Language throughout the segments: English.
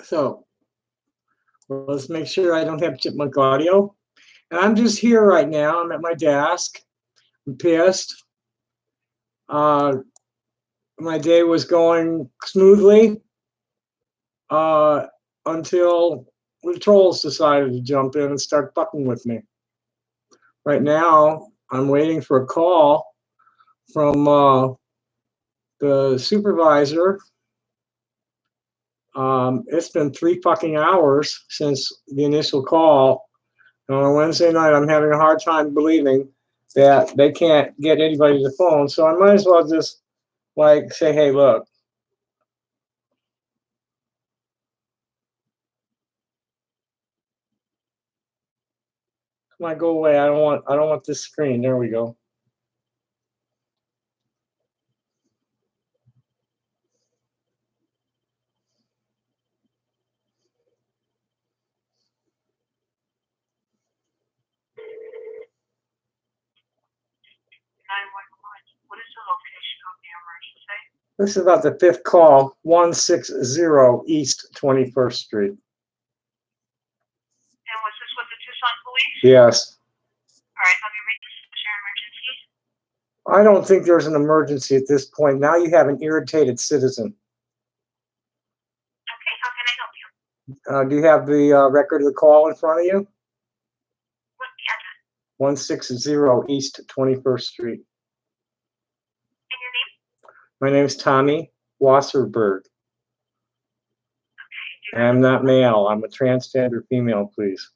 So let's make sure I don't have chipmunk audio. And I'm just here right now. I'm at my desk. I'm pissed. My day was going smoothly until the trolls decided to jump in and start fucking with me. Right now, I'm waiting for a call from the supervisor. It's been 3 fucking hours since the initial call. And on Wednesday night, I'm having a hard time believing that they can't get anybody to the phone. So I might as well just like say, hey, look. Come on, go away. I don't want this screen. There we go. What is the location of the emergency? This is about the 5th call, 160 East 21st Street. And was this with the Tucson police? Yes. All right, let me read this as your emergency. I don't think there's an emergency at this point. Now you have an irritated citizen. Okay, how can I help you? Do you have the record of the call in front of you? What's the address? 160 East 21st Street. And your name? My name's Tommy Wasserberg. Okay. I'm not male. I'm a transgender female, please.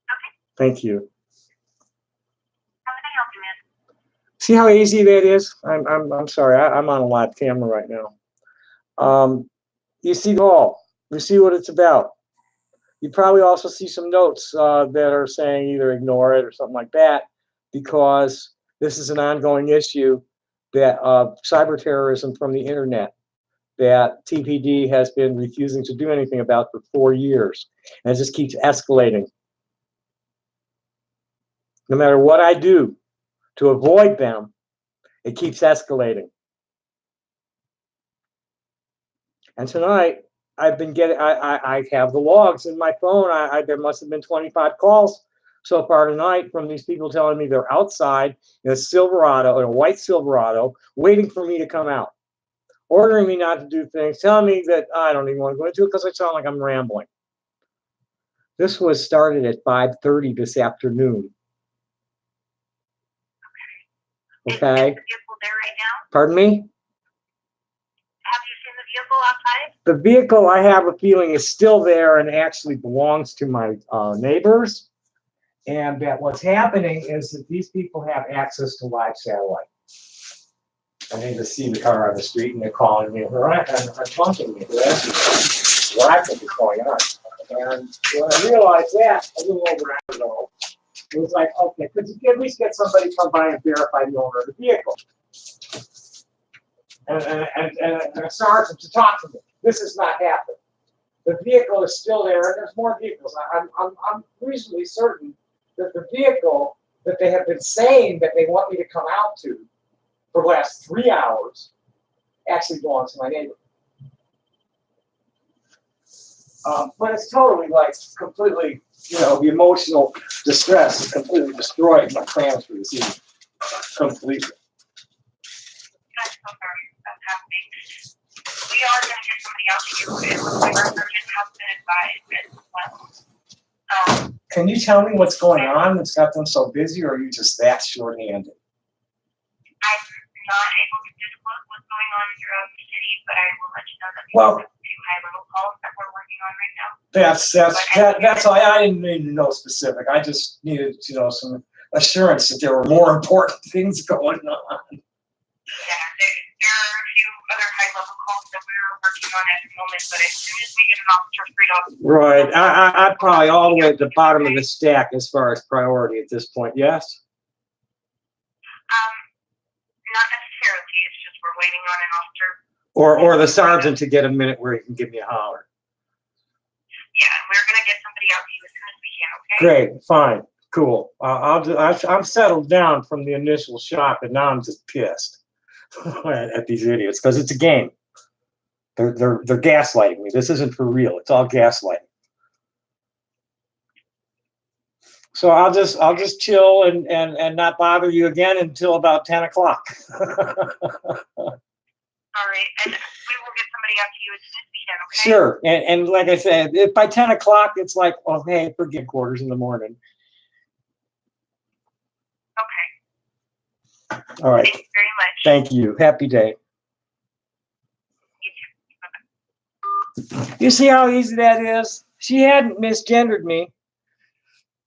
Okay. Thank you. How can I help you, man? See how easy that is? I'm sorry. I'm on a live camera right now. You see all. You see what it's about. You probably also see some notes that are saying either ignore it or something like that, because this is an ongoing issue that cyber terrorism from the internet that TPD has been refusing to do anything about for 4 years, and it just keeps escalating. No matter what I do to avoid them, it keeps escalating. And tonight, I've been getting, I have the logs in my phone. There must have been 25 calls so far tonight from these people telling me they're outside in a Silverado, in a white Silverado, waiting for me to come out, ordering me not to do things, telling me that I don't even want to go into it because I sound like I'm rambling. This was started at 5:30 this afternoon. Okay. Is the vehicle there right now? Pardon me? Have you seen the vehicle outside? The vehicle, I have a feeling, is still there and actually belongs to my neighbors. And that what's happening is that these people have access to live satellite. And they just see the car on the street and they're calling me and taunting me. They're asking me what I think is going on. And when I realized that a little over an hour ago, it was like, okay, could you at least get somebody to come by and verify the owner of the vehicle? And a sergeant to talk to me. This has not happened. The vehicle is still there, and there's more vehicles. I'm reasonably certain that the vehicle that they have been saying that they want me to come out to for the last 3 hours actually belongs to my neighbor. But it's totally like completely, the emotional distress has completely destroyed my plans for this evening. Completely. I'm so sorry that's happening. We are going to get somebody out to you, and our surgeon has been advised as well. Can you tell me what's going on that's got them so busy, or are you just that short-handed? I'm not able to disclose what's going on throughout the city, but I will let you know that we have 2 high-level calls that we're working on right now. That's all. I didn't need to know specific. I just needed to know some assurance that there were more important things going on. Yeah, there are a few other high-level calls that we're working on at the moment, but as soon as we get an officer freed up. Right. I'm probably all the way at the bottom of the stack as far as priority at this point. Yes. Not necessarily. It's just we're waiting on an officer. Or the sergeant to get a minute where he can give me a holler. Yeah, we're gonna get somebody out to you as soon as we can. Okay. Great. Fine. Cool. I'm settled down from the initial shock, and now I'm just pissed at these idiots because it's a game. They're gaslighting me. This isn't for real. It's all gaslighting. So I'll just chill and not bother you again until about 10 o'clock. All right, and we will get somebody out to you as soon as we can, okay? Sure. And like I said, if by 10 o'clock, it's like, oh, hey, forget quarters in the morning. Okay. All right. Thank you very much. Thank you. Happy day. You too. Bye-bye. You see how easy that is? She hadn't misgendered me.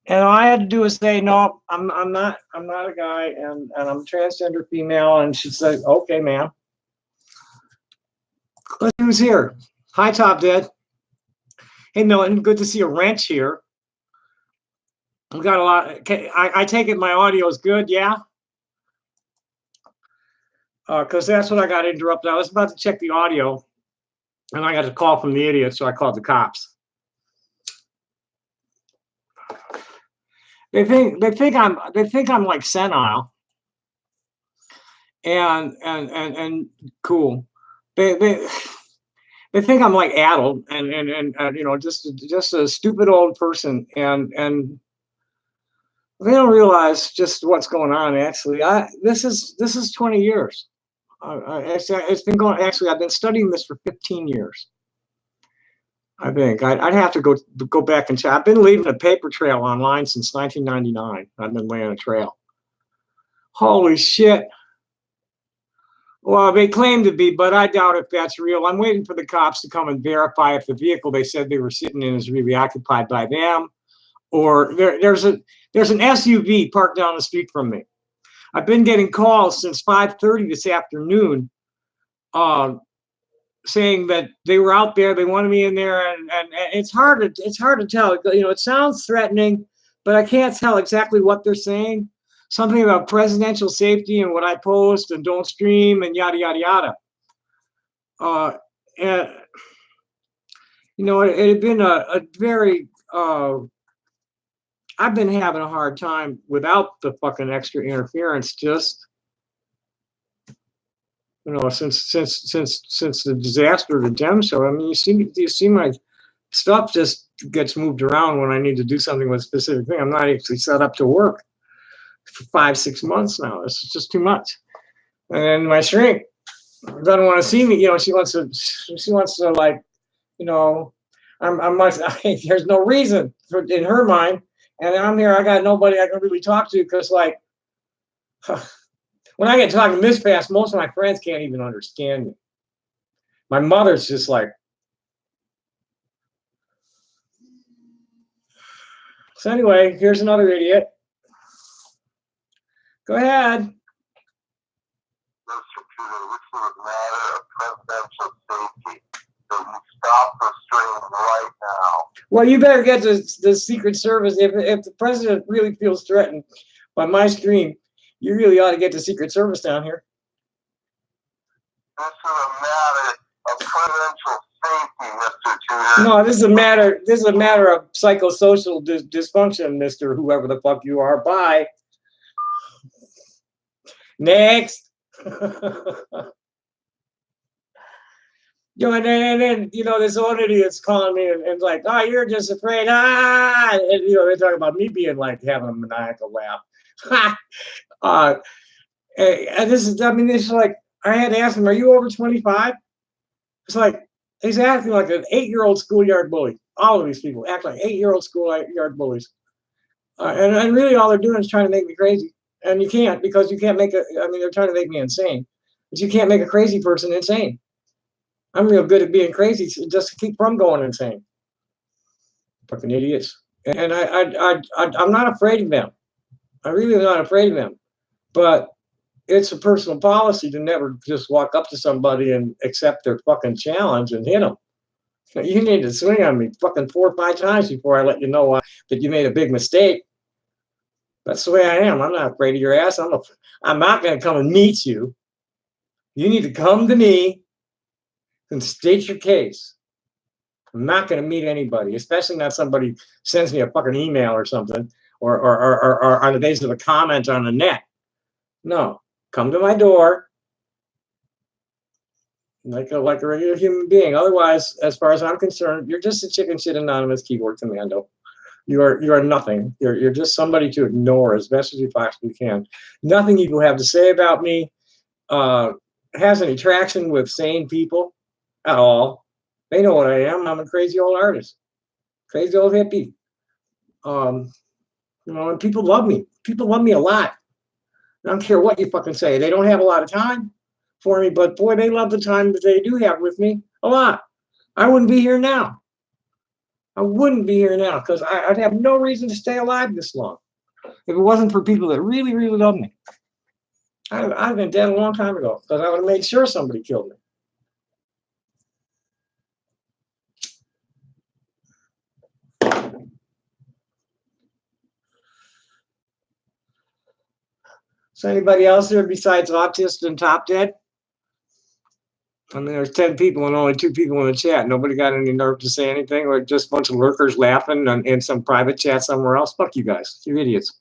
And all I had to do was say, no, I'm not a guy, and I'm transgender female. And she said, okay, ma'am. Look who's here. Hi, Top Dead. Hey, Milton, good to see a wrench here. We got a lot. I take it my audio is good, yeah? Because that's what I got interrupted. I was about to check the audio, and I got a call from the idiot, so I called the cops. They think I'm like senile and cool. They think I'm like addled and you know, just a stupid old person, and they don't realize just what's going on. Actually, this is 20 years. It's been going. Actually, I've been studying this for 15 years. I think I'd have to go back and check. I've been leaving a paper trail online since 1999. I've been laying a trail. Holy shit. Well, they claim to be, but I doubt if that's real. I'm waiting for the cops to come and verify if the vehicle they said they were sitting in is really occupied by them, or there's an SUV parked down the street from me. I've been getting calls since 5:30 this afternoon, saying that they were out there, they wanted me in there, and it's hard to tell. You know, it sounds threatening, but I can't tell exactly what they're saying. Something about presidential safety and what I post and don't stream and yada yada yada. And you know, it had been a very I've been having a hard time without the fucking extra interference, just you know, since the disaster of the Dem Show. I mean, you see my stuff just gets moved around when I need to do something with a specific thing. I'm not actually set up to work for 5-6 months now. It's just too much. And then my shrink doesn't want to see me. You know, she wants to like, you know, there's no reason in her mind, and I'm here. I got nobody I can really talk to, because like. When I get talking this fast, most of my friends can't even understand me. My mother's just like. So anyway, here's another idiot. Go ahead. Mr. Peter, this is a matter of presidential safety. So you stop the stream right now. Well, you better get to the Secret Service. If the president really feels threatened by my stream, you really ought to get the Secret Service down here. This is a matter of presidential safety, Mr. Tudor. No, this is a matter of psychosocial dysfunction, Mr. Whoever the fuck you are. Bye. Next. You know, and then you know, this old idiot's calling me and like, oh, you're just afraid. And you know, they're talking about me being like having a maniacal laugh. And this is, I mean, this is like, I had to ask him, are you over 25? It's like, he's acting like an 8-year-old schoolyard bully. All of these people act like 8-year-old schoolyard bullies. And really all they're doing is trying to make me crazy. And you can't, because you can't make I mean, they're trying to make me insane. But you can't make a crazy person insane. I'm real good at being crazy just to keep from going insane. Fucking idiots. And I'm not afraid of them. I really am not afraid of them. But it's a personal policy to never just walk up to somebody and accept their fucking challenge and hit them. You need to swing on me fucking 4 or 5 times before I let you know that you made a big mistake. That's the way I am. I'm not afraid of your ass. I'm not going to come and meet you. You need to come to me and state your case. I'm not going to meet anybody, especially not somebody sends me a fucking email or something, or on the basis of a comment on the net. No, come to my door. like a regular human being. Otherwise, as far as I'm concerned, you're just a chicken shit anonymous keyboard commando. You are nothing. You're just somebody to ignore as best as you possibly can. Nothing you have to say about me has any traction with sane people at all. They know what I am. I'm a crazy old artist, crazy old hippie. You know, and people love me. People love me a lot. I don't care what you fucking say. They don't have a lot of time for me, but boy, they love the time that they do have with me a lot. I wouldn't be here now. I wouldn't be here now because I'd have no reason to stay alive this long if it wasn't for people that really, really love me. I'd been dead a long time ago because I would have made sure somebody killed me. So anybody else there besides Autist and Top Dead? I mean, there's 10 people and only 2 people in the chat. Nobody got any nerve to say anything, or just a bunch of lurkers laughing in some private chat somewhere else. Fuck you guys. You're idiots.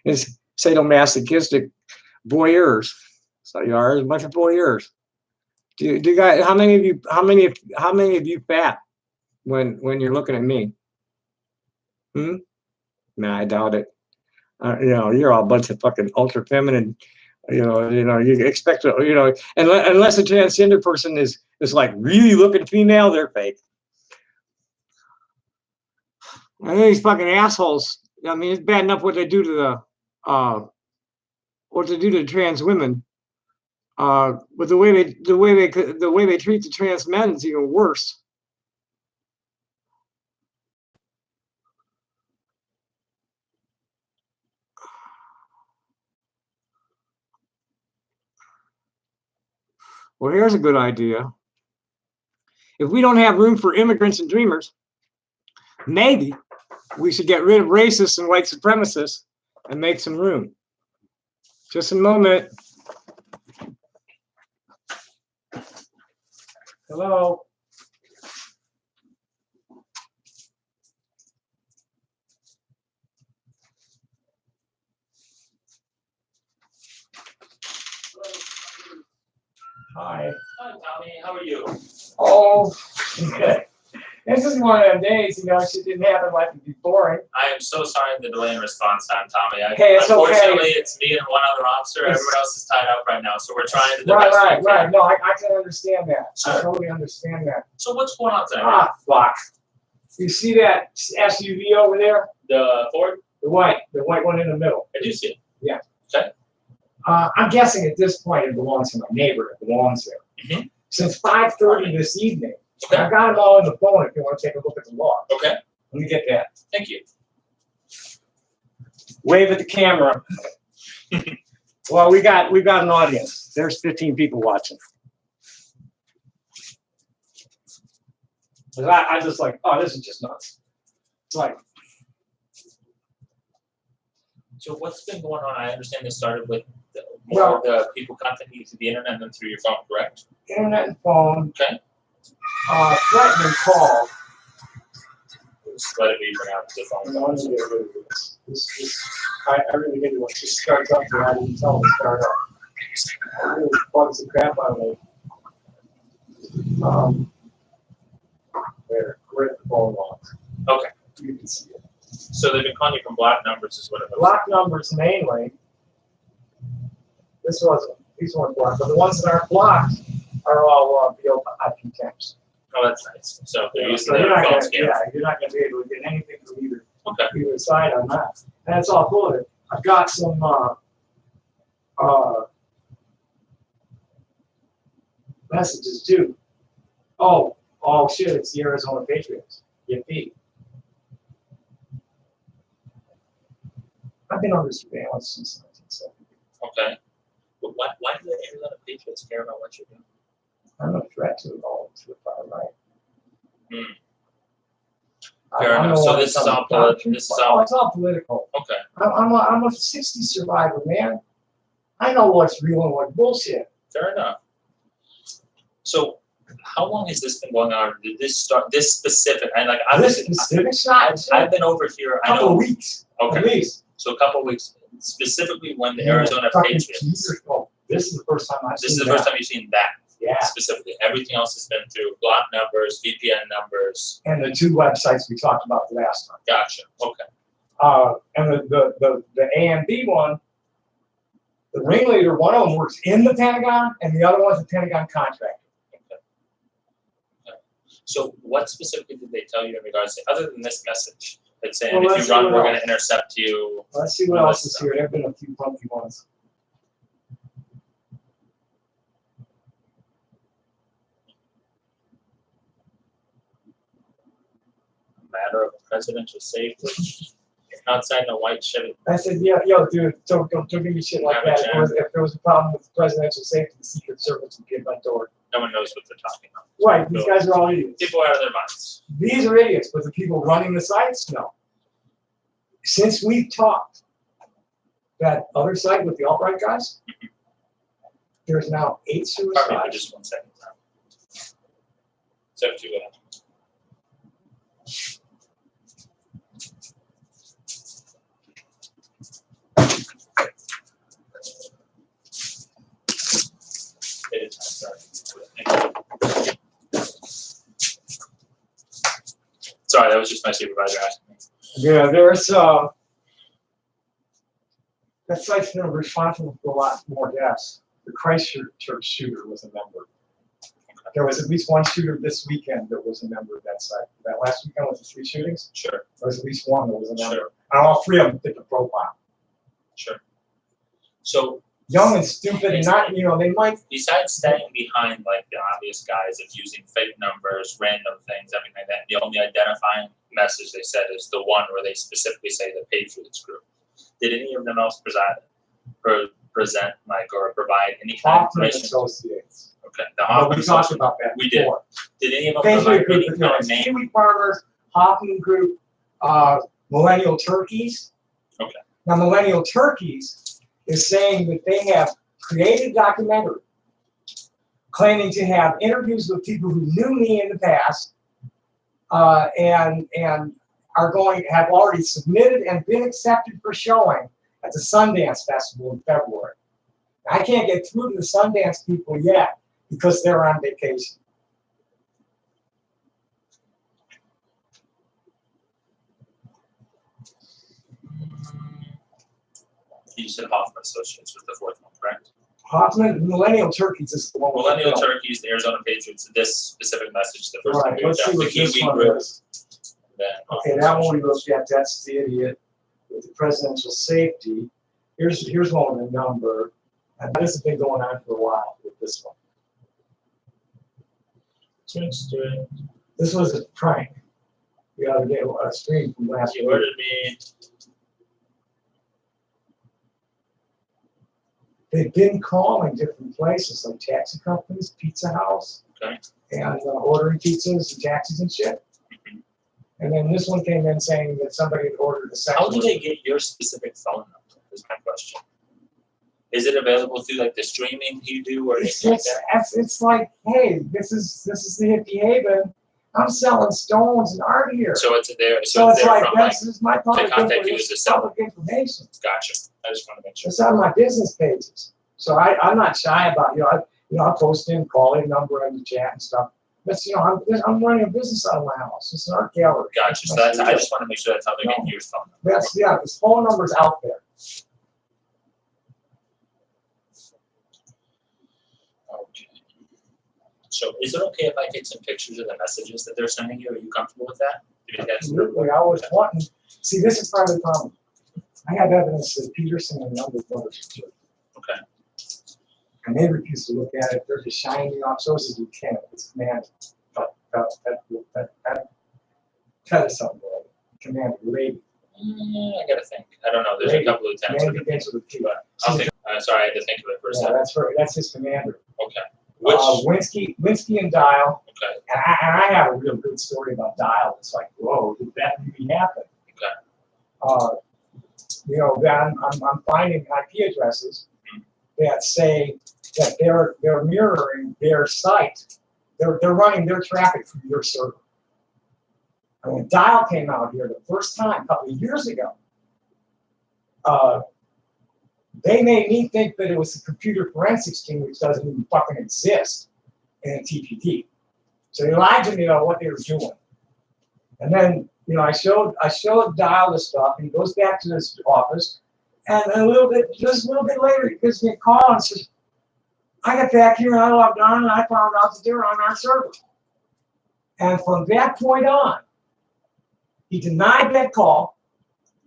It's sadomasochistic voyeurs. So you are a bunch of voyeurs. Do you guys? How many of you fat when you're looking at me? Nah, I doubt it. You know, you're all a bunch of fucking ultra feminine. You you expect, unless a transgender person is like really looking female, they're fake. And these fucking assholes. I mean, it's bad enough what they do to the trans women. But the way they treat the trans men is even worse. Well, here's a good idea. If we don't have room for immigrants and dreamers, maybe we should get rid of racists and white supremacists and make some room. Just a moment. Hello. Hi. Hi, Tommy. How are you? Oh, good. This is one of them days, shit didn't happen like it'd be boring. I am so sorry for the delay in response time, Tommy. Hey, it's unfortunately, okay. It's me and one other officer. Everyone else is tied up right now, so we're trying to do the Right. best we can. No, I can understand that. Sure. I totally understand that. So what's going on tonight? Ah, fuck. You see that SUV over there? The Ford? The white one in the middle. I do see it. Yeah. Okay. I'm guessing at this point it belongs to my neighbor. It belongs there. Mhm. Since 5:30 this evening, Okay. I've got them all on the phone if you want to take a look at the log. Okay. Let me get that. Thank you. Wave at the camera. Well, we got an audience. There's 15 people watching. I just like, oh, this is just nuts. It's like, So what's been going on? I understand this started with Well- the people contacting you through the internet and then through your phone, correct? internet and phone. Okay. Threatening call. Just let it be for now. The phone I want to get rid of this. I really didn't want to start up there. I didn't tell them to start up. It really bugs the crap out of me. Where's the phone log? Okay. You can see it. So they've been calling you from blocked numbers is what it looks Block numbers mainly. These weren't blocked, but the ones that aren't blocked are all via IP temps. Oh, that's nice. So they're using So their phone you're scanners. not going to be able to get anything from Okay. either side on that. And it's all good. I've got some messages too. Oh shit! It's the Arizona Patriots. Yippee! I've been under surveillance since 1970. Okay. But why do the Arizona Patriots care about what you're doing? I'm a threat to all to the far right. Fair I'm enough. the So one this is that's all on the political. This is Oh, all it's all political. okay. I'm a 60 survivor, man. I know what's real and what's bullshit. Fair enough. So, how long has this been going on? Did this start? This specific? And like This specific shot, I've been over here. I couple of know. weeks, Okay. at least. So a couple of weeks, specifically when the Arizona Fucking Patriots. Jesus, oh, this is the first time I've This is seen the first that. time you've seen that Yeah, specifically. Everything else has been through block numbers, VPN numbers. and the two websites we talked about the last time. Gotcha. Okay. And the A and B one, the ringleader, one of them works in the Pentagon, and the other one's a Pentagon contractor. So what specifically did they tell you in regards to, other than this message? It's saying Well, if let's you run, see we're what going to else. intercept you. Let's see what else is here. There have been a few funky ones. Matter of presidential safety. Outside in a white Chevy. I said, yeah, yo, dude, don't give me shit like that. If there was a problem with presidential safety, the Secret Service would get my door. No one knows what they're talking about. Right, these guys are all idiots. People are out of their minds. These are idiots, but the people running the sites, no. Since we've talked, that other site with the alt-right guys, there's now 8 Pardon me for suicides. just 1 second. So to Sorry, that was just my supervisor asking me. Yeah, there's that site's been responsible for a lot more deaths. The Christchurch shooter was a member. There was at least one shooter this weekend that was a member of that site. That last weekend was the 3 shootings. Sure, There was at least one that was a member. sure, And all 3 of them fit the profile. sure. So Young and stupid and not, they might, besides staying behind like the obvious guys of using fake numbers, random things, everything like that, the only identifying message they said is the one where they specifically say the Patriots group. Did any of them else present like or provide any kind of Hoffman information? Associates. Okay, the But Hoffman we talked Associates. about that We did. before. Did any of them Patriot provide Group, any kind of name? Kiwi Farmers, Hoffman Group, Millennial Turkeys. Okay. Now, Millennial Turkeys is saying that they have created a documentary claiming to have interviews with people who knew me in the past and have already submitted and been accepted for showing at the Sundance Festival in February. I can't get through to the Sundance people yet because they're on vacation. You said Hoffman Associates was the 4th one, correct? Hoffman, Millennial Turkeys is the one. with the Millennial bill. Turkeys, the Arizona Patriots, this specific message, the first Right, one we let's looked see at, the what this Kiwi one group, is. then Okay, that one we looked at, that's the idiot with the presidential safety. Here's one with a number. And this has been going on for a while with this one. This was a prank. You gotta get a screen from last You week. ordered me, They've been calling different places like taxi companies, Pizza House, okay, and ordering pizzas and taxis and shit. Mhm. And then this one came in saying that somebody had ordered a sex how do worker. they get your specific phone number, is my question. Is it available through like the streaming you do or It's anything like that? it's like, hey, this is the hippie haven. I'm selling stones and art here. So it's there, So so it's it's there like, from like, this is my public contact you as a information. seller. Public information. gotcha, I just want to make sure. It's on my business pages. So I'm not shy about, I post in, call in number in the chat and stuff. But, I'm running a business out of my house. It's an art gallery. Gotcha, so that's, I just want to make sure that's how they're getting your phone number. This phone number's out there. Okay. So is it okay if I take some pictures of the messages that they're sending you? Are you comfortable with that? Do you think that's- Absolutely. I was wanting, see, this is part of the problem. I have evidence that Peterson and Number brothers are Okay, and they refuse to look at it. They're just shining me off. So is Lieutenant. It's Commander. That is something. Commander, lady. I gotta think, I don't know, there's a couple of lieutenants. Lady begins with a T. But I'll think, sorry, I had to think of it for a Yeah, second. that's his commander. Okay, which, Winsky and Dial. okay, And I have a real good story about Dial. It's like, whoa, did that really happen? okay, I'm finding IP addresses that say that they're mirroring their site. They're running their traffic through your server. And when Dial came out here the first time, a couple of years ago, They made me think that it was a computer forensics team, which doesn't even fucking exist in TPD. So they lied to me about what they were doing. And then, I showed Dial the stuff, and he goes back to his office, and just a little bit later, he gives me a call and says, I got back here and I logged on and I found out that they were on our server. And from that point on, he denied that call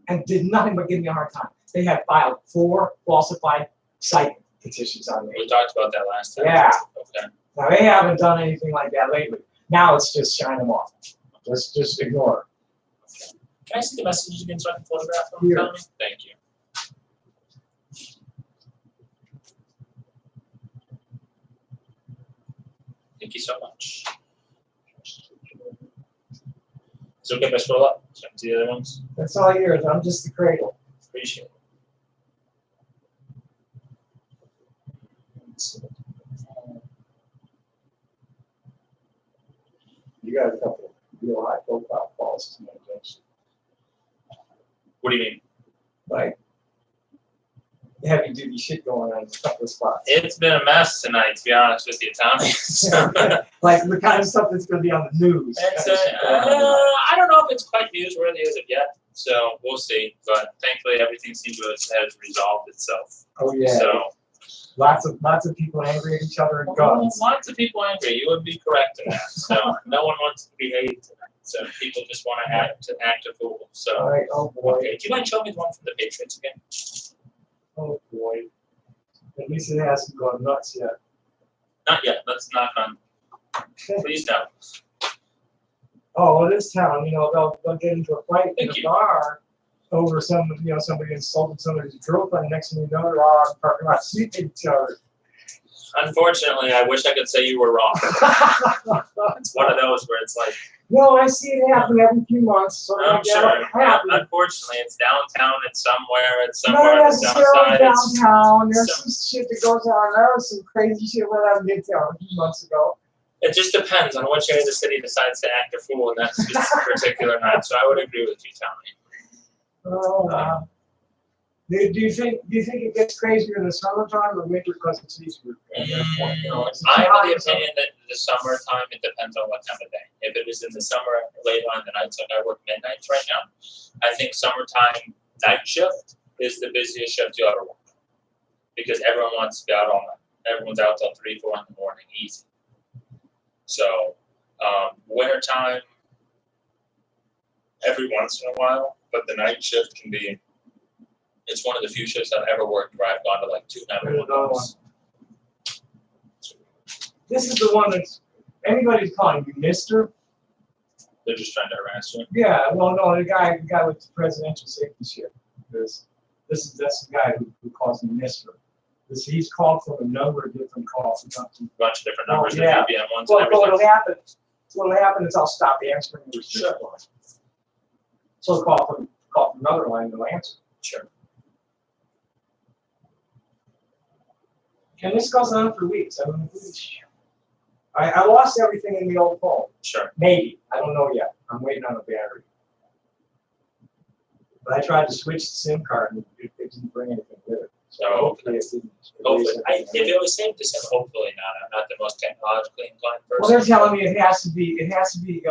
and did nothing but give me a hard time. They had filed 4 falsified site petitions on me. We talked about that last time. Yeah. Okay. Now, they haven't done anything like that lately. Now it's just shine them off. Let's just ignore it. Can I see the messages again so I can photograph them? Here. Tommy? Thank you. Thank you so much. Is it okay if I scroll up so I can see the other ones? That's all yours. I'm just the cradle. Appreciate it. You got a couple real high profile calls to make things. What do you mean? Like heavy duty shit going on in a couple of spots. It's been a mess tonight, to be honest with you, Tommy. So, Like the kind of stuff that's going to be on the news. it's, Kind of shit going on. I don't know if it's quite newsworthy as of yet, so we'll see. But thankfully, everything seems to have resolved itself. Oh yeah. So Lots of people angry at each other and guns. lots of people angry. You would be correct in that. So no one wants to be hated tonight. So people just want to act a fool. All So right. Oh boy. okay, do you mind showing me the one from the Patriots again? Oh boy. At least it hasn't gone nuts yet. Not yet. Let's knock on. Please don't. Oh, well, this town, they'll get into a fight in Thank a you. bar over somebody insulted somebody's girlfriend. Next thing you know, they're all on the parking lot sleeping each other. Unfortunately, I wish I could say you were wrong. It's one of those where it's like, No, I see it happen every few months. So I'm yeah, sure. it happens. Unfortunately, it's downtown. It's somewhere. It's Not somewhere on the south necessarily side. It's, downtown. There's some- some shit that goes on. There was some crazy shit went on midtown a few months ago. it just depends on which area of the city decides to act a fool in that particular night. So I would agree with you, Tommy. Oh, wow. Do you think it gets crazier in the summertime or winter because it's easier? It's I have hot the in summer. opinion that the summertime, it depends on what time of day. If it was in the summer, late on the nights, like I work midnights right now, I think summertime night shift is the busiest shift you'll ever work. Because everyone wants to be out all night. Everyone's out till 3, 4 in the morning, easy. So, wintertime, every once in a while, but the night shift can be, it's one of the few shifts I've ever worked where I've gone to like 2 911s. This is the one that's anybody's calling you Mister. They're just trying to harass you. Yeah, well, no, the guy with the presidential safety shit. That's the guy who calls me Mister. He's called from a number of different calls. A bunch of different numbers, yeah. the VPN ones Well, and everything. what'll happen is I'll stop answering your shit line. So I'll call from another line and they'll answer. Sure. And this goes on for weeks. I lost everything in the old phone. Sure. Maybe. I don't know yet. I'm waiting on a battery. But I tried to switch the SIM card and it didn't bring anything with it. So hopefully it didn't. Hopefully, if it was safe to say, hopefully not. I'm not the most technologically inclined person. Well, they're telling me it has to be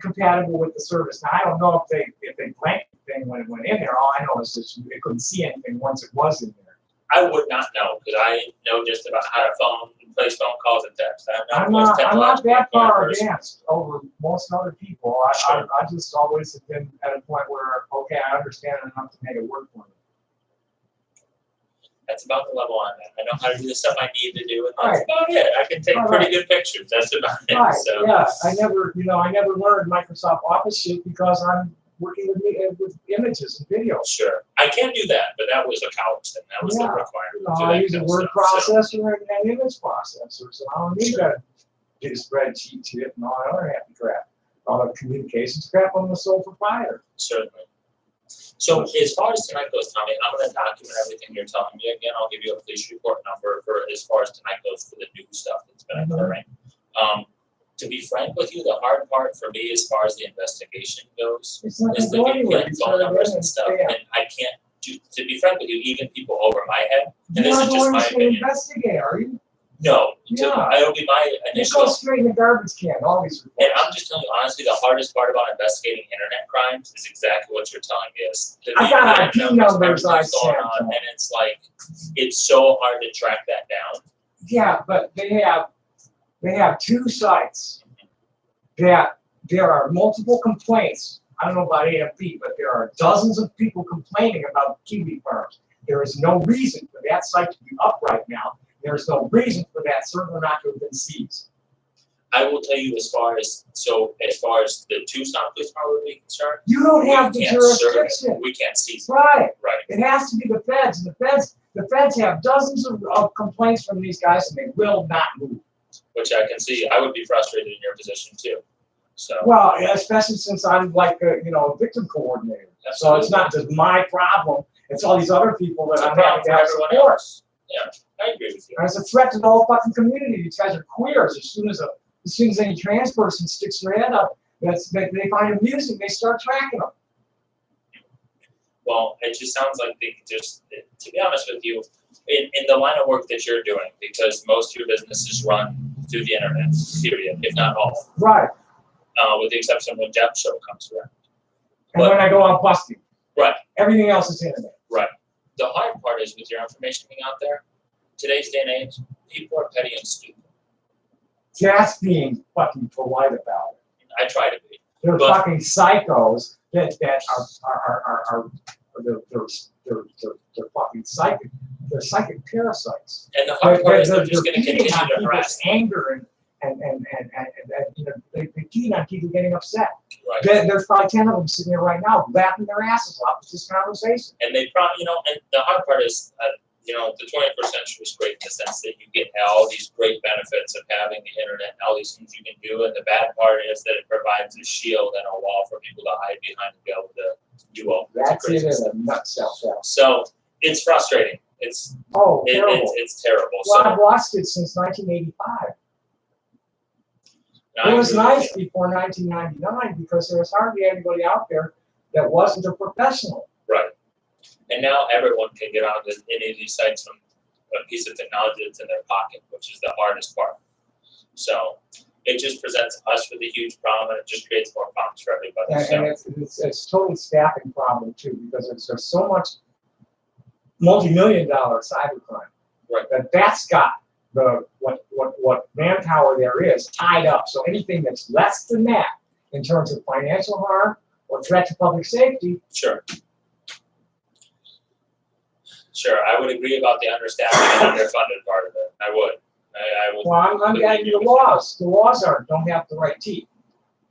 compatible with the service. Now I don't know if they blanked the thing when it went in there. All I know is that it couldn't see anything once it was in there. I would not know because I know just about how to place phone calls and text. I'm I'm not not that far person. advanced over most other people. Sure. I just always have been at a point where, okay, I understand enough to make it work for me. That's about the level I'm at. I know how to do the stuff I need to do, and that's Right. about it. I can take All pretty right. good pictures. That's about it. Right, So, yeah, I never learned Microsoft Office shit because I'm working with images and videos. sure. I can do that, but that was a college thing. That was the Yeah. requirement. I use a word process. processor and an image processor, so I don't need to get a spreadsheet shit and all that other happy crap. All the communications crap, I'm the sole proprietor. Certainly. So as far as tonight goes, Tommy, I'm going to document everything you're telling me. Again, I'll give you a police report number for as far as tonight goes for the new stuff that's been occurring. To be frank with you, the hard part for me as far as the investigation goes It's not is the going anywhere. VPN You phone turn it numbers in and stuff, spam. and I can't to be frank with you, even people over my head, and You're this not is just going my to opinion. investigate, are you? No, Yeah. it'll be my You initial. go straight in the garbage can, all these And reports. I'm just telling you honestly, the hardest part about investigating internet crimes is exactly what you're telling me is the I got VPN IP numbers I everything's going sent on, them. and it's like it's so hard to track that down. Yeah, but they have two sites that there are multiple complaints. I don't know about AFP, but there are dozens of people complaining about kiwi farms. There is no reason for that site to be up right now. There's no reason for that server not to have been seized. I will tell you as far as the Tucson Police Department would be concerned, You don't we have the can't serve it. jurisdiction. We can't seize it. Right. Right. It has to be the feds, and the feds have dozens of complaints from these guys, and they will not move. Which I can see. I would be frustrated in your position too. So Well, especially since I'm like a victim coordinator. So it's not just my problem, it's all these other people it's that a I'm problem having to for have everyone support. else. Yeah, I agree with you. And it's a threat to the whole fucking community. These guys are queers. As soon as any trans person sticks their head up, they find amusing, they start tracking them. Well, it just sounds like they just, to be honest with you, in the line of work that you're doing, because most of your businesses run through the internet, period, if not all, Right. with the exception when Jeff's show comes around. And when I go out busting. Right. Everything else is internet. Right. The hard part is with your information being out there, today's day and age, people are petty and stupid. That's being fucking polite about it. I try to be. They're But- fucking psychos that are they're fucking psychic. They're psychic parasites. And the hard part is they're just going to feeding continue on to people's harass. anger and they feed on people getting upset. Right. There's probably 10 of them sitting there right now laughing their asses off at this conversation. And they probably, and the hard part is, the 21st century is great in the sense that you get all these great benefits of having the internet and all these things you can do. And the bad part is that it provides a shield and a wall for people to hide behind and be able to do all kinds of That's crazy it in stuff. a nutshell. So it's frustrating. It's Terrible. it's terrible. Well, So I've watched it since 1985. I It was agree with nice you. before 1999 because there was hardly anybody out there that wasn't a professional. Right. And now everyone can get onto any of these sites from a piece of technology that's in their pocket, which is the hardest part. So it just presents us with a huge problem, and it just creates more problems for everybody. And So it's totally staffing problem too, because there's so much multi-million-dollar cybercrime. Right. That's got what manpower there is tied up. So anything that's less than that in terms of financial harm or threat to public safety, Sure, I would agree about the understaffing and underfunded part of it. I would. I would. well, I'm completely getting agree the with you. laws. The laws don't have the right teeth.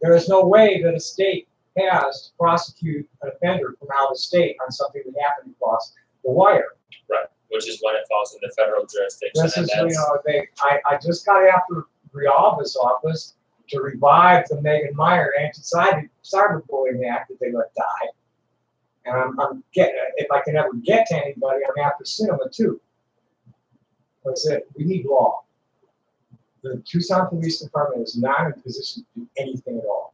There is no way that a state has to prosecute an offender from out of state on something that happened across the wire. Right, which is when it falls into federal jurisdiction, This and is, that's I just got after Grijalva's office to revive the Megan Meyer anti-cyberbullying act that they let die. And I'm getting, if I can ever get to anybody, I'm after cinema too. That's it. We need law. The Tucson Police Department is not in a position to do anything at all.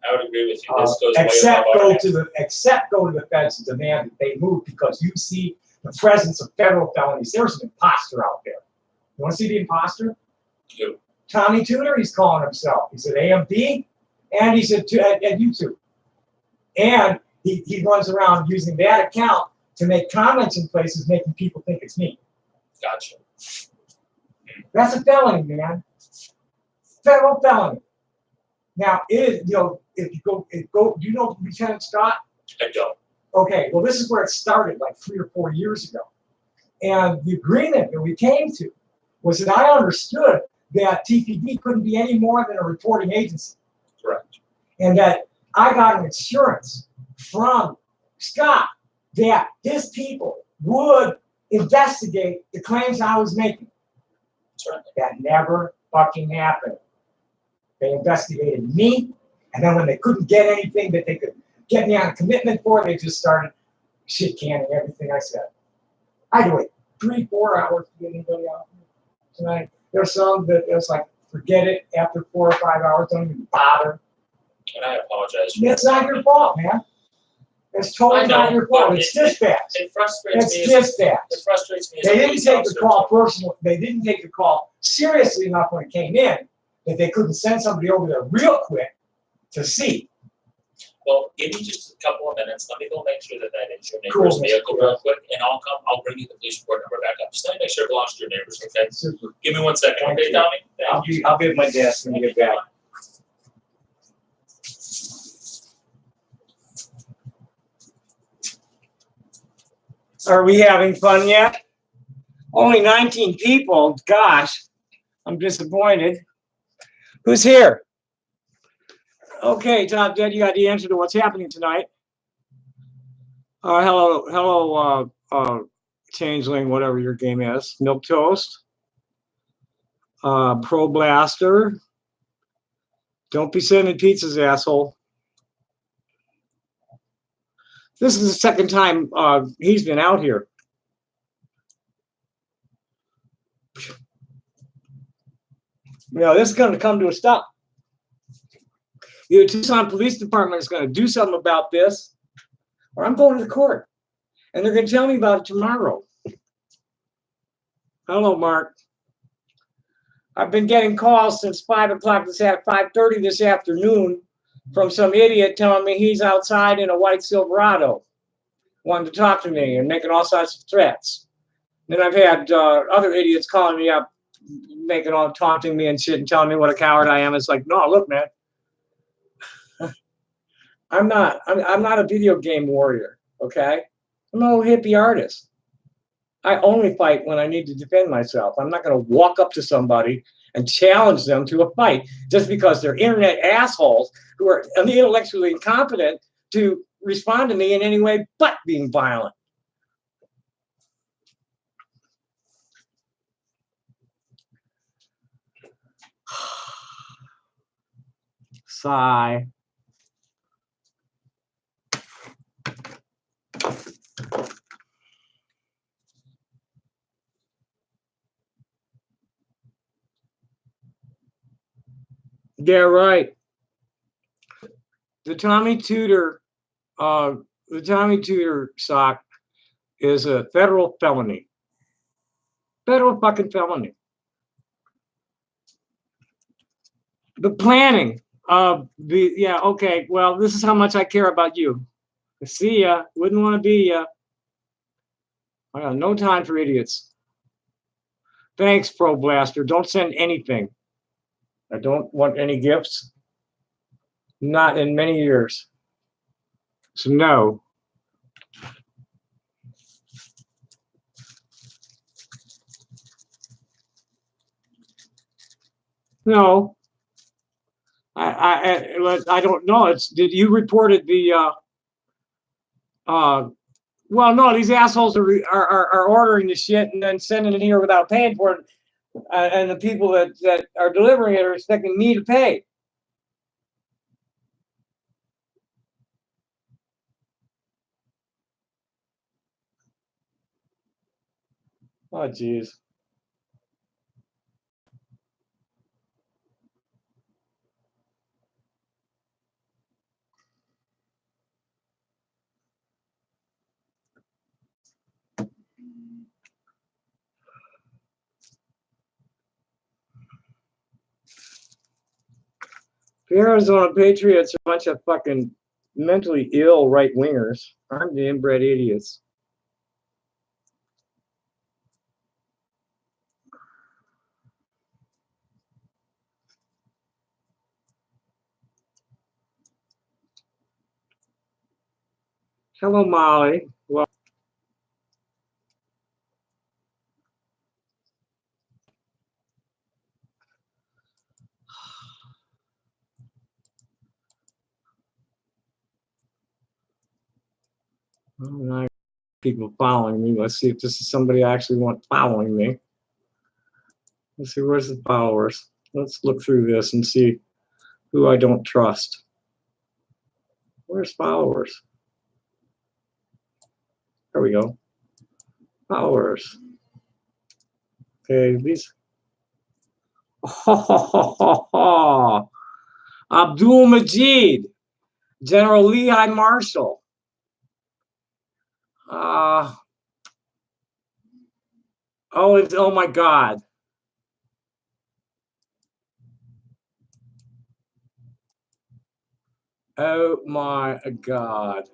I would agree with you. This goes way Except above our go heads. to the feds and demand that they move because you see the presence of federal felonies. There's an imposter out there. You want to see the imposter? Who? Tommy Tudor, he's calling himself. He's at AMP and he's at YouTube. And he runs around using that account to make comments in places making people think it's me. Gotcha. That's a felony, man. Federal felony. Now, if you go, do you know Lieutenant Scott? I don't. Okay, well, this is where it started like 3 or 4 years ago. And the agreement that we came to was that I understood that TPD couldn't be any more than a reporting agency. Correct. And that I got an assurance from Scott that his people would investigate the claims I was making. That's right. That never fucking happened. They investigated me, and then when they couldn't get anything that they could get me on a commitment for, they just started shit canning everything I said. I had to wait 3-4 hours to get anybody out tonight. There's some that it's like, forget it, after 4 or 5 hours, don't even bother. And I apologize. For It's not your fault, man. It's totally I know, not your fault. but It's it- dispatch. It frustrates me. It's It dispatch. frustrates me. As They a didn't police take the officer. call personally. They didn't take the call seriously enough when it came in that they couldn't send somebody over there real quick to see. Well, give me just a couple of minutes. Let me go make sure that is your Cool, neighbor's Mr. vehicle Perez. real quick, and I'll bring you the police report number back up. Just let me make sure it belongs to your neighbors, okay? Super. Give me 1 second, Thank okay, you. Tommy? Thank you. I'll be at my desk when you get back. Are we having fun yet? Only 19 people. Gosh, I'm disappointed. Who's here? Okay, Top Dead, you got the answer to what's happening tonight. Hello, Changeling, whatever your game is. Milk Toast. Pro Blaster. Don't be sending pizzas, asshole. This is the second time he's been out here. You know, this is going to come to a stop. Either Tucson Police Department is going to do something about this, or I'm going to the court. And they're going to tell me about it tomorrow. Hello, Mark. I've been getting calls since 5 o'clock this 5:30 this afternoon from some idiot telling me he's outside in a white Silverado, wanting to talk to me and making all sorts of threats. Then I've had other idiots calling me up, taunting me and shit and telling me what a coward I am. It's like, no, look, man. I'm not a video game warrior, okay? I'm an old hippie artist. I only fight when I need to defend myself. I'm not going to walk up to somebody and challenge them to a fight just because they're internet assholes who are intellectually incompetent to respond to me in any way but being violent. Sigh. Yeah, right. The Tommy Tudor sock is a federal felony. Federal fucking felony. The planning of the, yeah, okay, well, this is how much I care about you. See ya. Wouldn't want to be ya. I got no time for idiots. Thanks, Pro Blaster. Don't send anything. I don't want any gifts. Not in many years. So no. No. I don't know. Did you reported the well, no, these assholes are ordering the shit and then sending it here without paying for it, and the people that are delivering it are expecting me to pay. Oh, geez. The Arizona Patriots are a bunch of fucking mentally ill right-wingers. I'm the inbred idiots. Hello, Molly. Well, not people following me. Let's see if this is somebody I actually want following me. Let's see, where's the followers? Let's look through this and see who I don't trust. Where's followers? There we go. Followers. Okay, these. Abdul Majid, General Lehigh Marshall. Oh my God. Oh my God.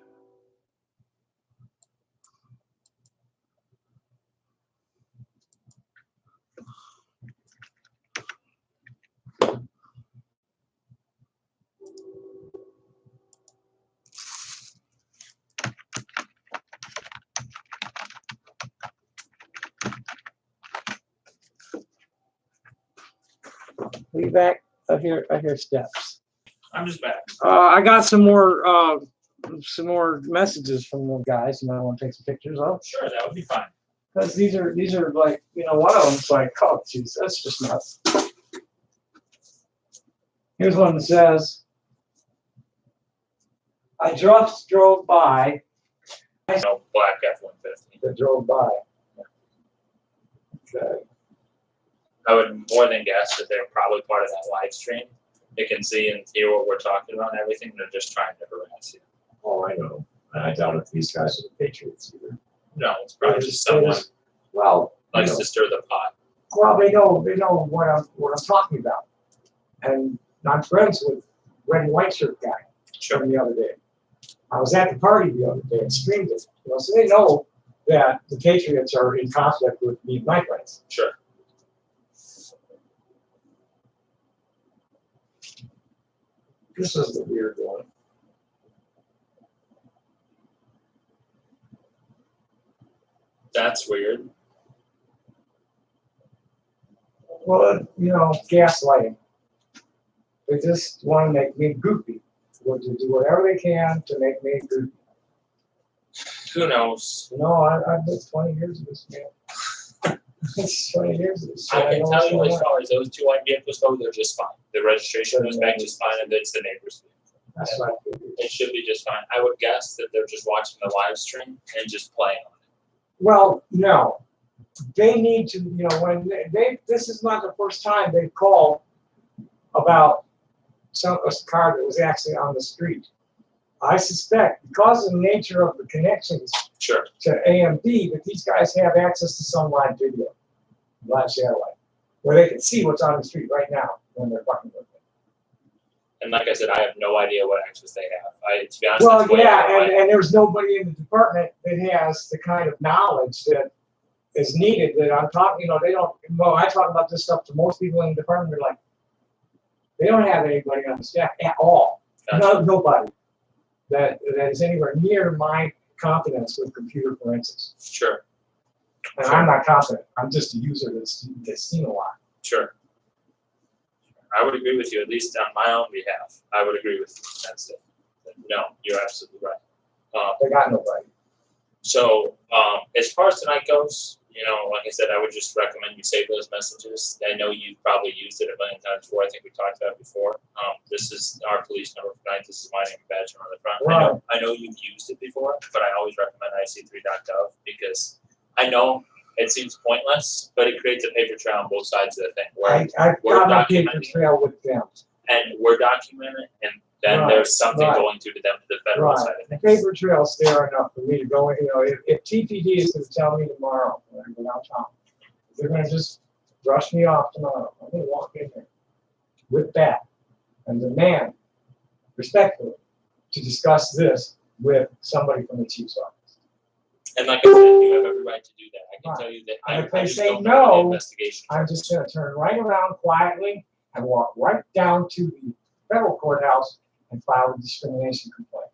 Are you back? I hear steps. I'm just back. I got some more messages from the guys, and I want to take some pictures of. Sure, that would be fine. Because these are like, one of them's like, oh jeez, that's just nuts. Here's one that says, I just drove by. No, black F-150. That drove by. Okay. I would more than guess that they're probably part of that live stream. They can see and hear what we're talking about and everything. They're just trying to harass you. Oh, I know. And I doubt if these guys are the Patriots either. No, it's probably just someone Well, likes to stir the pot. Well, they know what I'm talking about, and I'm friends with red and white shirt guy from the other day. I was at the party the other day and streamed it. So they know that the Patriots are in conflict with me and my friends. Sure. This is the weird one. That's weird. Well, gaslighting. They just want to make me goofy. Want to do whatever they can to make me goofy. Who knows? I've lived 20 years of this, man. It's 20 years of this. I can know tell you what's as going on. far as those two white vehicles go, they're just fine. The registration goes back just fine, and it's the neighbor's vehicle. That's what I figured. It should be just fine. I would guess that they're just watching the live stream and just playing on it. Well, no. They need to, when this is not the first time they've called about a car that was actually on the street. I suspect, because of the nature of the connections Sure. to AMD, that these guys have access to some live video, live satellite, where they can see what's on the street right now when they're fucking with it. And like I said, I have no idea what access they have. To be honest, Well, that's way yeah, over my- and there's nobody in the department that has the kind of knowledge that is needed that I'm talking, they don't, well, I talk about this stuff to most people in the department, they're like, they don't have anybody on the staff at all. Gotcha. Nobody that is anywhere near my competence with computer forensics. Sure. And I'm not confident. I'm just a user that's seen a lot. Sure. I would agree with you, at least on my own behalf. I would agree with you. That's it. No, you're absolutely right. They got nobody. So as far as tonight goes, like I said, I would just recommend you save those messages. I know you've probably used it a million times before. I think we talked about it before. This is our police number for night. This is my name badge on the front. Right. I know you've used it before, but I always recommend IC3.gov because I know it seems pointless, but it creates a paper trail on both sides of the thing. Where I've we're got my paper documenting trail with them. and we're documenting, and then Right, there's something right. going to them to the federal Right. side of The things. paper trail's there enough for me to go, if TPD is going to tell me tomorrow when I go downtown, they're going to just brush me off tomorrow. I'm going to walk in there with that and demand respectfully to discuss this with somebody from the chief's office. And like I said, you have every right to do that. I can Right. tell you that And I if they just say don't know what the no, investigation. I'm just going to turn right around quietly and walk right down to the federal courthouse and file a discrimination complaint.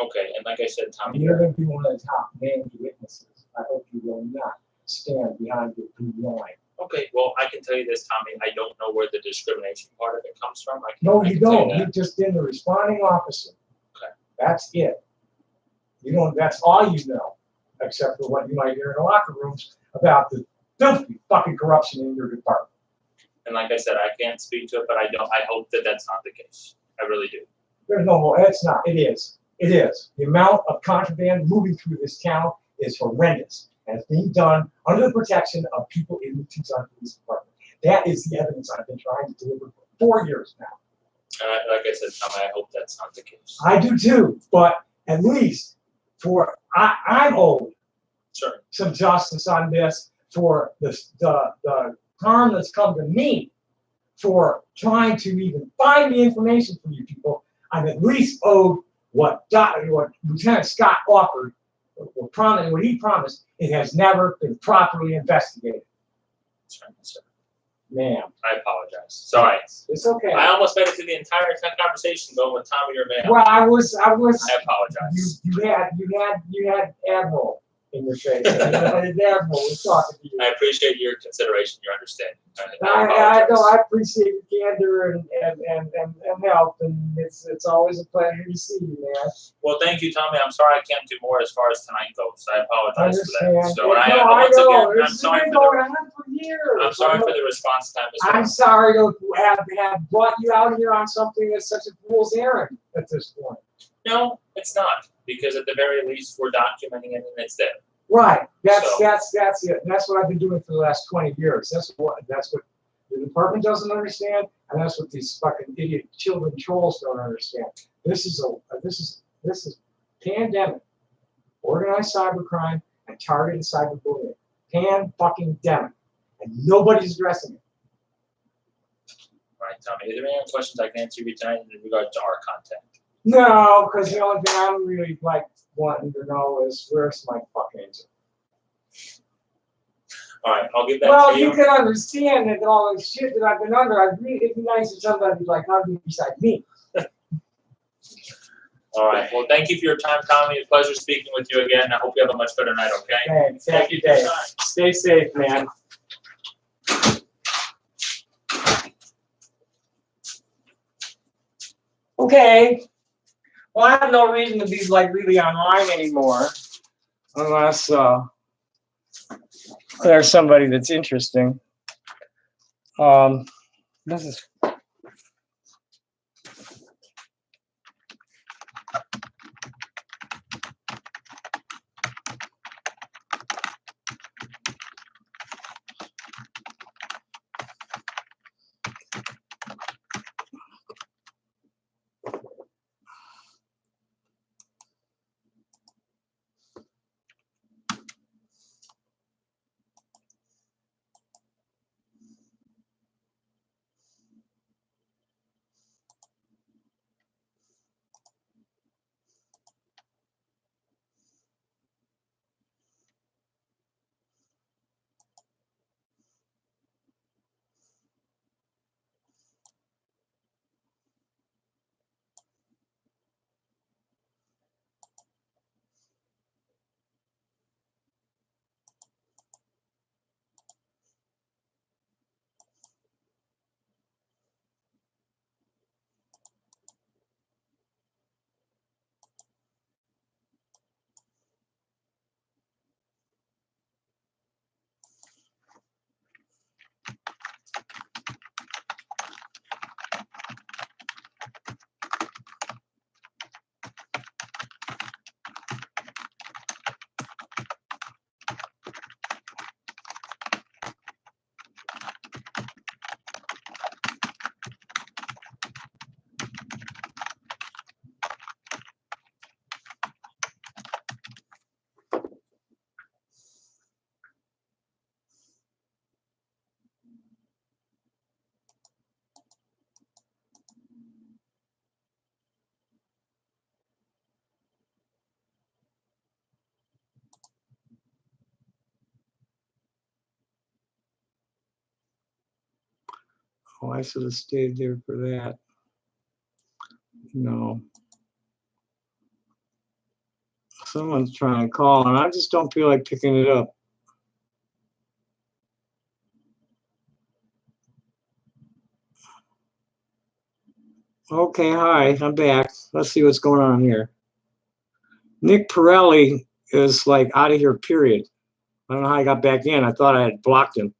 Okay, and like I said, Tommy, You're going to be one of the top named witnesses. I hope you will not stand behind your blue line. okay, well, I can tell you this, Tommy, I don't know where the discrimination part of it comes from. No, I you can tell don't. you You've that. just been the responding officer. Okay. That's it. You don't. That's all you know, except for what you might hear in the locker rooms about the filthy fucking corruption in your department. And like I said, I can't speak to it, but I hope that that's not the case. I really do. There's no more. It's not. It is. It is. The amount of contraband moving through this town is horrendous, and it's being done under the protection of people in the Tucson Police Department. That is the evidence I've been trying to deliver for 4 years now. And like I said, Tommy, I hope that's not the case. I do too, but at least I'm owed Sure. some justice on this for the harm that's come to me for trying to even find the information for you people. I'm at least owed what Lieutenant Scott offered, what he promised. It has never been properly investigated. Sir. Ma'am, I apologize. Sorry. it's okay. I almost made it through the entire conversation going with Tommy or Van. Well, I was. I apologize. You had Admiral in your face. Admiral was talking to you. I appreciate your consideration, your understanding. I know. I appreciate your candor and help, and it's always a pleasure to see you, man. Well, thank you, Tommy. I'm sorry I can't do more as far as tonight goes. I apologize for that. Understand. So, and I once know. again, It's been going on for years. I'm sorry for the response time as well. I'm sorry to have brought you out here on something that's such a fool's errand at this point. No, it's not, because at the very least we're documenting it and it's there. Right. That's So- it. That's what I've been doing for the last 20 years. That's what the department doesn't understand, and that's what these fucking idiot children trolls don't understand. This is pandemic, organized cybercrime, and targeted cyberbullying. Pan-fucking-demic, and nobody's addressing it. All right, Tommy. Are there any other questions I can answer you tonight in regard to our content? No, because the only thing I'm really wanting to know is where's my fucking answer. All right, I'll give that Well, to you can understand that all the shit that I've been under. It'd be nice if somebody like ugly beside me. All right. Well, thank you for your time, Tommy. A pleasure speaking with you again. I hope you have a much better night, okay? Thanks. Thank Happy you for your day. time. Stay safe, man. Okay. Well, I have no reason to be really online anymore, unless there's somebody that's interesting. This is. Oh, I should have stayed there for that. No. Someone's trying to call, and I just don't feel like picking it up. Okay, hi, I'm back. Let's see what's going on here. Nick Pirelli is out of here, period. I don't know how I got back in. I thought I had blocked him.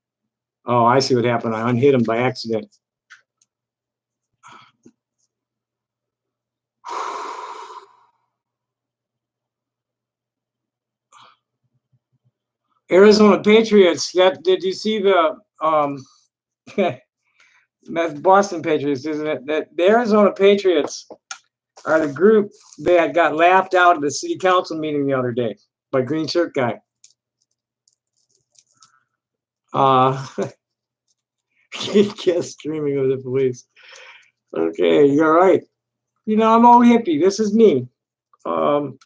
Oh, I see what happened. I unhit him by accident. Arizona Patriots. Did you see the that's Boston Patriots, isn't it? The Arizona Patriots are the group that got laughed out of the city council meeting the other day by Green Shirt Guy. Guest streaming of the police. Okay, you're right. You know, I'm all hippie. This is me. I'm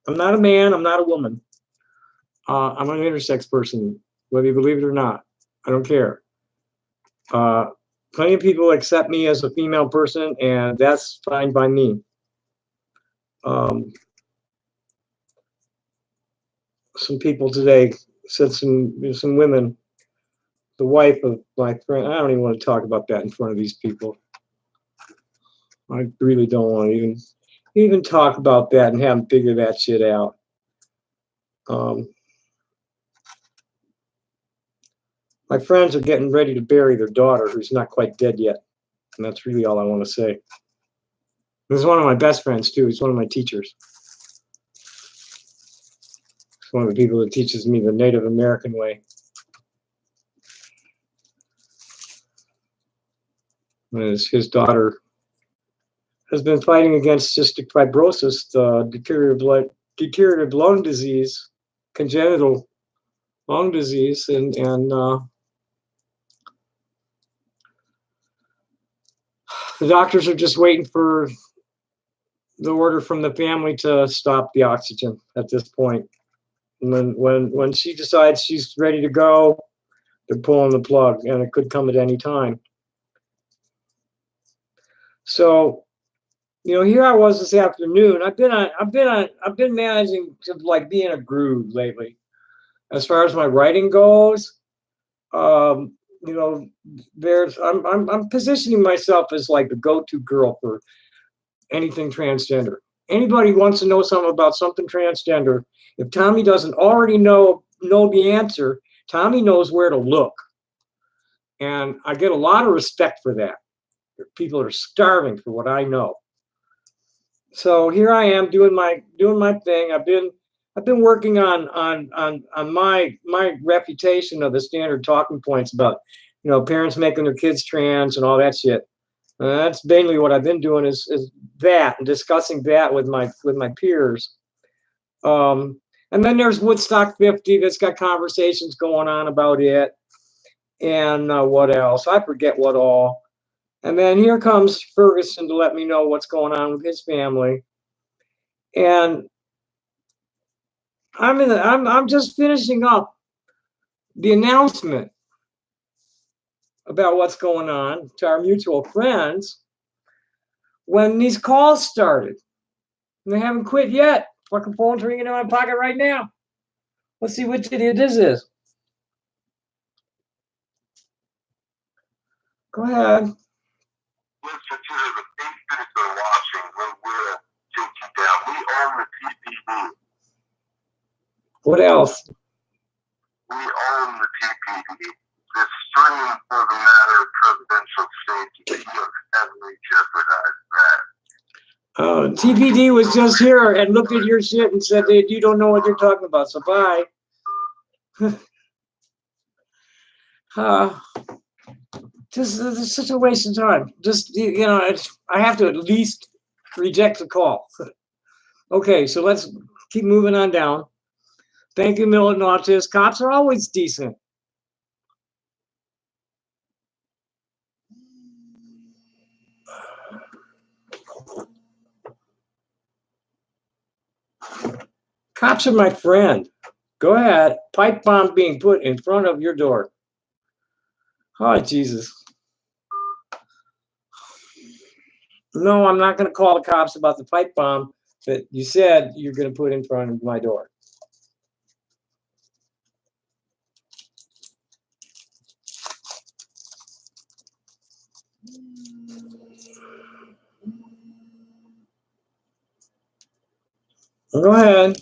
not a man. I'm not a woman. I'm an intersex person, whether you believe it or not. I don't care. Plenty of people accept me as a female person, and that's fine by me. Some people today said some women, the wife of my friend, I don't even want to talk about that in front of these people. I really don't want to even talk about that and have them figure that shit out. My friends are getting ready to bury their daughter, who's not quite dead yet. And that's really all I want to say. This is one of my best friends, too. He's one of my teachers. He's one of the people that teaches me the Native American way. His daughter has been fighting against cystic fibrosis, the deteriorative lung disease, congenital lung disease, and the doctors are just waiting for the order from the family to stop the oxygen at this point. And when she decides she's ready to go, they're pulling the plug, and it could come at any time. So, you know, here I was this afternoon. I've been managing to like be in a groove lately, as far as my writing goes. You know, I'm positioning myself as like the go-to girl for anything transgender. Anybody wants to know something about something transgender, if Tommy doesn't already know the answer, Tommy knows where to look. And I get a lot of respect for that. People are starving for what I know. So here I am doing my thing. I've been working on my reputation of the standard talking points about, you know, parents making their kids trans and all that shit. And that's mainly what I've been doing is that, and discussing that with my peers. And then there's Woodstock 50 that's got conversations going on about it. And what else? I forget what all. And then here comes Ferguson to let me know what's going on with his family. And I'm just finishing up the announcement about what's going on to our mutual friends when these calls started. And they haven't quit yet. Fucking phone's ringing in my pocket right now. Let's see which idiot this is. Go ahead. Listen to the things they're watching when we're taking down. We own the TPD. What else? We own the TPD. The stream for the matter of presidential safety, you have heavily jeopardized that. Oh, TPD was just here and looked at your shit and said that you don't know what you're talking about, so bye. This is such a waste of time. Just, you know, I have to at least reject the call. Okay, so let's keep moving on down. Thank you, Militant Autist. Cops are always decent. Cops are my friend. Go ahead. Pipe bomb being put in front of your door. Oh, Jesus. No, I'm not going to call the cops about the pipe bomb that you said you're going to put in front of my door. Go ahead.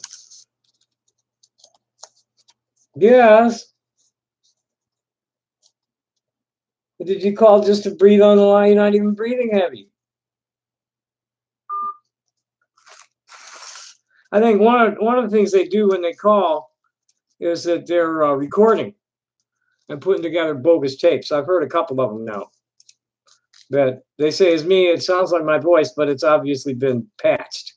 Yes. Did you call just to breathe on the line? You're not even breathing heavy. I think one of the things they do when they call is that they're recording and putting together bogus tapes. I've heard a couple of them now. that they say is me. It sounds like my voice, but it's obviously been patched.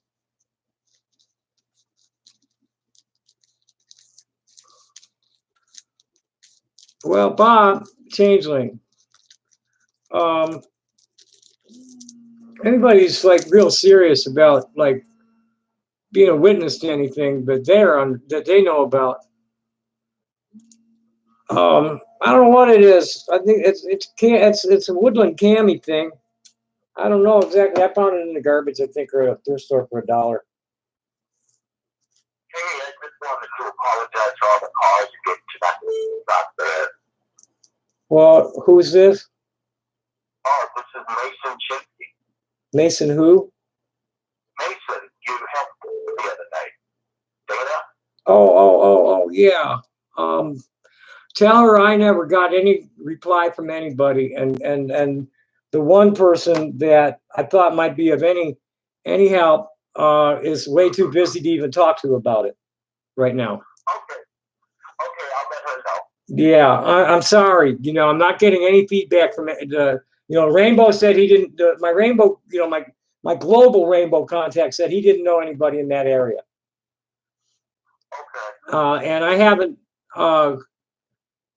Well, Bob Changeling, anybody's like real serious about like being a witness to anything that that they know about. I don't know what it is. I think it's a Woodland Cami thing. I don't know exactly. I found it in the garbage, I think, or at a thrift store for $1. Hey, I just wanted to apologize for all the calls you get about there. Well, who's this? Oh, this is Mason Chinsky. Mason who? Mason, you helped me the other night. Dana? Oh, yeah. Tell her I never got any reply from anybody, and the one person that I thought might be of any help is way too busy to even talk to about it right now. Okay, I'll let her know. Yeah, I'm sorry. You know, I'm not getting any feedback from the. You know, Rainbow said he didn't. My Rainbow, you know, my global Rainbow contact said he didn't know anybody in that area. Okay. And I haven't.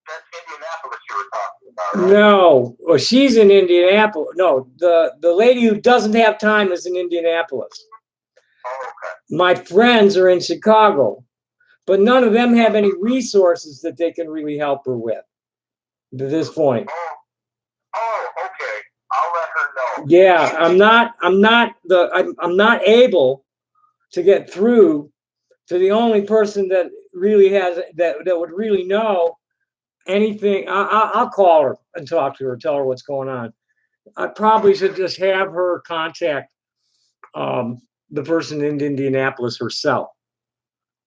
That's Indianapolis you were talking about, right? No, well, she's in Indianapolis. No, the lady who doesn't have time is in Indianapolis. Oh, okay. My friends are in Chicago, but none of them have any resources that they can really help her with to this point. Oh, okay. I'll let her know. Yeah, I'm not able to get through to the only person that really has that would really know anything. I'll call her and talk to her, tell her what's going on. I probably should just have her contact the person in Indianapolis herself.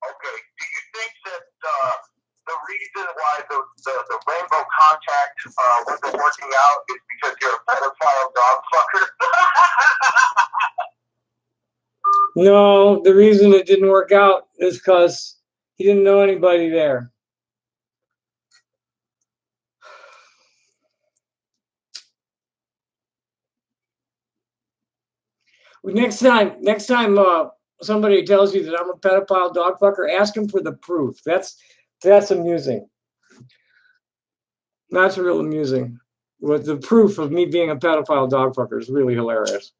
Okay. Do you think that the reason why the Rainbow contact wasn't working out is because you're a pedophile dog fucker? No, the reason it didn't work out is because he didn't know anybody there. Next time somebody tells you that I'm a pedophile dog fucker, ask him for the proof. That's amusing. That's real amusing. With the proof of me being a pedophile dog fucker is really hilarious.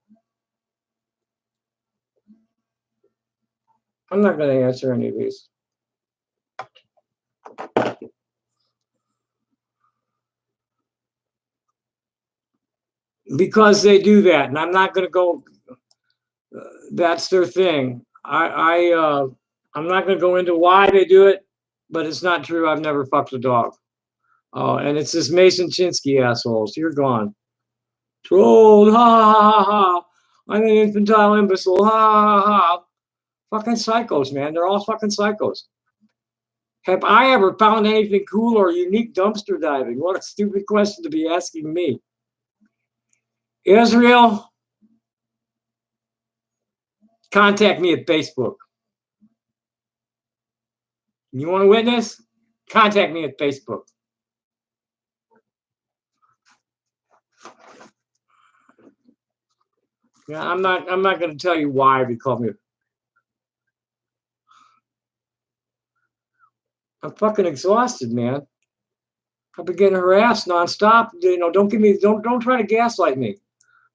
I'm not going to answer any of these. Because they do that, and I'm not going to go. That's their thing. I'm not going to go into why they do it, but it's not true. I've never fucked a dog. Oh, and it's this Mason Chinsky assholes. You're gone. Trolled, ha ha ha ha. I'm an infantile imbecile, ha ha ha. Fucking psychos, man. They're all fucking psychos. Have I ever found anything cool or unique dumpster diving? What a stupid question to be asking me. Israel, contact me at Facebook. You want to witness? Contact me at Facebook. Yeah, I'm not going to tell you why they call me. I'm fucking exhausted, man. I've been getting harassed nonstop. You know, don't try to gaslight me.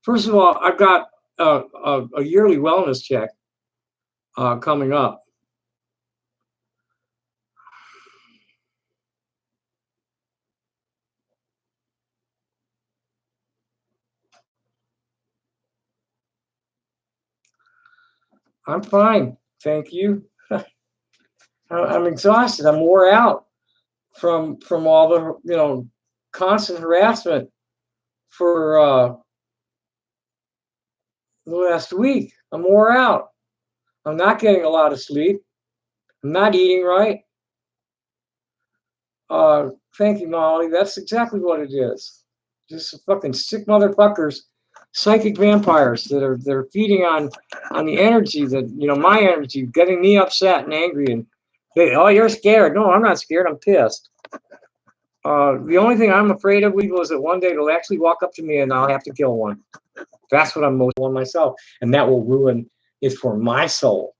First of all, I've got a yearly wellness check coming up. I'm fine, thank you. I'm exhausted. I'm wore out from all the constant harassment for the last week. I'm wore out. I'm not getting a lot of sleep. I'm not eating right. Thank you, Molly. That's exactly what it is. Just fucking sick motherfuckers, psychic vampires that are feeding on the energy that, my energy, getting me upset and angry, and they, oh, you're scared. No, I'm not scared. I'm pissed. The only thing I'm afraid of, Weevil, is that one day they'll actually walk up to me and I'll have to kill one. That's what I'm most on myself. And that will ruin it for my soul,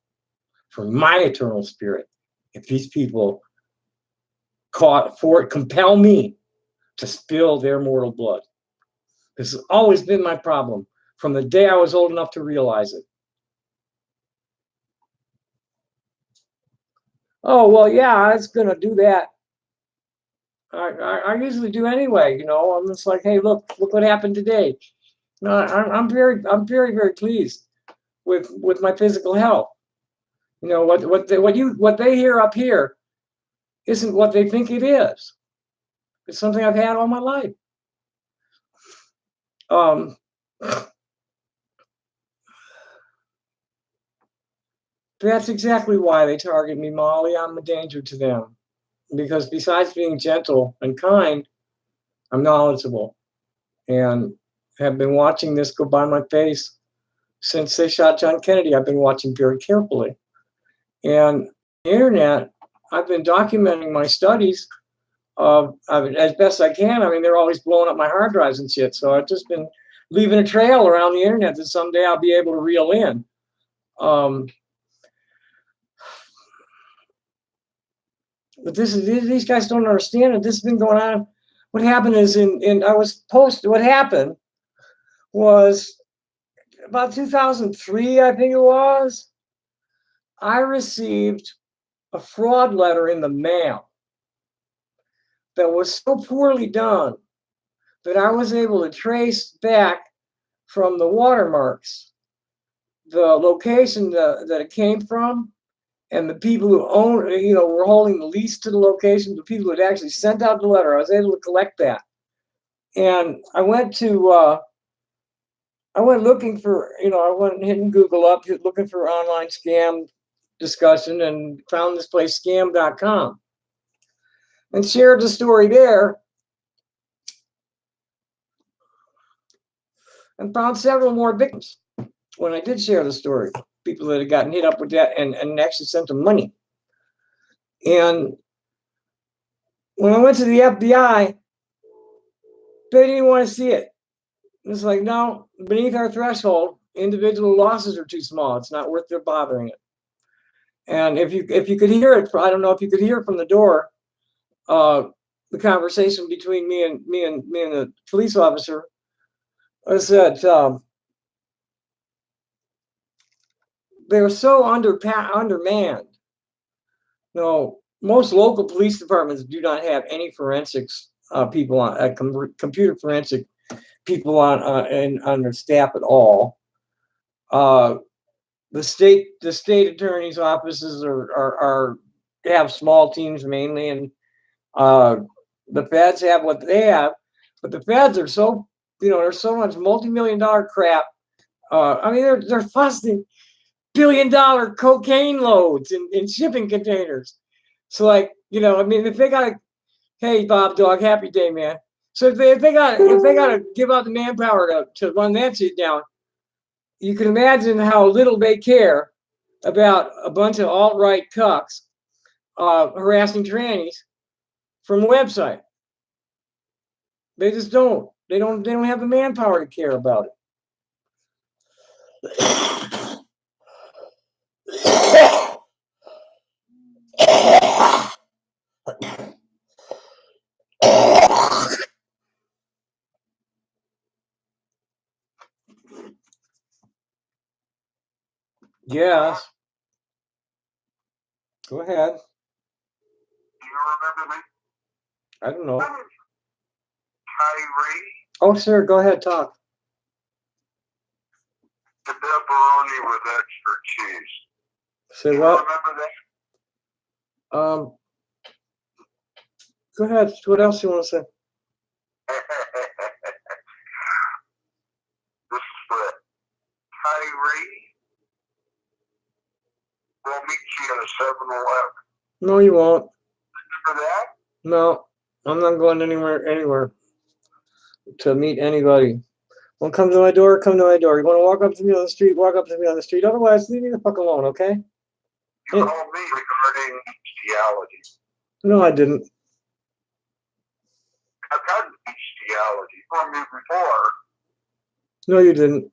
for my eternal spirit. If these people compel me to spill their mortal blood. This has always been my problem from the day I was old enough to realize it. Oh, well, yeah, I was going to do that. I usually do anyway, you know. I'm just like, hey, look what happened today. No, I'm very, very pleased with my physical health. You know, what they hear up here isn't what they think it is. It's something I've had all my life. That's exactly why they target me, Molly. I'm a danger to them. Because besides being gentle and kind, I'm knowledgeable. And have been watching this go by my face since they shot John Kennedy. I've been watching very carefully. And the internet, I've been documenting my studies as best I can. I mean, they're always blowing up my hard drives and shit. So I've just been leaving a trail around the internet that someday I'll be able to reel in. But these guys don't understand it. This has been going on. What happened is what happened was about 2003, I think it was. I received a fraud letter in the mail that was so poorly done that I was able to trace back from the watermarks the location that it came from, and the people who were holding the lease to the location, the people who had actually sent out the letter. I was able to collect that. And I went looking for, I went hitting Google up, looking for online scam discussion, and found this place, scam.com, and shared the story there, and found several more victims when I did share the story. People that had gotten hit up with that and actually sent them money. And when I went to the FBI, they didn't want to see it. It's like, no, beneath our threshold, individual losses are too small. It's not worth their bothering it. And if you could hear it, I don't know if you could hear from the door, the conversation between me and the police officer, was that they were so undermanned. Most local police departments do not have any forensics people on computer forensic people on their staff at all. The state attorney's offices have small teams mainly, and the feds have what they have, but the feds are so, there's so much multi-million-dollar crap. I mean, they're busting billion-dollar cocaine loads in shipping containers. So, like, I mean, if they got hey, Bob Dog, happy day, man. So if they got to give out the manpower to run that shit down, you can imagine how little they care about a bunch of alt-right cucks harassing trannies from a website. They just don't. They don't have the manpower to care about it. Yes. Go ahead. Do you remember me? I don't know. Kyrie? Oh, sir, go ahead, talk. The pepperoni with extra cheese. Say Do you what? remember that? Go ahead. What else you want to say? This is Fred. Kyrie, we'll meet you at a 7-Eleven. No, you won't. Remember that? No, I'm not going anywhere to meet anybody. Want to come to my door? Come to my door. You want to walk up to me on the street? Walk up to me on the street. Otherwise, leave me the fuck alone, okay? You called me regarding bestiality. No, I didn't. I've gotten bestiality from you before. No, you didn't.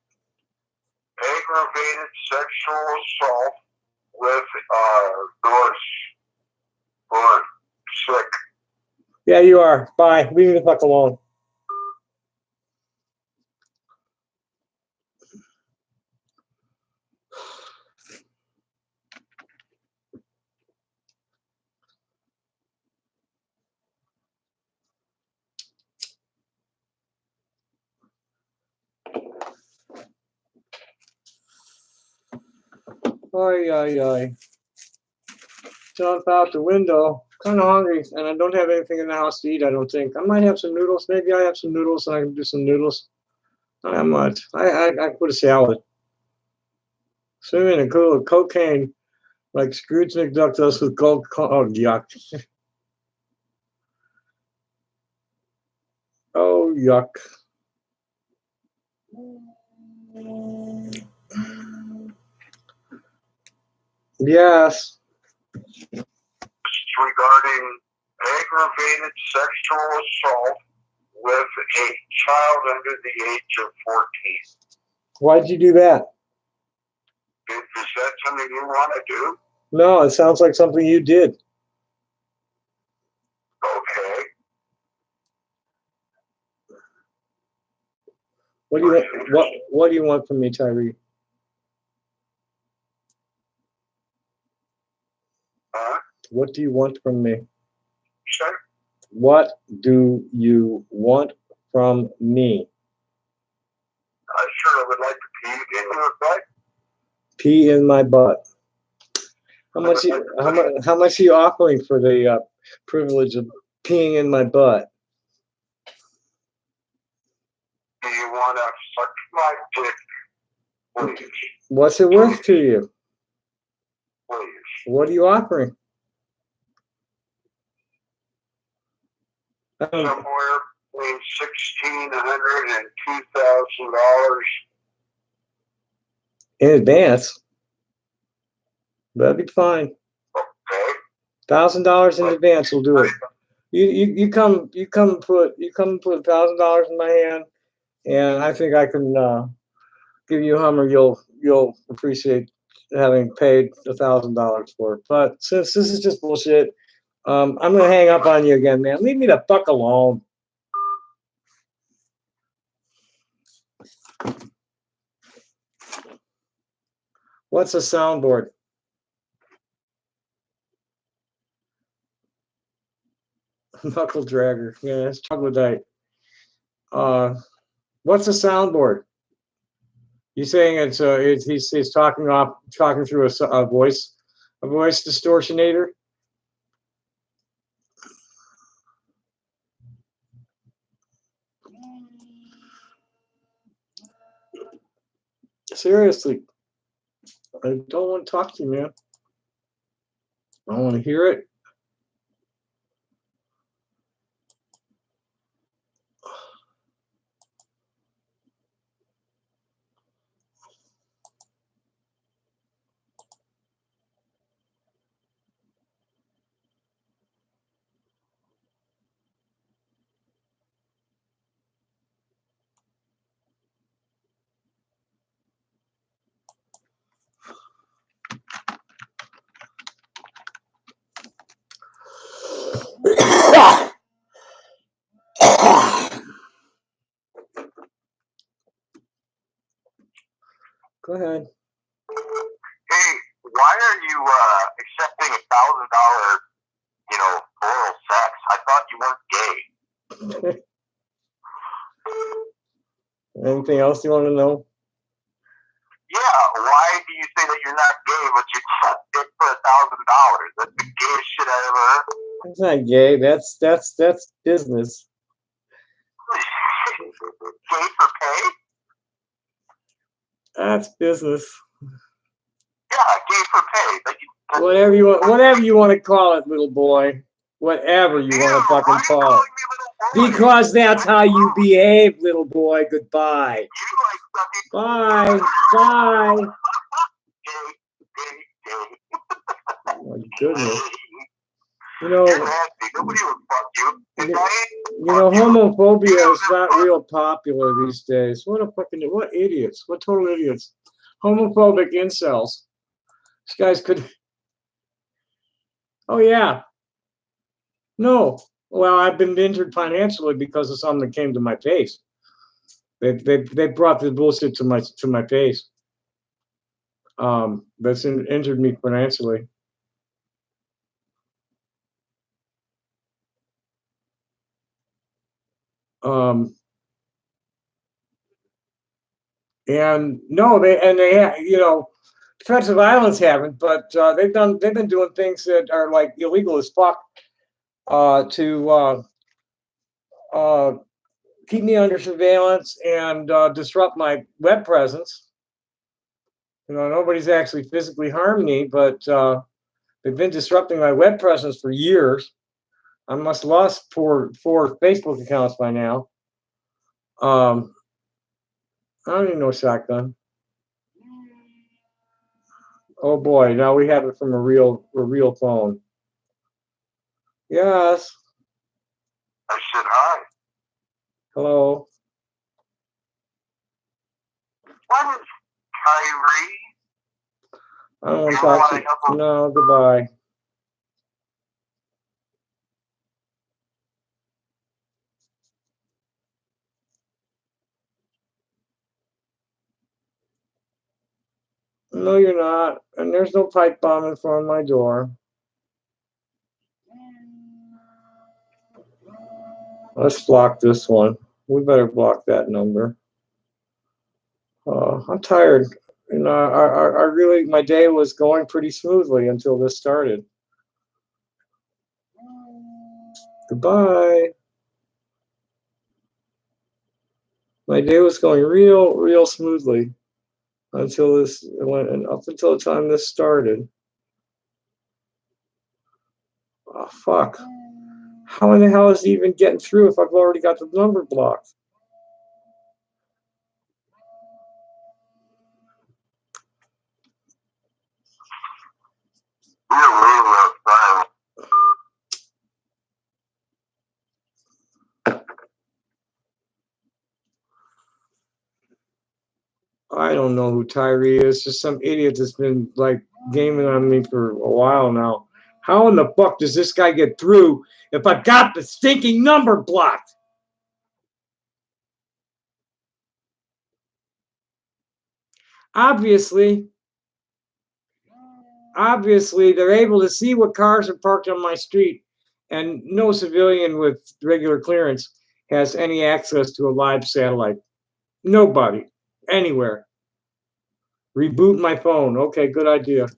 Aggravated sexual assault with doors or sick. Yeah, you are. Bye. Leave me the fuck alone. Oy, oy, oy. Jump out the window. Kind of hungry, and I don't have anything in the house to eat, I don't think. I might have some noodles. Maybe I have some noodles, and I can do some noodles. Not that much. I put a salad. Swimming in a pool of cocaine, like Scrooge McDuck does with gold. Oh, yuck. Oh, yuck. Yes. Regarding aggravated sexual assault with a child under the age of 14. Why'd you do that? Is that something you want to do? No, it sounds like something you did. Okay. What do you want? What do you want from me, Tyree? Huh? What do you want from me? Sure. What do you want from me? I sure would like to pee in your butt. Pee in my butt. How much are you offering for the privilege of peeing in my butt? Do you want to suck my dick, please? What's it worth to you? Please. What are you offering? Somewhere between $1,600 and $2,000. In advance. That'd be fine. Okay. $1,000 in advance will do it. You come put $1,000 in my hand, and I think I can give you a Hummer you'll appreciate having paid $1,000 for it. But since this is just bullshit, I'm gonna hang up on you again, man. Leave me the fuck alone. What's a soundboard? Knuckle dragger. Yeah, it's troglodyte. What's a soundboard? You saying he's talking through a voice distortionator? Seriously, I don't want to talk to you, man. I don't want to hear it. Go ahead. Hey, why are you accepting $1,000, oral sex? I thought you weren't gay. Anything else you want to know? Yeah, why do you say that you're not gay, but you accept it for $1,000? That's the gayest shit I ever heard. It's not gay. That's business. Gay for pay? That's business. Yeah, gay for pay. Whatever you want to call it, little boy. Whatever you want to fucking call it. Because that's how you behave, little boy. Goodbye. Bye. Bye. Oh, my goodness. You know, You're nasty. Nobody would fuck you. If I you know, homophobia is not real popular these days. What idiots? What total idiots? Homophobic incels. These guys could. Oh yeah. No. Well, I've been injured financially because of something that came to my face. They brought the bullshit to my face. That's injured me financially. And no, threats of violence haven't, but they've been doing things that are like illegal as fuck to keep me under surveillance and disrupt my web presence. You know, nobody's actually physically harmed me, but they've been disrupting my web presence for years. I must have lost four Facebook accounts by now. I don't even know shotgun. Oh boy, now we have it from a real phone. Yes. I said hi. Hello. What is Kyrie? I don't want to You talk wanna to help you. him? No, goodbye. No, you're not. And there's no pipe bomb in front of my door. Let's block this one. We better block that number. I'm tired. You know, I really, my day was going pretty smoothly until this started. Goodbye. My day was going real smoothly until this went, and up until the time this started. Oh, fuck. How in the hell is he even getting through if I've already got the number blocked? You're leaving outside. I don't know who Tyree is. Just some idiot that's been like gaming on me for a while now. How in the fuck does this guy get through if I got the stinking number blocked? Obviously, they're able to see what cars are parked on my street, and no civilian with regular clearance has any access to a live satellite. Nobody, anywhere. Reboot my phone. Okay, good idea.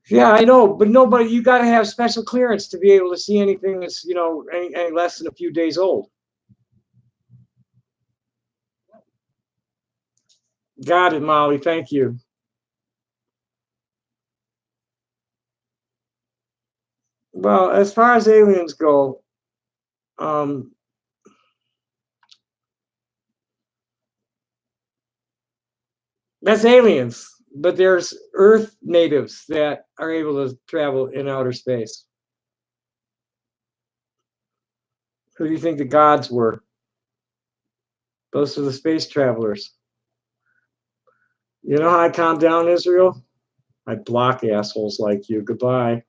Yeah, I know, but nobody, you got to have special clearance to be able to see anything that's, you know, any less than a few days old. Got it, Molly. Thank you. Well, as far as aliens go, that's aliens, but there's Earth natives that are able to travel in outer space. Who do you think the gods were? Those are the space travelers. You know how I calm down, Israel? I block assholes like you. Goodbye.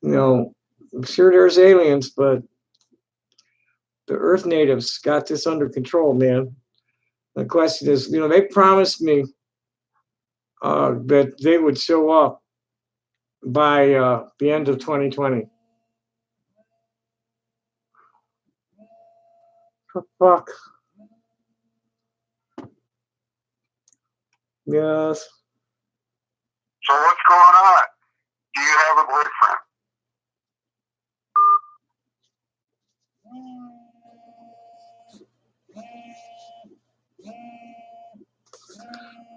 You know, I'm sure there's aliens, but the Earth natives got this under control, man. The question is, you know, they promised me that they would show up by the end of 2020. Oh, fuck. Yes. So what's going on? Do you have a boyfriend?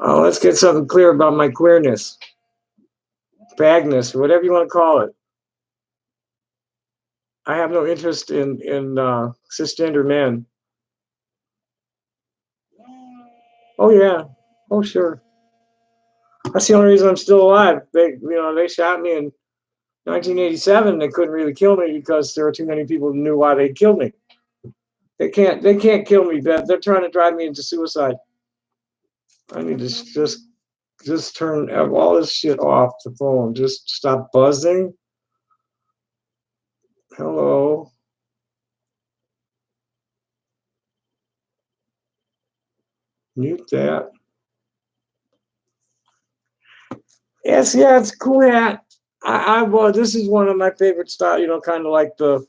Oh, let's get something clear about my queerness, bagness, whatever you want to call it. I have no interest in cisgender men. Oh yeah, oh sure. That's the only reason I'm still alive. They shot me in 1987. They couldn't really kill me because there were too many people who knew why they killed me. They can't kill me, Beth. They're trying to drive me into suicide. I need to just turn all this shit off the phone. Just stop buzzing. Hello. Mute that. Yes, yeah, it's a cool hat. Well, this is one of my favorite style. Kind of like the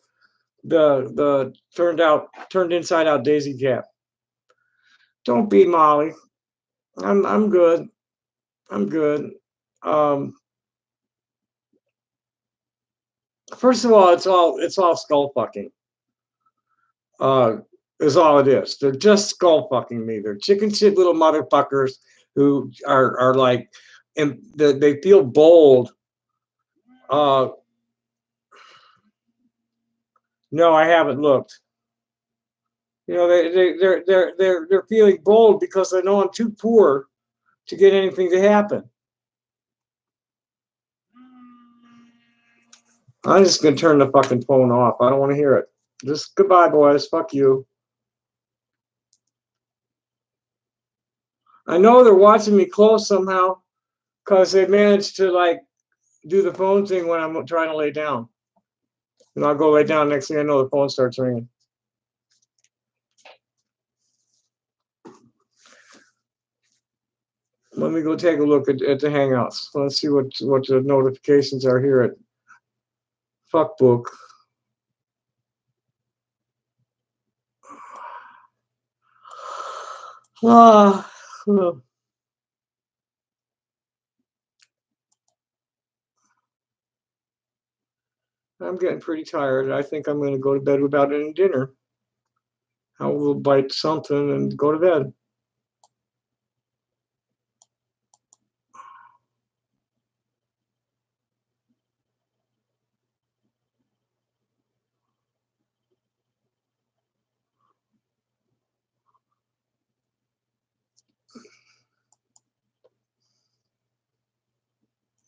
turned inside out daisy cap. Don't be Molly. I'm good. I'm good. First of all, it's all skull fucking. Is all it is. They're just skull fucking me. They're chicken shit little motherfuckers who are like, and they feel bold. No, I haven't looked. They're feeling bold because they know I'm too poor to get anything to happen. I'm just gonna turn the fucking phone off. I don't want to hear it. Just goodbye, boys. Fuck you. I know they're watching me close somehow because they managed to like do the phone thing when I'm trying to lay down. And I'll go lay down. Next thing I know, the phone starts ringing. Let me go take a look at the Hangouts. Let's see what the notifications are here at Fuckbook. I'm getting pretty tired. I think I'm going to go to bed without any dinner. I will bite something and go to bed.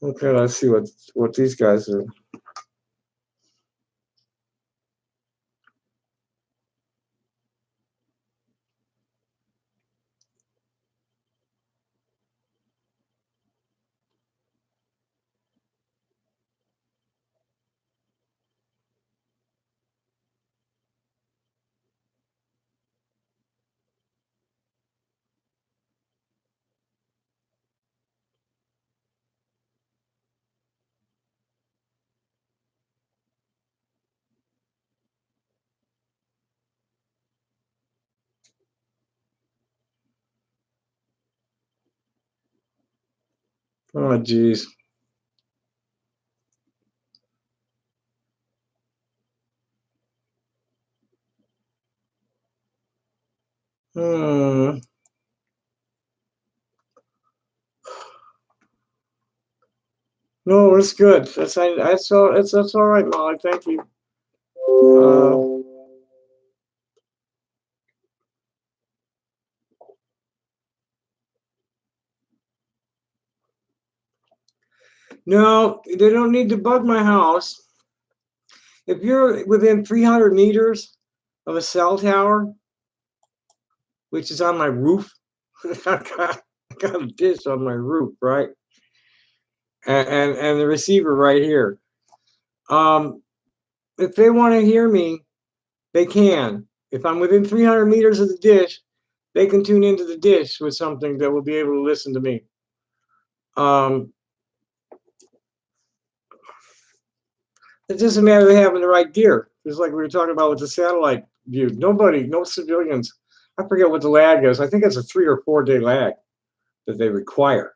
Okay, let's see what these guys are. Oh, geez. No, it's good. That's all right, Molly. Thank you. No, they don't need to bug my house. If you're within 300 meters of a cell tower, which is on my roof, I got a dish on my roof, right? And the receiver right here. If they want to hear me, they can. If I'm within 300 meters of the dish, they can tune into the dish with something that will be able to listen to me. It doesn't matter they having the right gear. Just like we were talking about with the satellite view. No civilians. I forget what the lag is. I think it's a 3 or 4 day lag that they require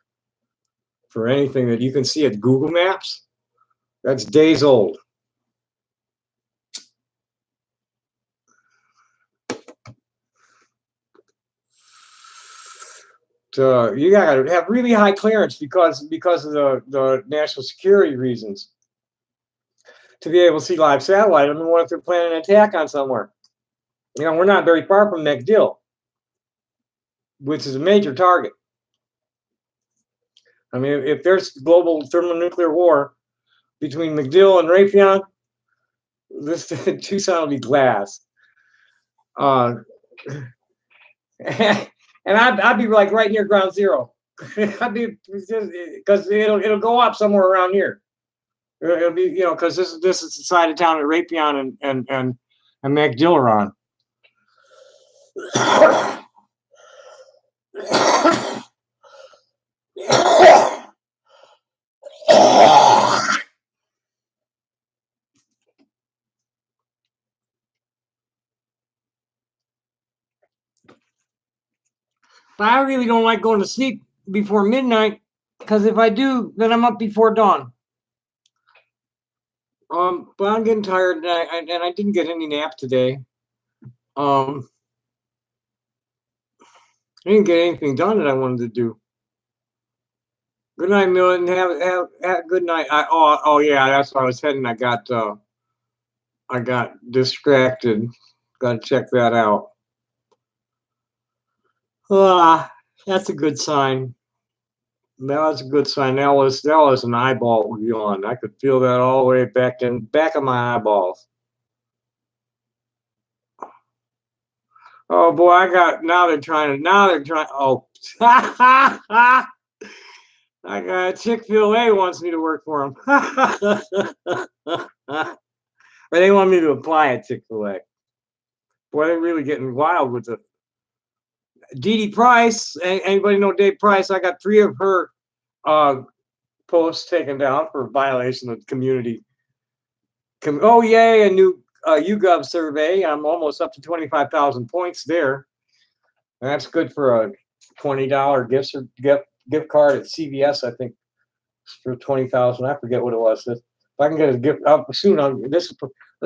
for anything that you can see at Google Maps, that's days old. So you gotta have really high clearance because of the national security reasons to be able to see live satellite. I mean, what if they're planning an attack on somewhere? You know, we're not very far from MacDill, which is a major target. I mean, if there's global thermonuclear war between MacDill and Raytheon, this Tucson will be glass. And I'd be like right near ground zero. I'd be because it'll go up somewhere around here. It'll be, you know, because this is the side of town that Raytheon and MacDill are on. But I really don't like going to sleep before midnight because if I do, then I'm up before dawn. But I'm getting tired and I didn't get any nap today. I didn't get anything done that I wanted to do. Good night, Milton. Have a good night. Oh yeah, that's where I was heading. I got distracted. Got to check that out. That's a good sign. That was a good sign. That was an eyeball yawn. I could feel that all the way back of my eyeballs. Oh boy, now they're trying. Oh, I got Chick-fil-A wants me to work for them. Or they want me to apply at Chick-fil-A. Boy, they're really getting wild with the Dee Price. Anybody know Dave Price? I got 3 of her posts taken down for violation of community. Oh yay, a new YouGov survey. I'm almost up to 25,000 points there. That's good for a $20 gift card at CVS. I think for 20,000. I forget what it was. If I can get a gift up soon, let's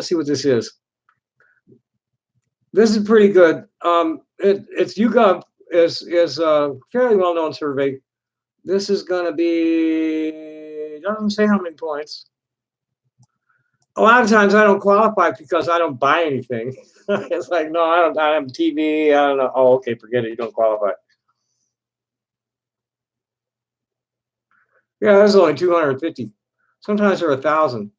see what this is. This is pretty good. It's YouGov is a fairly well-known survey. This is going to be, it doesn't say how many points. A lot of times I don't qualify because I don't buy anything. It's like, no, I have TV. I don't know. Oh, okay, forget it. You don't qualify. Yeah, there's only 250. Sometimes there are 1,000.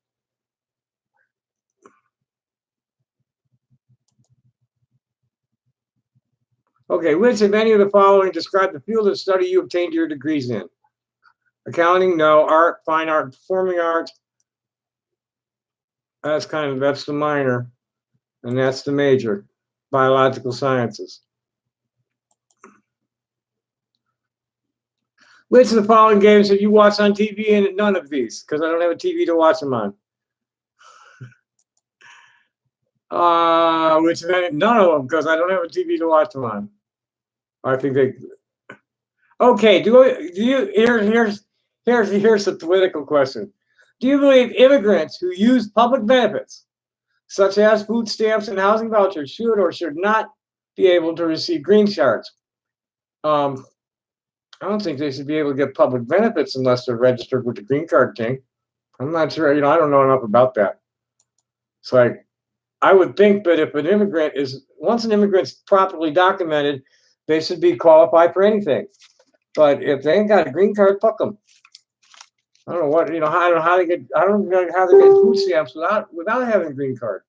Okay, which, if any of the following, describe the field of study you obtained your degrees in? Accounting, no. Art, fine art, performing arts. That's the minor, and that's the major. Biological sciences. Which of the following games have you watched on TV? And none of these, because I don't have a TV to watch them on. None of them, because I don't have a TV to watch them on. I think they. Okay, here's the political question. Do you believe immigrants who use public benefits, such as food stamps and housing vouchers, should or should not be able to receive green cards? I don't think they should be able to get public benefits unless they're registered with the green card thing. I'm not sure. I don't know enough about that. It's like, I would think, but if once an immigrant's properly documented, they should be qualified for anything. But if they ain't got a green card, fuck them. I don't know what, I don't know how they get food stamps without having a green card.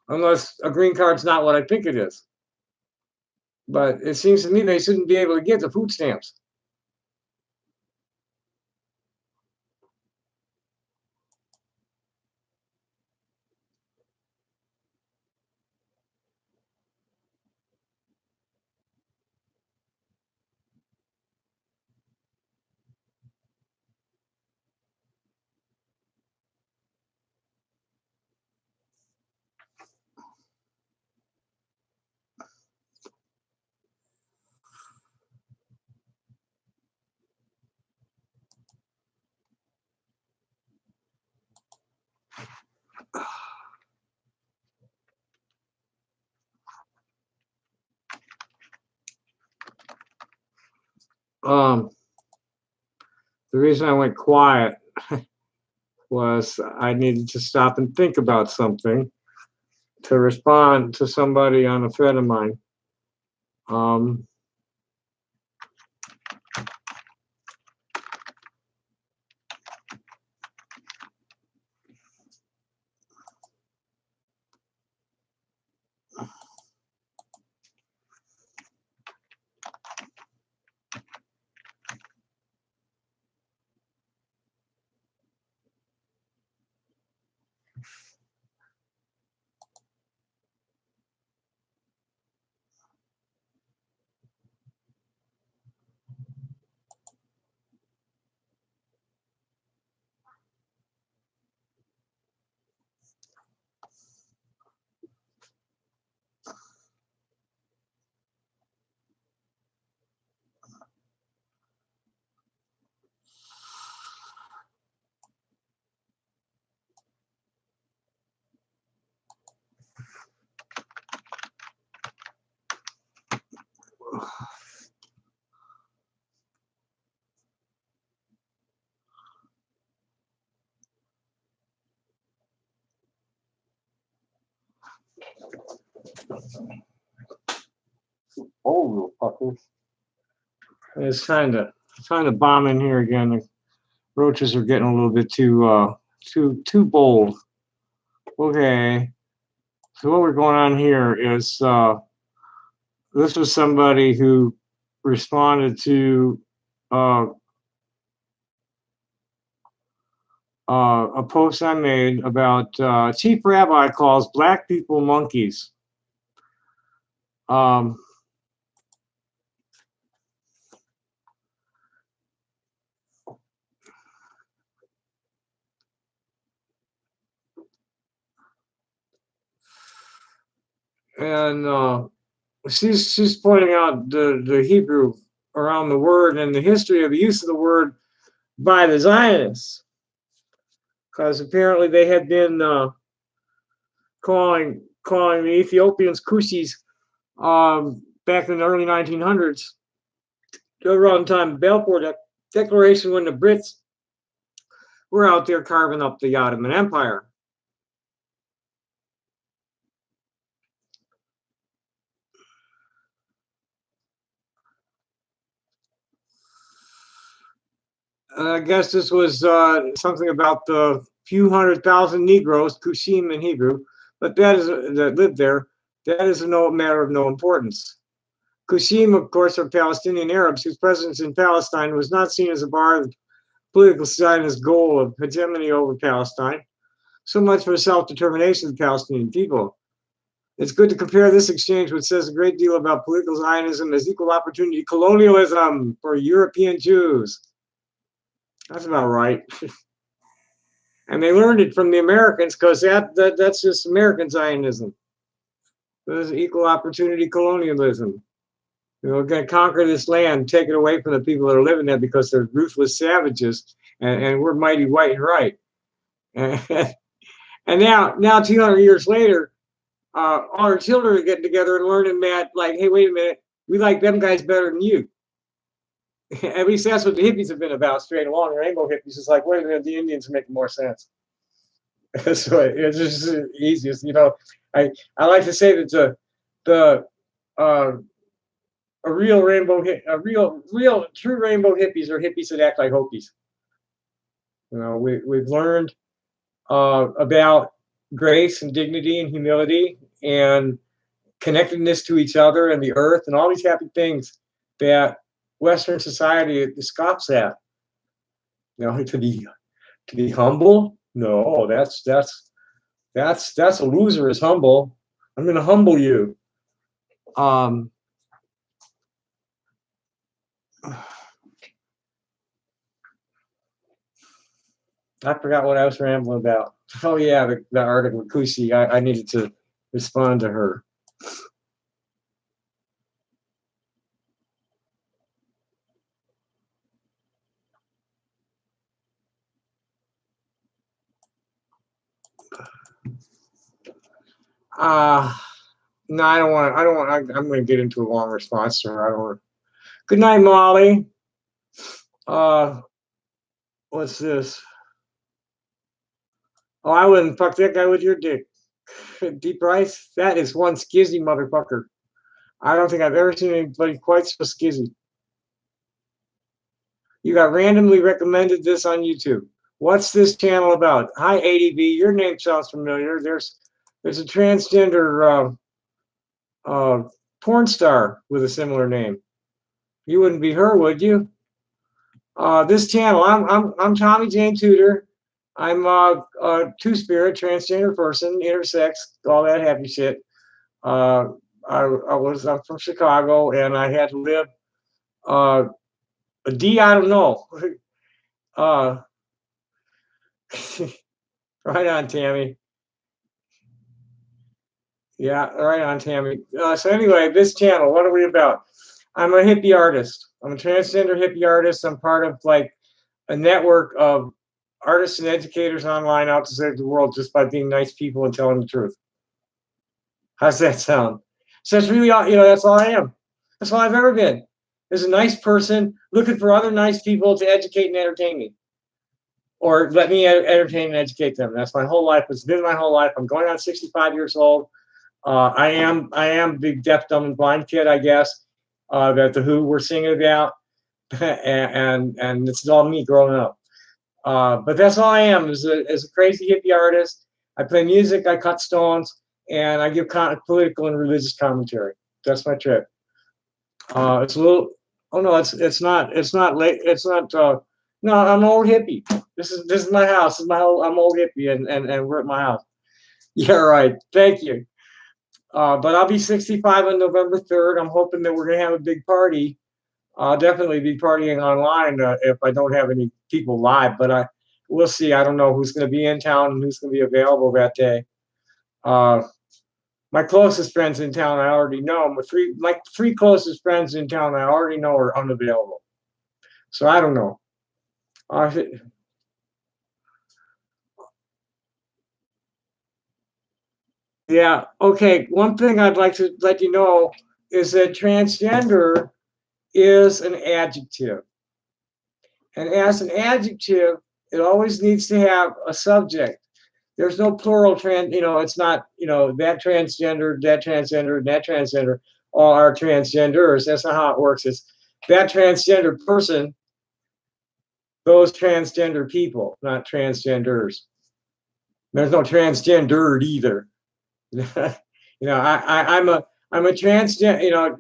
Unless a green card's not what I think it is. But it seems to me they shouldn't be able to get the food stamps. The reason I went quiet was I needed to stop and think about something to respond to somebody on a thread of mine. Oh, little fuckers. It's trying to bomb in here again. The roaches are getting a little bit too bold. Okay. So what we're going on here is this was somebody who responded to a post I made about Chief Rabbi calls black people monkeys. And she's pointing out the Hebrew around the word and the history of the use of the word by the Zionists, because apparently they had been calling the Ethiopians Kushis back in the early 1900s, around the time of Balfour Declaration, when the Brits were out there carving up the Ottoman Empire. I guess this was something about the few 100,000 Negroes, Kushim in Hebrew, but that lived there. That is a matter of no importance. Kushim, of course, are Palestinian Arabs whose presence in Palestine was not seen as a bar of the political Zionist goal of hegemony over Palestine, so much for self-determination of the Palestinian people. It's good to compare this exchange, which says a great deal about political Zionism as equal opportunity colonialism for European Jews. That's about right. And they learned it from the Americans, because that's just American Zionism. This is equal opportunity colonialism. We're going to conquer this land, take it away from the people that are living there because they're ruthless savages, and we're mighty white and right. And now 200 years later, all our children are getting together and learning that, like, hey, wait a minute, we like them guys better than you. At least that's what the hippies have been about straight along. Rainbow hippies is like, wait a minute, the Indians are making more sense. So it's just easiest, I like to say that a real true rainbow hippies are hippies that act like Hopies. We've learned about grace and dignity and humility and connectedness to each other and the earth and all these happy things that Western society scoffs at. To be humble? No, that's a loser is humble. I'm going to humble you. I forgot what I was rambling about. Oh yeah, the article with Kushi. I needed to respond to her. No, I don't want. I'm going to get into a long response to her. I don't want. Good night, Molly. What's this? Oh, I wouldn't fuck that guy with your dick. Deep Rice, that is one skizzy motherfucker. I don't think I've ever seen anybody quite so skizzy. You got randomly recommended this on YouTube. What's this channel about? Hi, ADB. Your name sounds familiar. There's a transgender porn star with a similar name. You wouldn't be her, would you? This channel. I'm Tommy Jane Tudor. I'm a two-spirit transgender person, intersex, all that happy shit. I'm from Chicago, and I had to live a D. I don't know. Right on, Tammy. Yeah, right on, Tammy. So anyway, this channel, what are we about? I'm a hippie artist. I'm a transgender hippie artist. I'm part of like a network of artists and educators online out to save the world just by being nice people and telling the truth. How's that sound? So that's really all, that's all I am. That's all I've ever been. Is a nice person looking for other nice people to educate and entertain me. Or let me entertain and educate them. That's my whole life. It's been my whole life. I'm going on 65 years old. I am the deaf, dumb, and blind kid, I guess, that the Who were singing about. and this is all me growing up. But that's all I am, is a crazy hippie artist. I play music, I cut stones, and I give political and religious commentary. That's my trip. It's a little. Oh no, it's not late. It's not. No, I'm an old hippie. This is my house. This is I'm old hippie, and we're at my house. Yeah, right. Thank you. But I'll be 65 on November 3rd. I'm hoping that we're gonna have a big party. I'll definitely be partying online if I don't have any people live, but we'll see. I don't know who's going to be in town and who's going to be available that day. My closest friends in town, I already know. My three closest friends in town, I already know are unavailable. So I don't know. Yeah. Okay. One thing I'd like to let you know is that transgender is an adjective. And as an adjective, it always needs to have a subject. There's no plural it's not, that transgender, that transgender, that transgender, all are transgenders. That's not how it works. It's that transgender person, those transgender people, not transgenders. There's no transgendered either. I'm a transgender,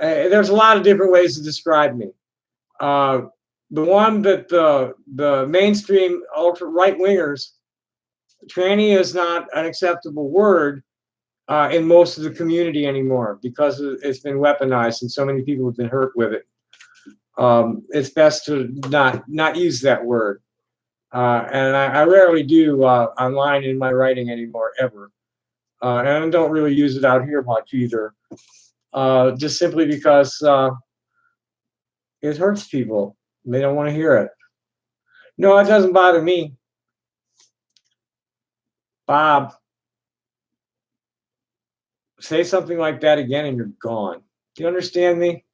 there's a lot of different ways to describe me. The one that the mainstream ultra right wingers, tranny is not an acceptable word in most of the community anymore because it's been weaponized and so many people have been hurt with it. It's best to not use that word. And I rarely do online in my writing anymore, ever. And I don't really use it out here much either. Just simply because it hurts people. They don't want to hear it. No, it doesn't bother me. Bob, say something like that again and you're gone. Do you understand me?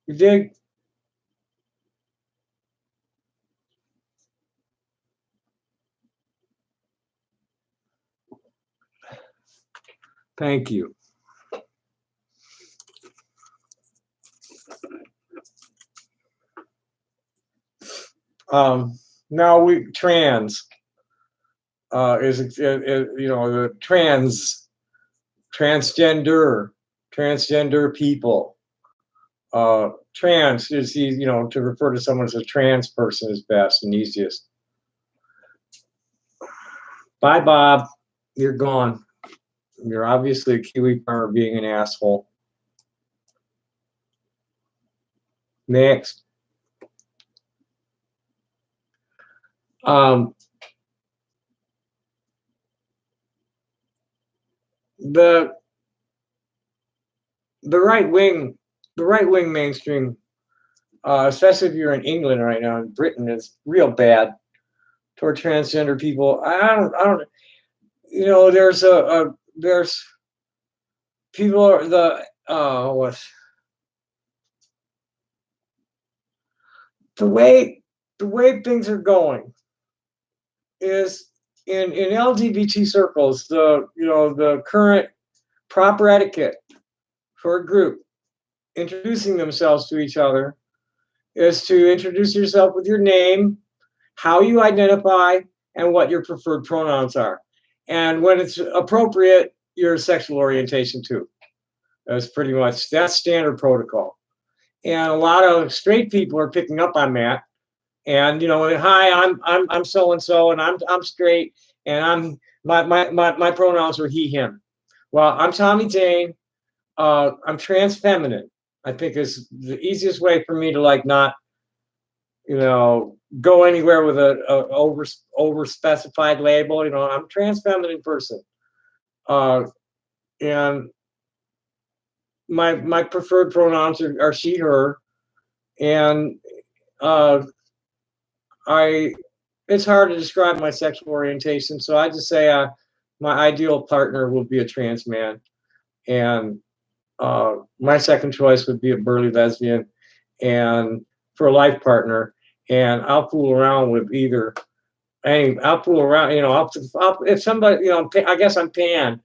You dig? Thank you. Now trans is the transgender people. Trans is to refer to someone as a trans person is best and easiest. Bye, Bob. You're gone. You're obviously a Kiwi farmer being an asshole. Next. The right wing mainstream, especially if you're in England right now, in Britain, is real bad toward transgender people. I don't. There's people what the way things are going is in LGBT circles, the current proper etiquette for a group introducing themselves to each other is to introduce yourself with your name, how you identify, and what your preferred pronouns are. And when it's appropriate, your sexual orientation too. That's standard protocol. And a lot of straight people are picking up on that. And hi, I'm so and so, and I'm straight, and my pronouns are he, him. Well, I'm Tommy Jane. I'm trans feminine. I think is the easiest way for me to like not, go anywhere with a over specified label. I'm a trans feminine person, and my preferred pronouns are she, her, and it's hard to describe my sexual orientation, so I just say my ideal partner will be a trans man, and my second choice would be a burly lesbian, and for a life partner, and I'll fool around with either. I'll fool around, if somebody, I guess I'm pan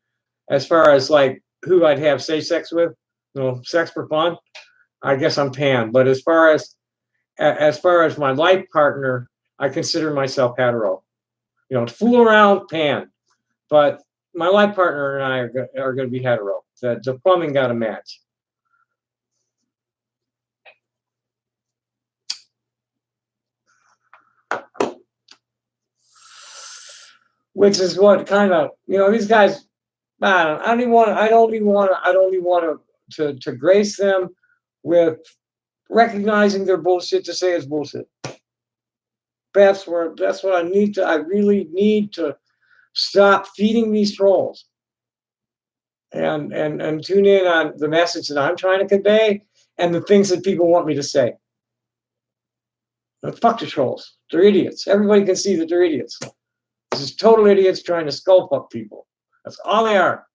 as far as like who I'd have safe sex with, sex for fun. I guess I'm pan, but as far as my life partner, I consider myself hetero. Fool around, pan, but my life partner and I are going to be hetero. The plumbing got to match. Which is what kind of these guys. I don't even want to grace them with recognizing their bullshit to say it's bullshit. That's what I need to. I really need to stop feeding these trolls and tune in on the message that I'm trying to convey and the things that people want me to say. But fuck the trolls. They're idiots. Everybody can see that they're idiots. Just total idiots trying to skull fuck people. That's all they are.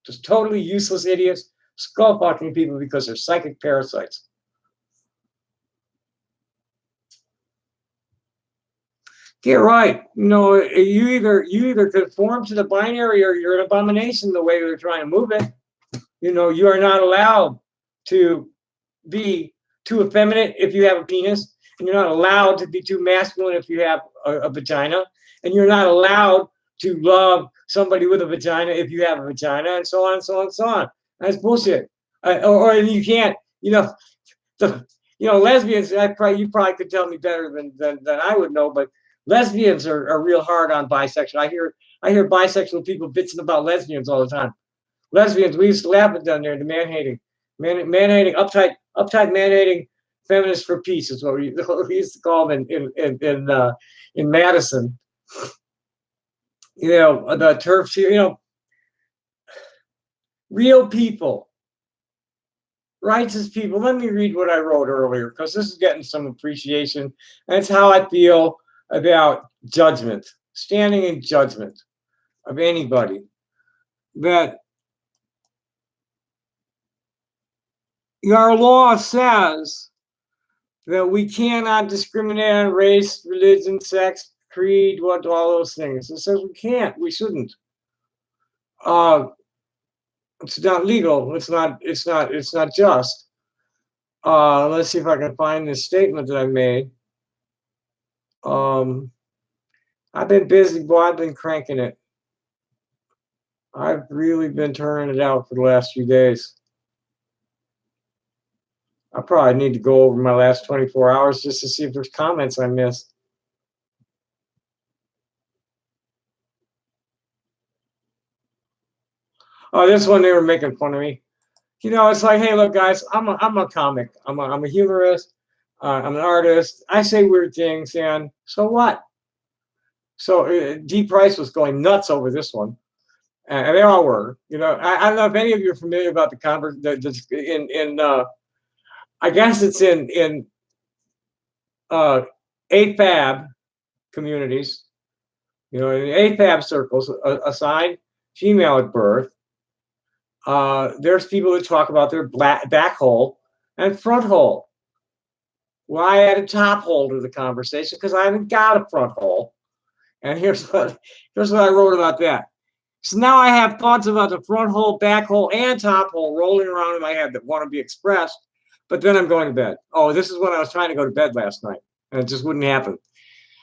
Just totally useless idiots skull fucking people because they're psychic parasites. Get right. You either conform to the binary or you're an abomination the way they're trying to move it. You are not allowed to be too effeminate if you have a penis, and you're not allowed to be too masculine if you have a vagina, and you're not allowed to love somebody with a vagina if you have a vagina, and so on and so on and so on. That's bullshit. Or you can't. Lesbians. You probably could tell me better than I would know, but lesbians are real hard on bisexual. I hear bisexual people bitching about lesbians all the time. Lesbians, we used to laugh at them there, the man-hating, uptight man-hating feminists for peace is what we used to call them in Madison. The turfs here, real people, righteous people. Let me read what I wrote earlier, because this is getting some appreciation. That's how I feel about judgment, standing in judgment of anybody. That our law says that we cannot discriminate on race, religion, sex, creed, all those things. It says we can't. We shouldn't. It's not legal. It's not just. Let's see if I can find this statement that I made. I've been busy, boy. I've been cranking it. I've really been turning it out for the last few days. I probably need to go over my last 24 hours just to see if there's comments I missed. Oh, this one, they were making fun of me. It's like, hey, look, guys, I'm a comic. I'm a humorist. I'm an artist. I say weird things, and so what? So D. Price was going nuts over this one, and they all were. I don't know if any of you are familiar about the I guess it's in AFAB communities, in AFAB circles, assigned female at birth. There's people that talk about their back hole and front hole. Well, I added top hole to the conversation because I haven't got a front hole. And here's what I wrote about that. So now I have thoughts about the front hole, back hole, and top hole rolling around in my head that want to be expressed, but then I'm going to bed. Oh, this is when I was trying to go to bed last night, and it just wouldn't happen.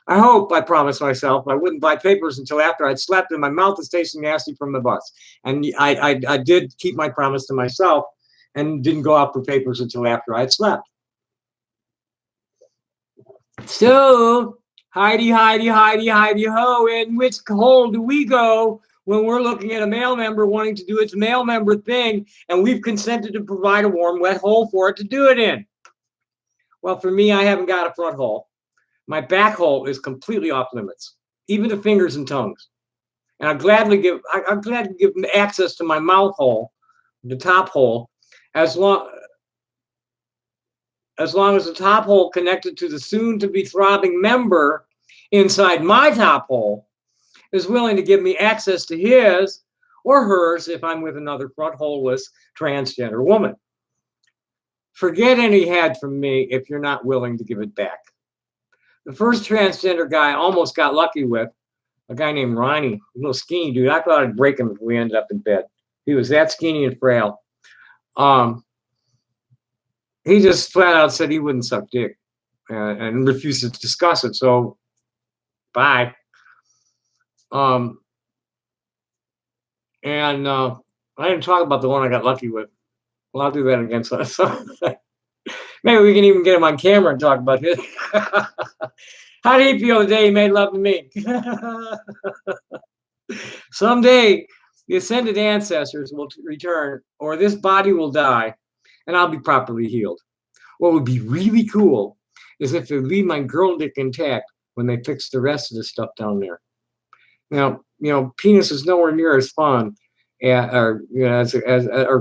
I promised myself I wouldn't buy papers until after I'd slept, and my mouth is tasting nasty from the bus. And I did keep my promise to myself and didn't go out for papers until after I'd slept. So, Heidi, ho, in which hole do we go when we're looking at a male member wanting to do its male member thing, and we've consented to provide a warm, wet hole for it to do it in? Well, for me, I haven't got a front hole. My back hole is completely off limits, even to fingers and tongues. And I'm glad to give them access to my mouth hole, the top hole, as long as the top hole connected to the soon-to-be throbbing member inside my top hole is willing to give me access to his or hers if I'm with another front holeless transgender woman. Forget any head from me if you're not willing to give it back. The first transgender guy I almost got lucky with, a guy named Ronnie, a little skinny dude. I thought I'd break him if we ended up in bed. He was that skinny and frail. He just flat out said he wouldn't suck dick and refused to discuss it. So, bye. I didn't talk about the one I got lucky with. Well, I'll do that again. So maybe we can even get him on camera and talk about it. How did he feel the day he made love to me? Someday, the ascended ancestors will return, or this body will die, and I'll be properly healed. What would be really cool is if they leave my girl dick intact when they fix the rest of the stuff down there. Now, penis is nowhere near as fun or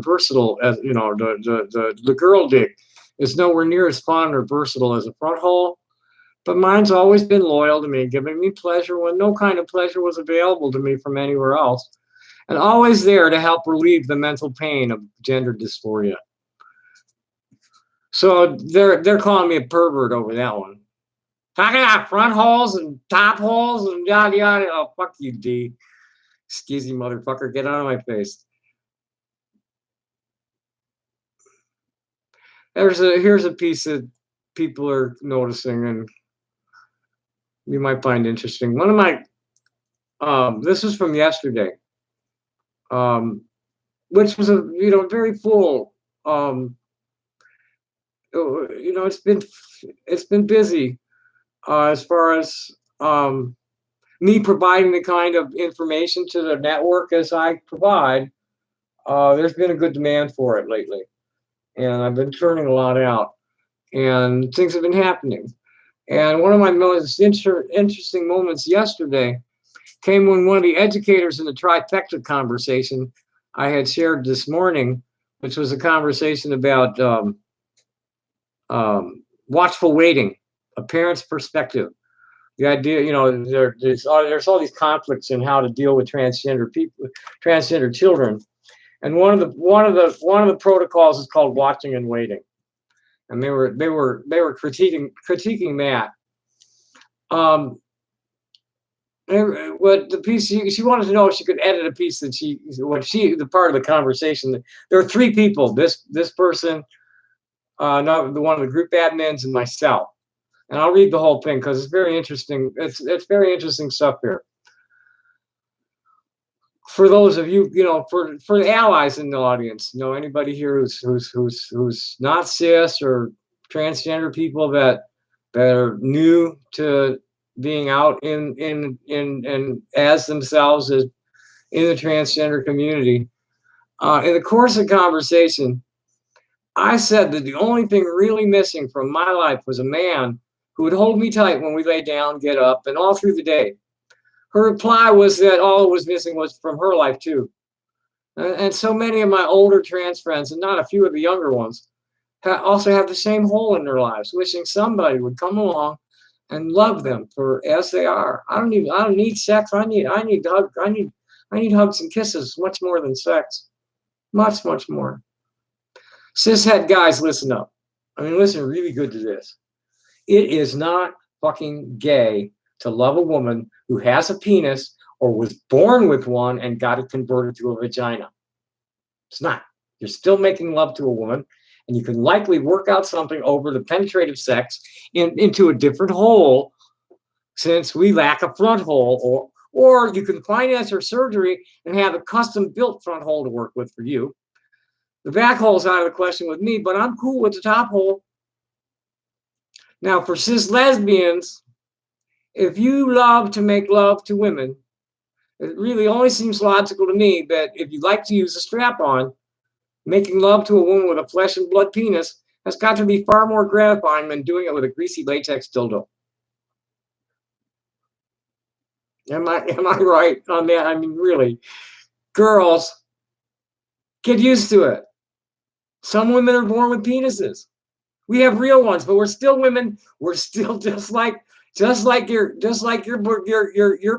versatile as the girl dick is nowhere near as fun or versatile as a front hole. But mine's always been loyal to me, giving me pleasure when no kind of pleasure was available to me from anywhere else, and always there to help relieve the mental pain of gender dysphoria. So they're calling me a pervert over that one. Talking about front holes and top holes and yada yada. Oh, fuck you, D. Skizzy motherfucker, get out of my face. Here's a piece that people are noticing and you might find interesting. One of my this was from yesterday, which was a very full. It's been busy as far as me providing the kind of information to the network as I provide. There's been a good demand for it lately, and I've been turning a lot out, and things have been happening. And one of my most interesting moments yesterday came when one of the educators in the trifecta conversation I had shared this morning, which was a conversation about watchful waiting, a parent's perspective. The idea, there's all these conflicts in how to deal with transgender people, transgender children, and one of the protocols is called watching and waiting, and they were critiquing that. What the piece she wanted to know if she could edit a piece that the part of the conversation. There are three people. This person, not the one of the group admins, and myself. And I'll read the whole thing because it's very interesting. It's very interesting stuff here. For those of you, for the allies in the audience, anybody here who's not cis or transgender people that are new to being out in as themselves as in the transgender community. In the course of conversation, I said that the only thing really missing from my life was a man who would hold me tight when we lay down, get up, and all through the day. Her reply was that all it was missing was from her life too. And so many of my older trans friends, and not a few of the younger ones, also have the same hole in their lives, wishing somebody would come along and love them for as they are. I don't need sex. I need hugs and kisses, much more than sex. Much, much more. Cishet guys, listen up. Listen really good to this. It is not fucking gay to love a woman who has a penis or was born with one and got it converted to a vagina. It's not. You're still making love to a woman, and you can likely work out something over the penetrative sex into a different hole, since we lack a front hole, or you can finance her surgery and have a custom-built front hole to work with for you. The back hole's out of the question with me, but I'm cool with the top hole. Now, for cis lesbians, if you love to make love to women, it really only seems logical to me that if you like to use a strap-on, making love to a woman with a flesh and blood penis has got to be far more gratifying than doing it with a greasy latex dildo. Am I right on that? I mean, really, girls, get used to it. Some women are born with penises. We have real ones, but we're still women. We're still just like your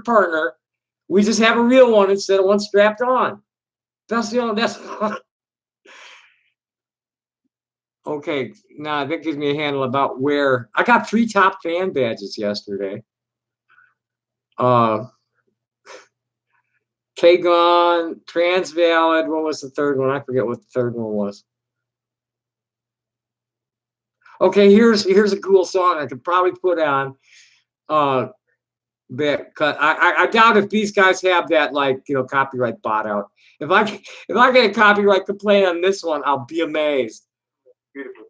partner. We just have a real one instead of one strapped on. That's okay. Now that gives me a handle about where I got 3 top fan badges yesterday. K-Gon, Transvalid. What was the third one? I forget what the third one was. Okay, here's a cool song I could probably put on. But I doubt if these guys have that, like, you know, copyright bought out. If I get a copyright complaint on this one, I'll be amazed. Beautiful.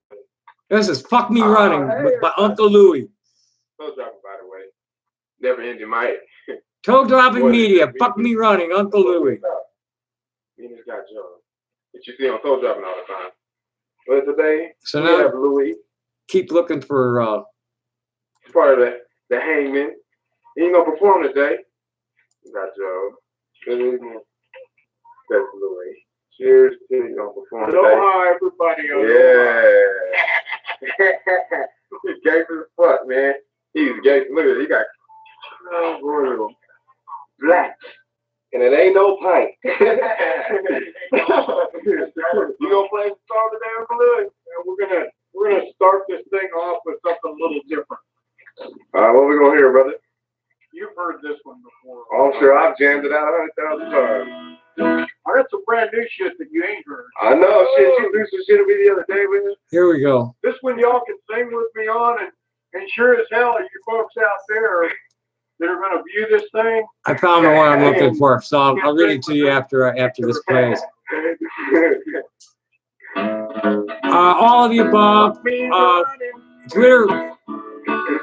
This is "Fuck Me Running" by Uncle Louie. Toe dropping, by the way. Never ending my Toe dropping media. "Fuck Me Running," Uncle Louie. Me and this guy Joe, that you see on toe dropping all the time. But today, So we now have Louis. keep looking for. He's part of the Hangman. He ain't gonna perform today. We got Joe. That's Louis. Cheers to you gonna perform today. Aloha, everybody. Yeah. He's gay as fuck, man. He's gay. Look at it. He got royal black. And it ain't no pint. You gonna play the song today, Uncle Louis? We're gonna start this thing off with something a little different. What we gonna hear, brother? You've heard this one before. Oh, sure. I've jammed it out 100,000 times. I got some brand new shit that you ain't heard. I know. Shit, you threw some shit at me the other day, man. Here we go. This one y'all can sing with me on, and sure as hell, you folks out there that are gonna view this thing. I found the one I'm looking for, so I'll read it to you after this plays. All of the above. Twitter.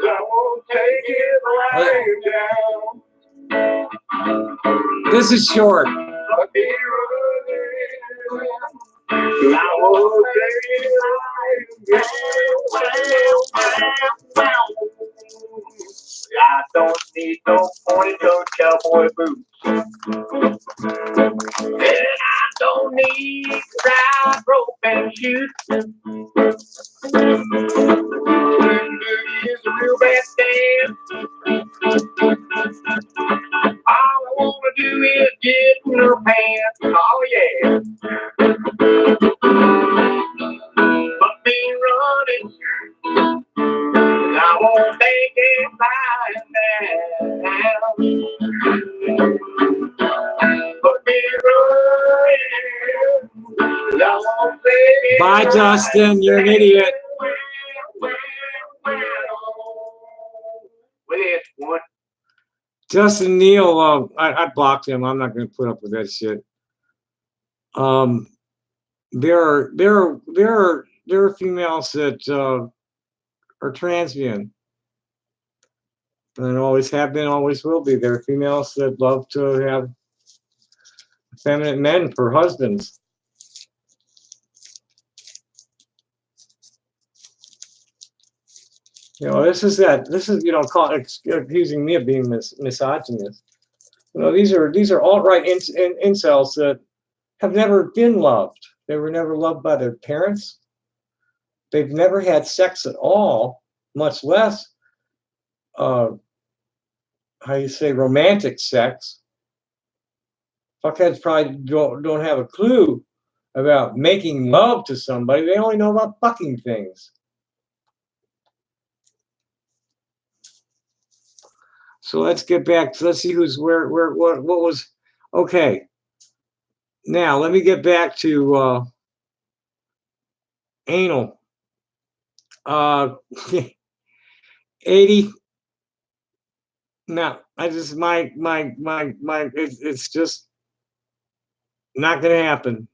I won't take it lying down. This is short. I won't take it lying down. I don't need no pointy-toe cowboy boots. And I don't need ride rope and shoot. Is a real bad dance. All I wanna do is get in her pants. Oh yeah. But me running, I won't take it lying down. But me running, I won't take it. Bye, Justin. You're an idiot. Justin Neal, I blocked him. I'm not going to put up with that shit. There are females that are transient, and always have been, always will be. There are females that love to have effeminate men for husbands. You know, this is, you know, accusing me of being misogynist. You know, these are alt-right incels that have never been loved. They were never loved by their parents. They've never had sex at all, much less, how you say, romantic sex. Fuckheads probably don't have a clue about making love to somebody. They only know about fucking things. So let's get back to, let's see who's where, what was, okay. Now, let me get back to anal. 80. No, I just, it's just not going to happen.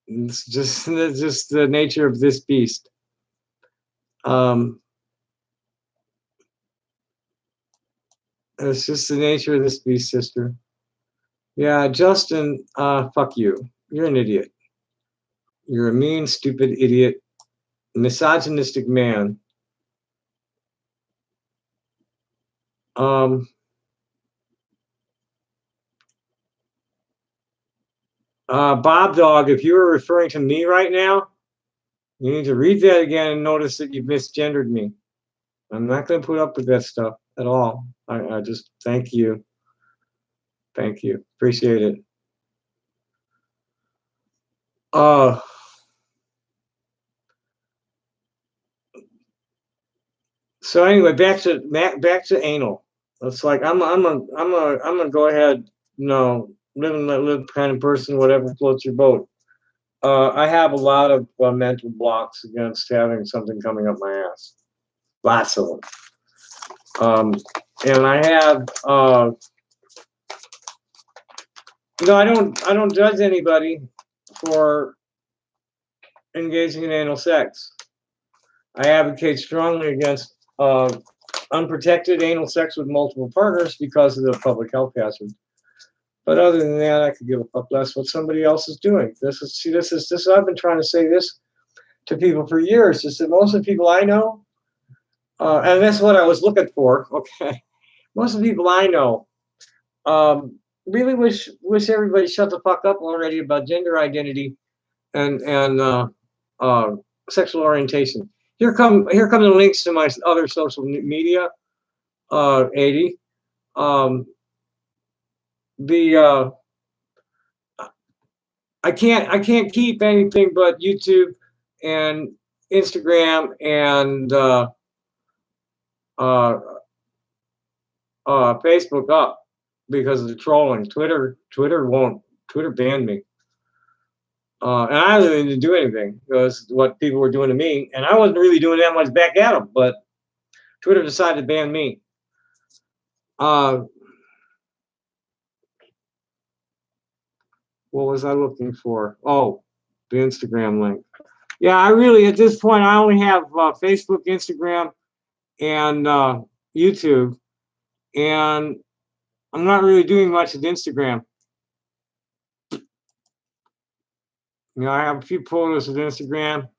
It's just the nature of this beast. It's just the nature of this beast, sister. Yeah, Justin, fuck you. You're an idiot. You're a mean, stupid idiot, misogynistic man. Bob Dog, if you were referring to me right now, you need to read that again and notice that you've misgendered me. I'm not going to put up with that stuff at all. I just thank you. Thank you. Appreciate it. So anyway, back to anal. It's like I'm gonna go ahead, live and let live kind of person, whatever floats your boat. I have a lot of mental blocks against having something coming up my ass. Lots of them. And I have, I don't judge anybody for engaging in anal sex. I advocate strongly against unprotected anal sex with multiple partners because of the public health hazard. But other than that, I could give a fuck less what somebody else is doing. This is I've been trying to say this to people for years. Is that most of the people I know, and that's what I was looking for. Okay, most of the people I know really wish everybody shut the fuck up already about gender identity and sexual orientation. Here come the links to my other social media. 80. I can't keep anything but YouTube and Instagram and Facebook up because of the trolling. Twitter banned me. And I didn't even do anything. It was what people were doing to me, and I wasn't really doing that much back at them. But Twitter decided to ban me. What was I looking for? Oh, the Instagram link. Yeah, I really, at this point, I only have Facebook, Instagram, and YouTube, and I'm not really doing much with Instagram. I have a few photos with Instagram.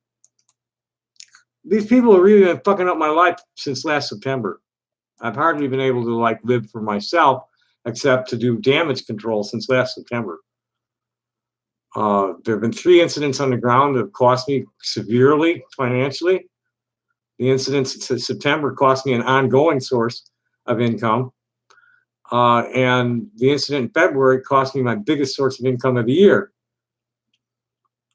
These people have really been fucking up my life since last September. I've hardly been able to live for myself, except to do damage control since last September. There have been 3 incidents on the ground that have cost me severely financially. The incidents in September cost me an ongoing source of income. And the incident in February cost me my biggest source of income of the year.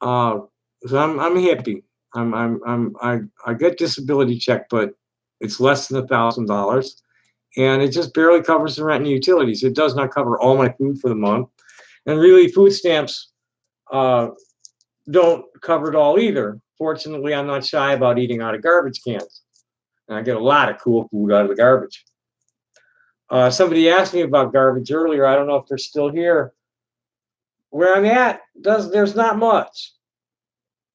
So I'm happy. I get disability check, but it's less than $1,000, and it just barely covers the rent and utilities. It does not cover all my food for the month, and really, food stamps don't cover it all either. Fortunately, I'm not shy about eating out of garbage cans, and I get a lot of cool food out of the garbage. Somebody asked me about garbage earlier. I don't know if they're still here. Where I'm at, there's not much.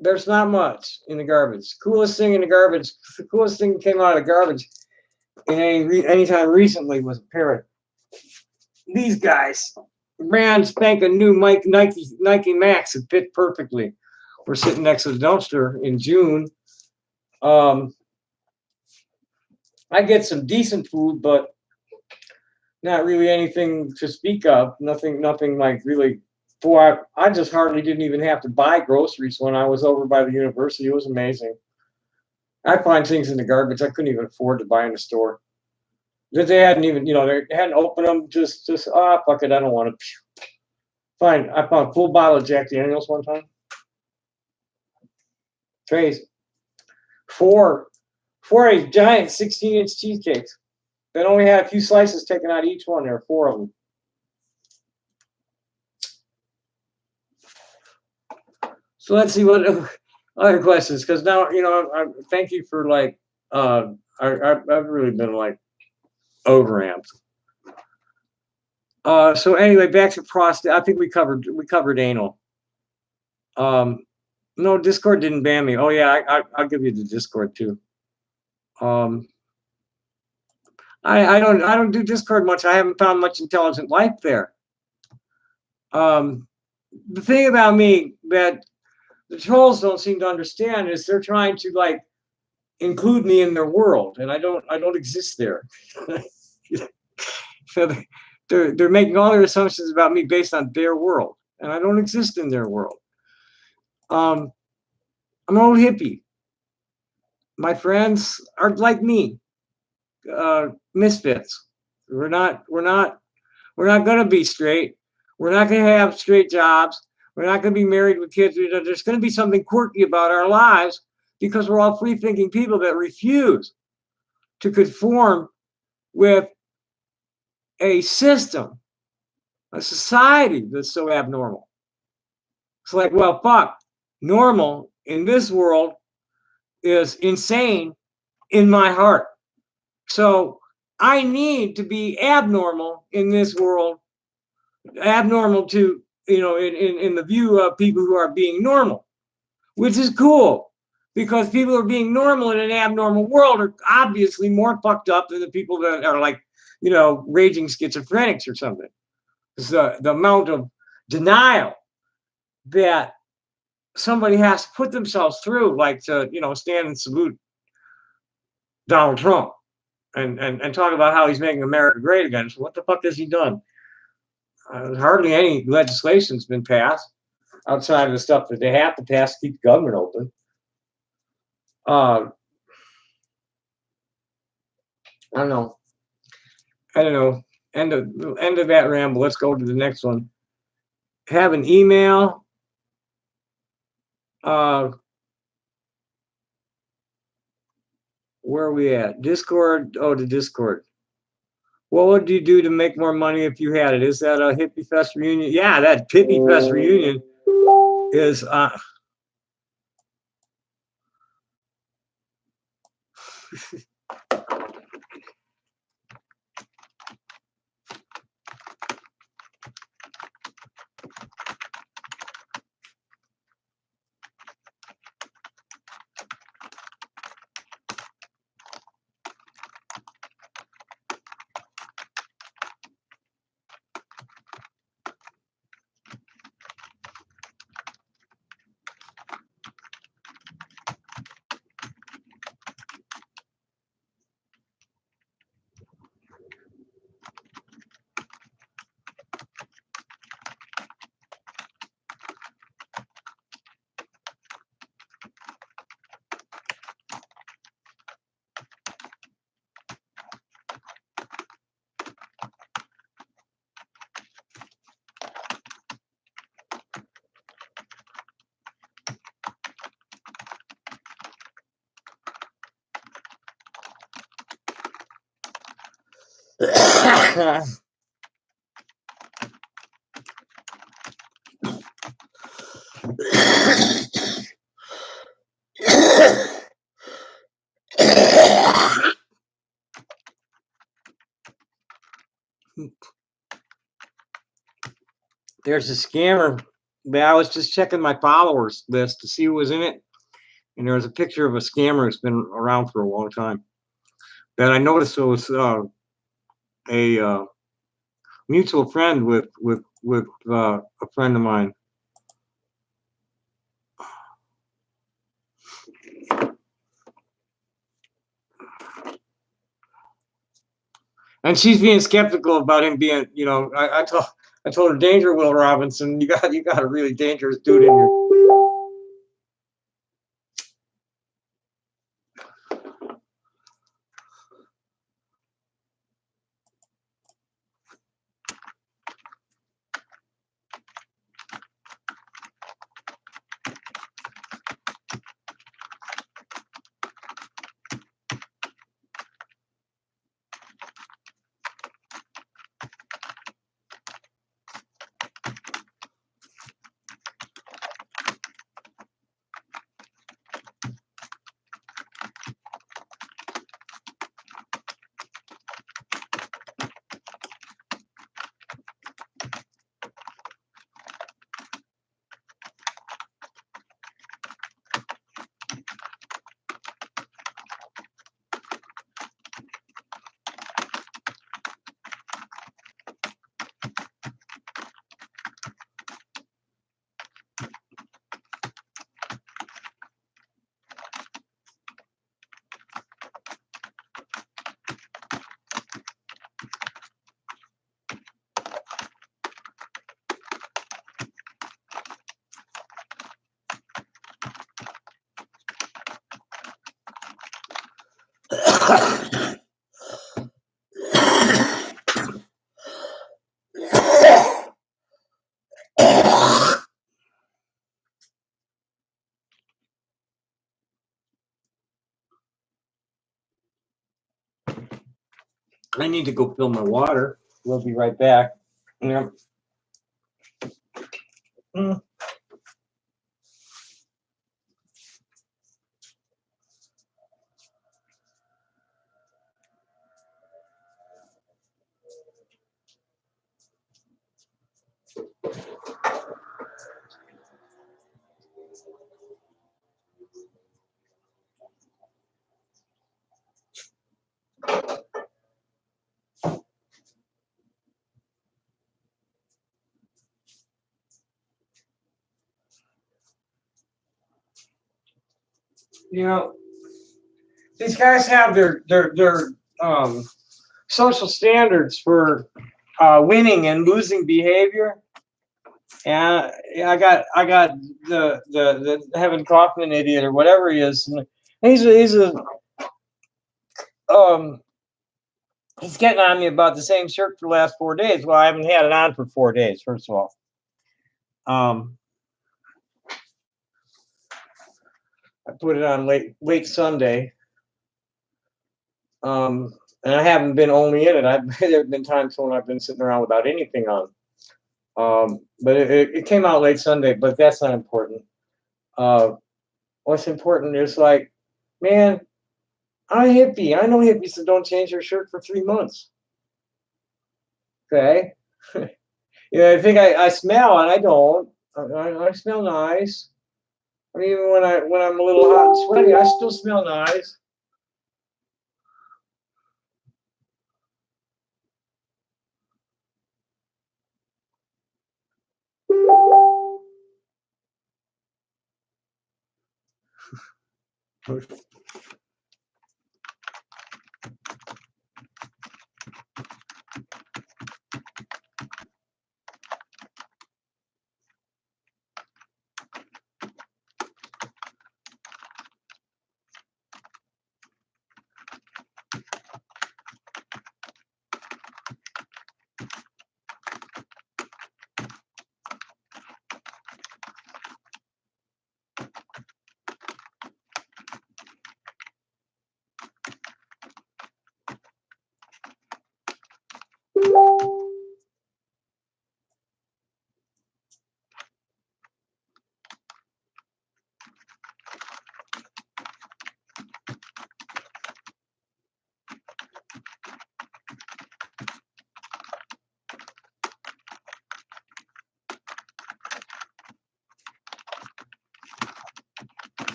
There's not much in the garbage. Coolest thing in the garbage, the coolest thing that came out of the garbage in any time recently was a pair of these guys. Brand spanking new Nike Max that fit perfectly. We're sitting next to the dumpster in June. I get some decent food, but not really anything to speak of. Nothing like really. Boy, I just hardly didn't even have to buy groceries when I was over by the university. It was amazing. I find things in the garbage I couldn't even afford to buy in the store. Because they hadn't even, they hadn't opened them. Just, fuck it, I don't want to. Fine, I found a full bottle of Jack Daniels one time. Crazy. 4 giant 16-inch cheesecakes. Then only had a few slices taken out of each one. There were 4 of them. So let's see what other questions, because now, you know, I thank you for like, I've really been like overamped. So anyway, back to prostate. I think we covered anal. No, Discord didn't ban me. Oh yeah, I'll give you the Discord too. I don't do Discord much. I haven't found much intelligent life there. The thing about me that the trolls don't seem to understand is they're trying to like include me in their world, and I don't exist there. So they're making all their assumptions about me based on their world, and I don't exist in their world. I'm an old hippie. My friends are like me, misfits. We're not going to be straight. We're not going to have straight jobs. We're not going to be married with kids. There's going to be something quirky about our lives because we're all free-thinking people that refuse to conform with a system, a society that's so abnormal. It's like, well, fuck, normal in this world is insane in my heart. So I need to be abnormal in this world, abnormal to, you know, in the view of people who are being normal, which is cool because people who are being normal in an abnormal world are obviously more fucked up than the people that are like, you know, raging schizophrenics or something. It's the amount of denial that somebody has to put themselves through, like to, you know, stand and salute Donald Trump and talk about how he's making America great again. So what the fuck has he done? Hardly any legislation's been passed outside of the stuff that they have to pass to keep the government open. I don't know. End of that ramble. Let's go to the next one. Have an email. Where are we at? Discord. Oh, the Discord. What would you do to make more money if you had it? Is that a Hippie Fest reunion? Yeah, that Hippie Fest reunion is there's a scammer. I was just checking my followers list to see who was in it, and there was a picture of a scammer who's been around for a long time. That I noticed it was a mutual friend with a friend of mine. And she's being skeptical about him being, you know, I told her, danger, Will Robinson, you got a really dangerous dude in here. I need to go fill my water. We'll be right back. Yeah. Mm. You know, these guys have their social standards for winning and losing behavior. And I got the Heaven Kaufman idiot or whatever he is. And he's getting on me about the same shirt for the last 4 days. Well, I haven't had it on for 4 days, first of all. I put it on late Sunday. And I haven't been only in it. There have been times when I've been sitting around without anything on. But it came out late Sunday, but that's not important. What's important is like, man, I'm a hippie. I know hippies that don't change their shirt for 3 months. Okay? I think I smell, and I don't. I smell nice. I mean, even when I'm a little hot and sweaty, I still smell nice.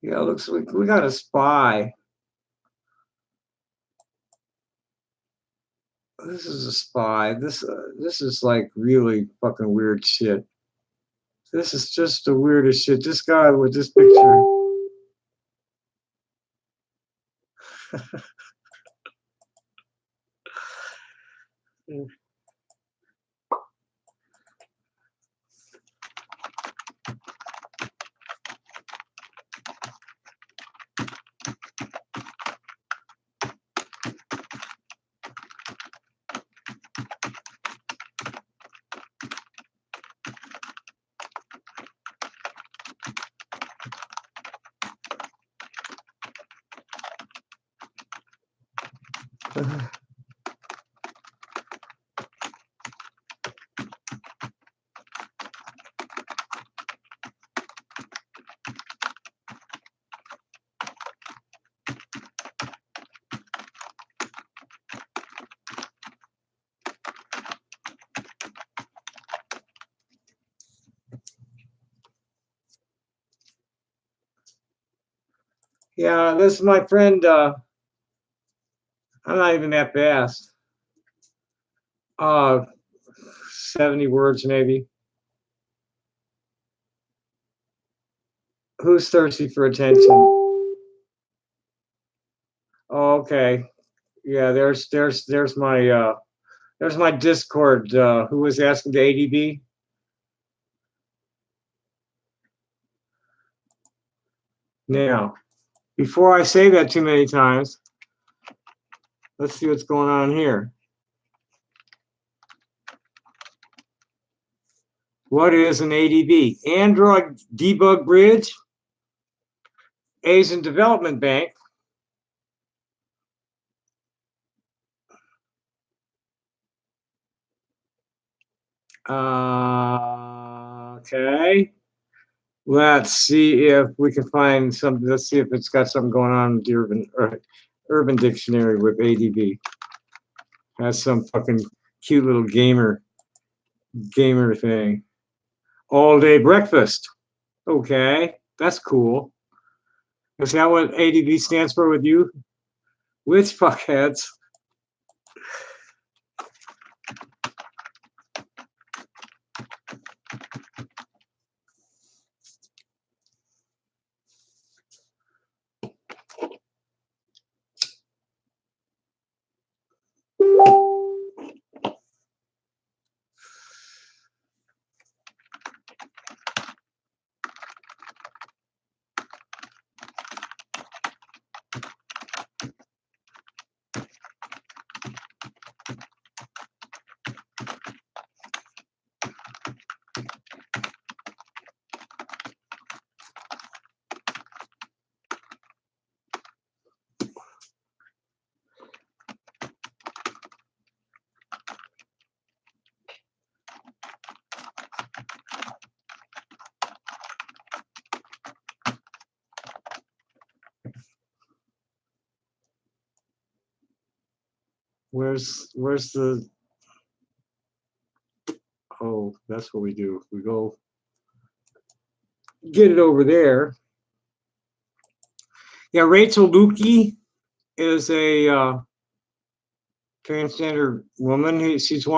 Yeah, looks like we got a spy. This is a spy. This is like really fucking weird shit. This is just the weirdest shit. This guy with this picture. Yeah, this is my friend. I'm not even that fast. 70 words maybe. Who's thirsty for attention? Oh, okay. Yeah, there's my Discord. Who was asking the ADB? Now, before I say that too many times, let's see what's going on here. What is an ADB? Android Debug Bridge, Asian Development Bank, okay. Let's see if we can find something. Let's see if it's got something going on with the Urban Dictionary with ADB. That's some fucking cute little gamer thing. All day breakfast. Okay, that's cool. Is that what ADB stands for with you? Which fuckheads? Where's the, oh, that's what we do. We go get it over there. Yeah, Rachel Lukey is a transgender woman. She's the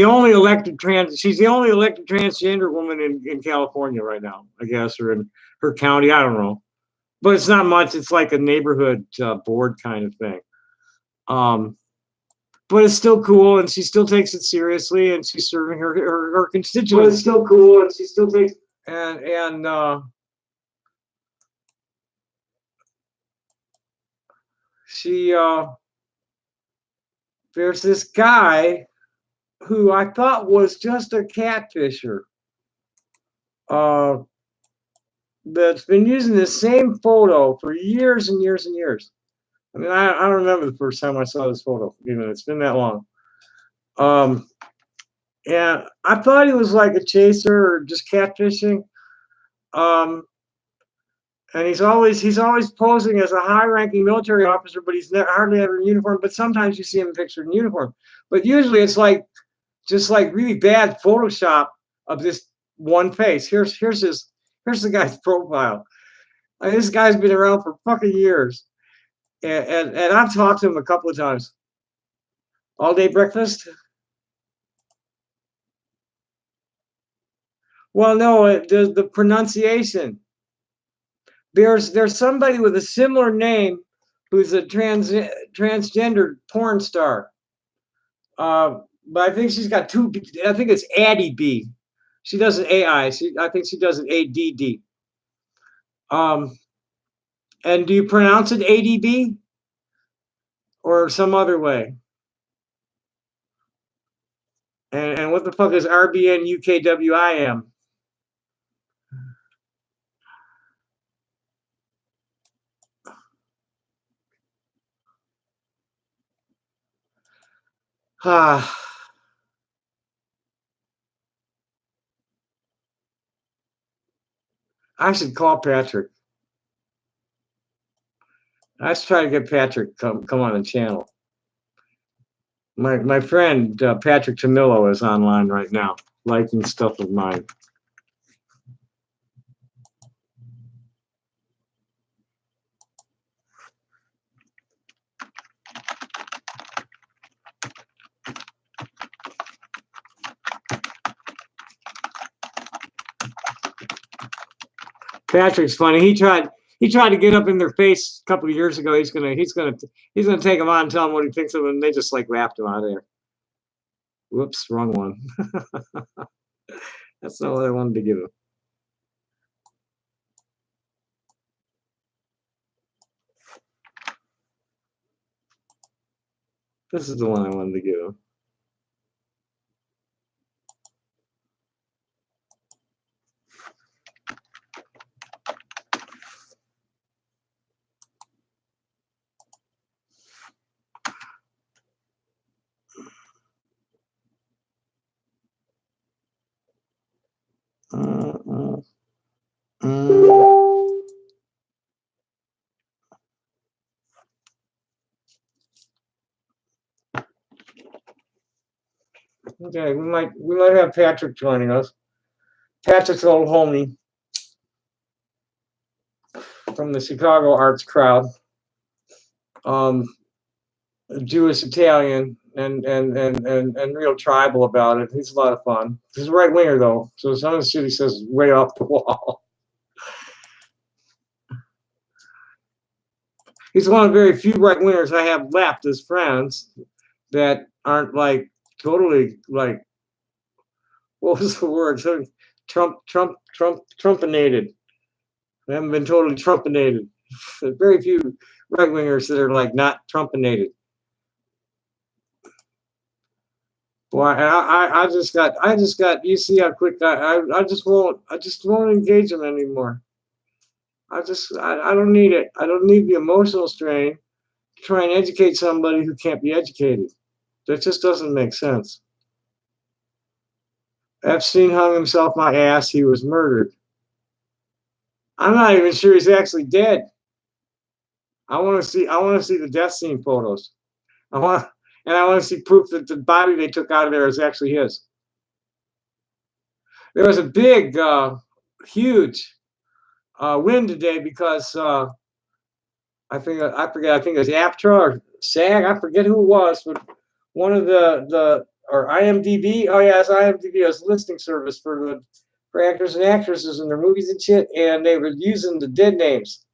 only elected transgender woman in California right now, I guess, or in her county. I don't know, but it's not much. It's like a neighborhood board kind of thing. But it's still cool, and she still takes it seriously, and she's serving her constituents. But it's still cool, and she still takes and she there's this guy who I thought was just a catfisher. That's been using the same photo for years and years and years. I mean, I don't remember the first time I saw this photo. Even it's been that long. And I thought he was like a chaser or just catfishing. And he's always posing as a high-ranking military officer, but he's hardly ever in uniform. But sometimes you see him pictured in uniform. But usually it's like just like really bad Photoshop of this one face. Here's the guy's profile. This guy's been around for fucking years, and I've talked to him a couple of times. All day breakfast. Well, no, the pronunciation. There's somebody with a similar name who's a transgender porn star. But I think she's got two. I think it's Addie B. She does an AI. I think she does an ADD. And do you pronounce it ADB or some other way? And what the fuck is RBN UKWIM? I should call Patrick. I should try to get Patrick come on the channel. My friend Patrick Tamillo is online right now, liking stuff of mine. Patrick's funny. He tried to get up in their face a couple of years ago. He's gonna take them on and tell them what he thinks of them, and they just like laughed him out of there. Whoops, wrong one. That's not what I wanted to give him. This is the one I wanted to give him. Okay, we might have Patrick joining us. Patrick's an old homie from the Chicago arts crowd. Jewish Italian and real tribal about it. He's a lot of fun. He's a right winger though, so some of the shit he says is way off the wall. He's one of the very few right wingers I have left as friends that aren't like totally like, what was the word? Trumpinated. They haven't been totally Trumpinated. There's very few right wingers that are like not Trumpinated. Boy, I just got. You see how quick I just won't engage them anymore. I don't need it. I don't need the emotional strain to try and educate somebody who can't be educated. That just doesn't make sense. Epstein hung himself my ass. He was murdered. I'm not even sure he's actually dead. I want to see the death scene photos. I want to see proof that the body they took out of there is actually his. There was a big, huge win today because I forget. I think it was APTRA or SAG. I forget who it was, but one of the or IMDb. Oh yeah, it's IMDb. It was a listing service for actors and actresses in their movies and shit, and they were using the dead names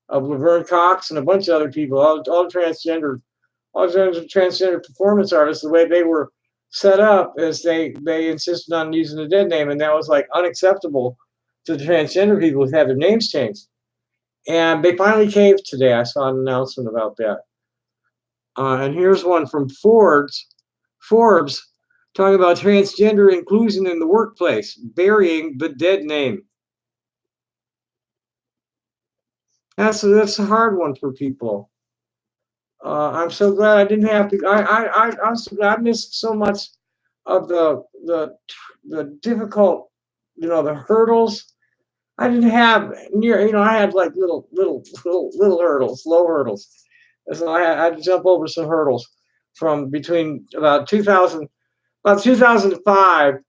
of Laverne Cox and a bunch of other people, all transgender performance artists. The way they were set up is they insisted on using the dead name, and that was like unacceptable to the transgender people who had their names changed. And they finally caved today. I saw an announcement about that. And here's one from Forbes talking about transgender inclusion in the workplace, burying the dead name. That's a hard one for people. I'm so glad I didn't have to. I'm so glad I missed so much of the difficult, the hurdles. I didn't have I had like little hurdles, low hurdles. And so I had to jump over some hurdles from between about 2005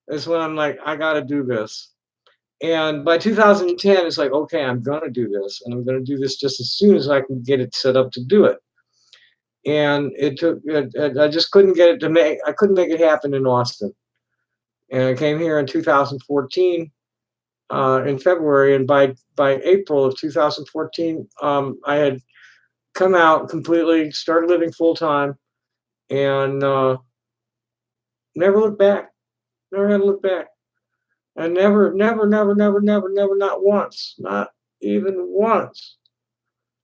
is when I'm like, I got to do this. And by 2010, it's like, okay, I'm going to do this. And I'm going to do this just as soon as I can get it set up to do it. And it took, I just couldn't get it to I couldn't make it happen in Austin. And I came here in 2014, in February. And by April of 2014, I had come out completely, started living full time, and never looked back. Never had to look back. And never, not once, not even once,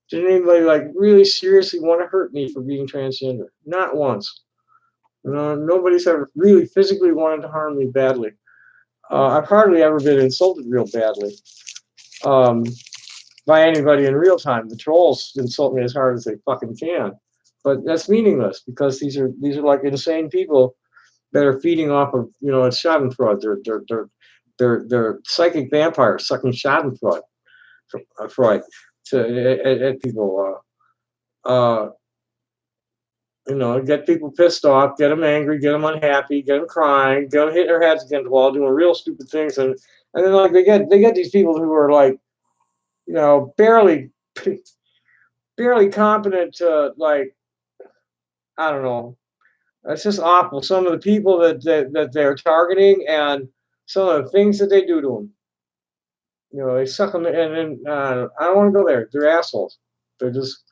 did anybody like really seriously want to hurt me for being transgender. Not once. Nobody's ever really physically wanted to harm me badly. I've hardly ever been insulted real badly by anybody in real time. The trolls insult me as hard as they fucking can. But that's meaningless because these are like insane people that are feeding off of Schadenfreude. They're psychic vampires sucking Schadenfreude Freud at people. Get people pissed off, get them angry, get them unhappy, get them crying, get them hitting their heads against the wall, doing real stupid things, and then like they get these people who are like, barely competent to, like, I don't know. It's just awful. Some of the people that they're targeting and some of the things that they do to them. They suck them, and then I don't want to go there. They're assholes. They're just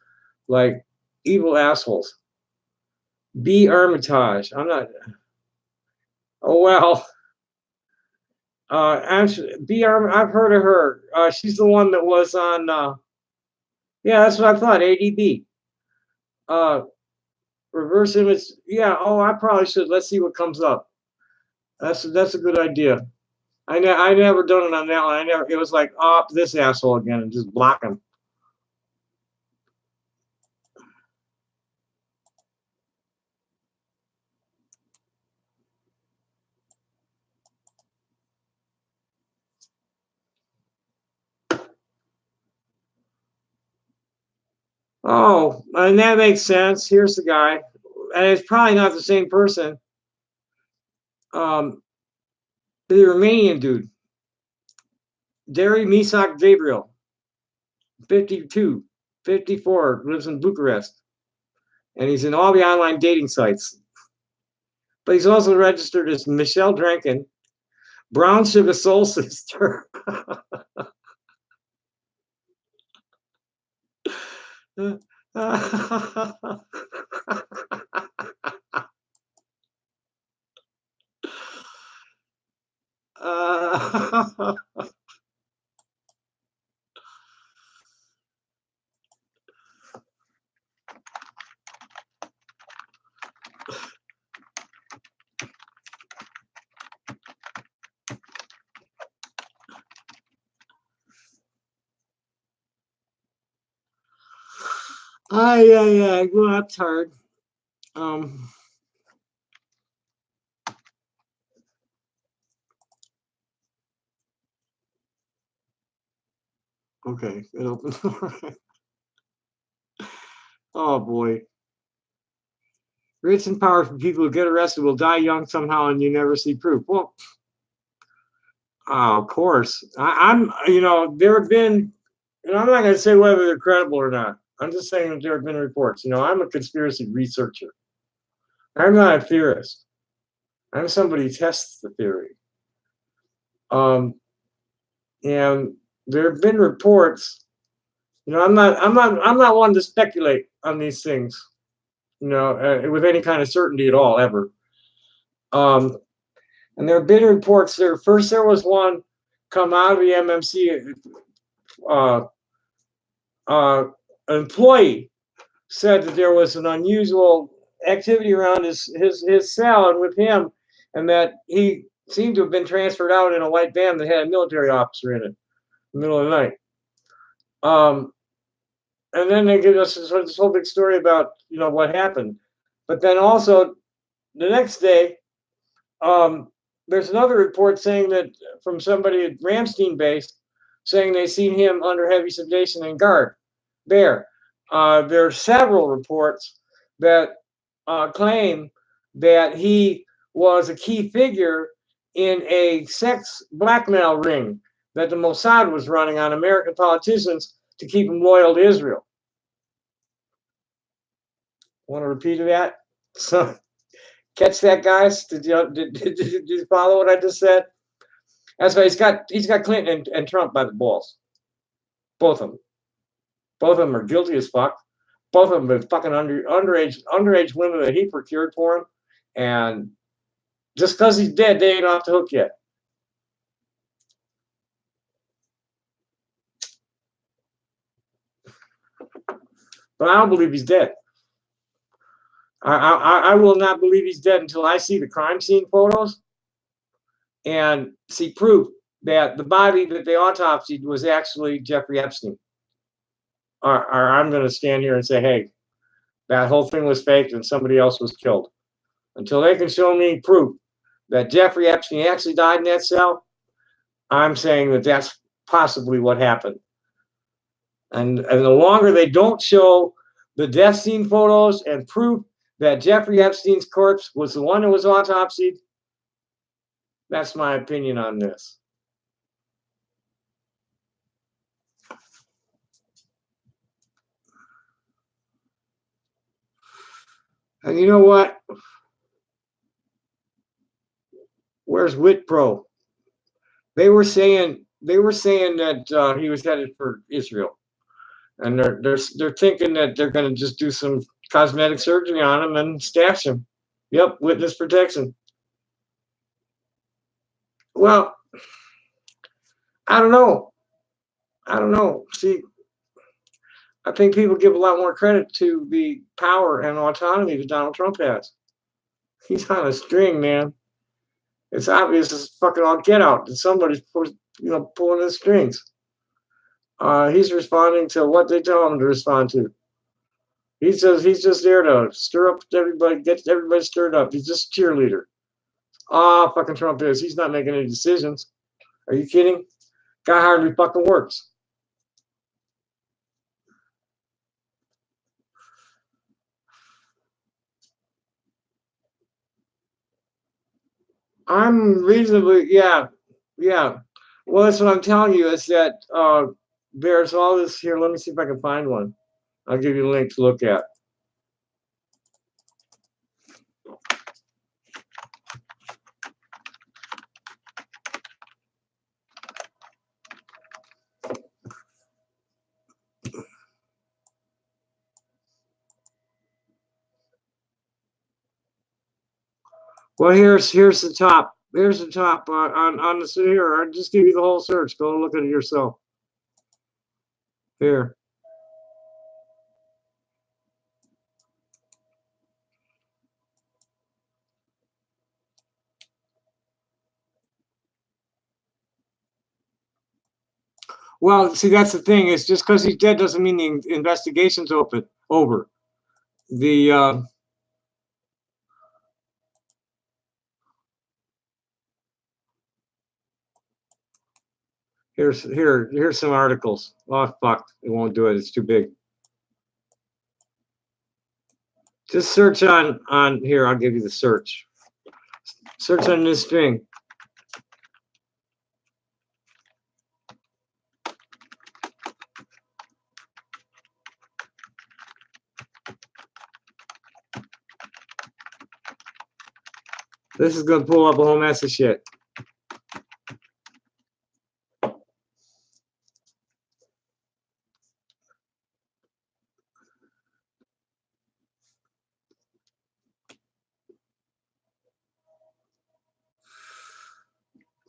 like evil assholes. B. Armitage. I'm not. Oh well. Actually, I've heard of her. She's the one that was on. Yeah, that's what I thought. ADB. Reverse image. Yeah. Oh, I probably should. Let's see what comes up. That's a good idea. I never done it on that one. It was like, oh, this asshole again, and just block him. Oh, and that makes sense. Here's the guy, and it's probably not the same person. The Romanian dude, Dari Misak Gabriel, 52, 54, lives in Bucharest, and he's in all the online dating sites. But he's also registered as Michelle Drankin, Brown Sugar Soul Sister. Yeah. Well, that's hard. Okay, it opens. Oh boy. Rich and powerful people who get arrested will die young somehow, and you never see proof. Well, of course. I'm. There have been. I'm not going to say whether they're credible or not. I'm just saying that there have been reports. I'm a conspiracy researcher. I'm not a theorist. I'm somebody who tests the theory. And there have been reports. I'm not one to speculate on these things. With any kind of certainty at all, ever. And there have been reports. There was one come out of the MMC. An employee said that there was an unusual activity around his cell and with him, and that he seemed to have been transferred out in a white van that had a military officer in it in the middle of the night. And then they give us this whole big story about what happened. But then also the next day, there's another report saying that from somebody at Ramstein base saying they seen him under heavy sedation and guard there. There are several reports that claim that he was a key figure in a sex blackmail ring that the Mossad was running on American politicians to keep them loyal to Israel. Want to repeat that? So, catch that, guys? Did you follow what I just said? That's why he's got Clinton and Trump by the balls. Both of them. Both of them are guilty as fuck. Both of them are fucking underage women that he procured for him. And just because he's dead, they ain't off the hook yet. But I don't believe he's dead. I will not believe he's dead until I see the crime scene photos and see proof that the body that they autopsied was actually Jeffrey Epstein. Or I'm going to stand here and say, hey, that whole thing was faked and somebody else was killed. Until they can show me proof that Jeffrey Epstein actually died in that cell, I'm saying that that's possibly what happened. And the longer they don't show the death scene photos and proof that Jeffrey Epstein's corpse was the one that was autopsied, that's my opinion on this. And you know what? Where's Whitpro? They were saying that he was headed for Israel, and they're thinking that they're going to just do some cosmetic surgery on him and stash him. Yep, witness protection. Well, I don't know. See, I think people give a lot more credit to the power and autonomy that Donald Trump has. He's on a string, man. It's obvious as fucking all get out that somebody's pulling the strings. He's responding to what they tell him to respond to. He's just there to stir up everybody, get everybody stirred up. He's just a cheerleader. Fucking Trump is. He's not making any decisions. Are you kidding? Guy hardly fucking works. I'm reasonably, yeah. Well, that's what I'm telling you is that there's all this here. Let me see if I can find one. I'll give you a link to look at. Well, here's the top. Here's the top on the here. I'll just give you the whole search. Go look at it yourself. Here. Well, see, that's the thing. Is just because he's dead doesn't mean the investigation's over. The here's some articles. Oh fuck, it won't do it. It's too big. Just search on here. I'll give you the search. Search on this thing. This is gonna pull up a whole mess of shit.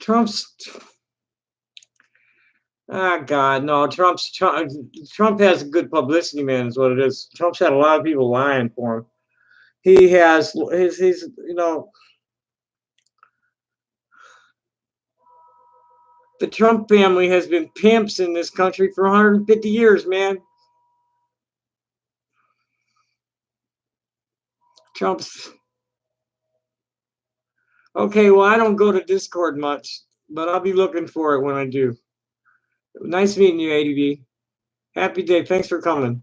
Trump has good publicity, man, is what it is. Trump's had a lot of people lying for him. He has he's the Trump family has been pimps in this country for 150 years, man. Trump's okay. Well, I don't go to Discord much, but I'll be looking for it when I do. Nice meeting you, ADB. Happy day. Thanks for coming.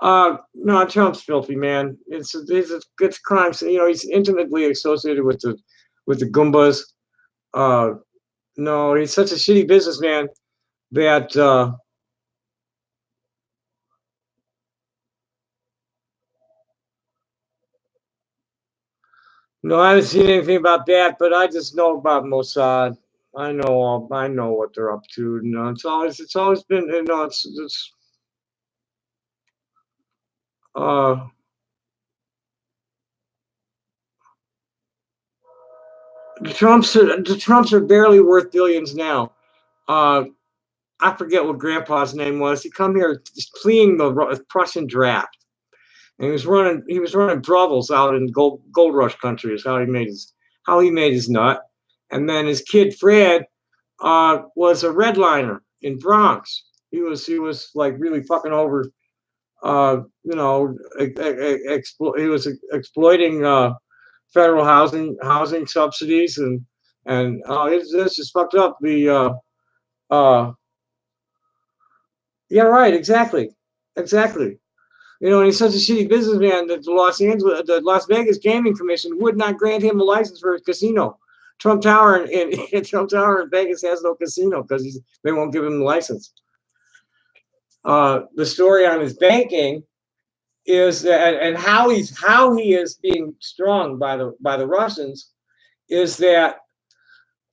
No, Trump's filthy, man. It's crimes. He's intimately associated with the Goombas. No, he's such a shitty businessman that no, I haven't seen anything about that, but I just know about Mossad. I know what they're up to. No, it's always been, it's the Trumps are barely worth billions now. I forget what Grandpa's name was. He come here fleeing the Prussian draft, and he was running brothels out in gold rush country. Is how he made his nut. And then his kid Fred was a redliner in Bronx. He was like really fucking over you know, he was exploiting federal housing subsidies and this just fucked up the yeah, right, exactly. You know, and he's such a shitty businessman that the Las Vegas Gaming Commission would not grant him a license for a casino. Trump Tower in Trump Tower in Vegas has no casino because they won't give him the license. The story on his banking is that, and how he is being strung by the Russians is that.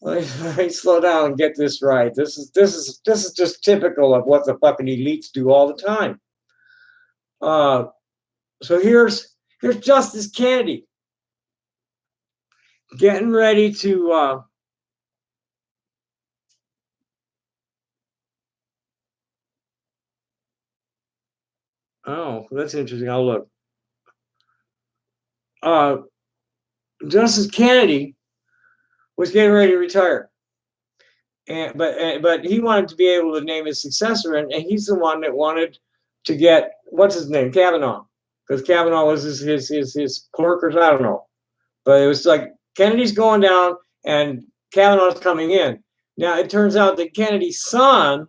Let me slow down and get this right. This is just typical of what the fucking elites do all the time. So here's Justice Kennedy getting ready to oh, that's interesting. I'll look. Justice Kennedy was getting ready to retire, but he wanted to be able to name his successor, and he's the one that wanted to get what's his name, Kavanaugh, because Kavanaugh was his clerk, or I don't know, but it was like Kennedy's going down and Kavanaugh's coming in. Now it turns out that Kennedy's son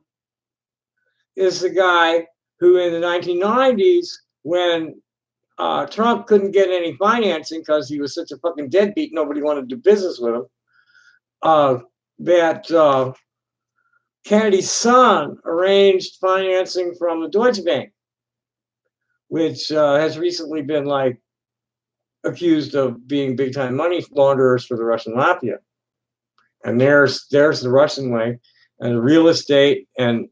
is the guy who, in the 1990s, when Trump couldn't get any financing because he was such a fucking deadbeat, nobody wanted to do business with him. That Kennedy's son arranged financing from the Deutsche Bank, which has recently been like accused of being big time money launderers for the Russian mafia. And there's the Russian way, and real estate, and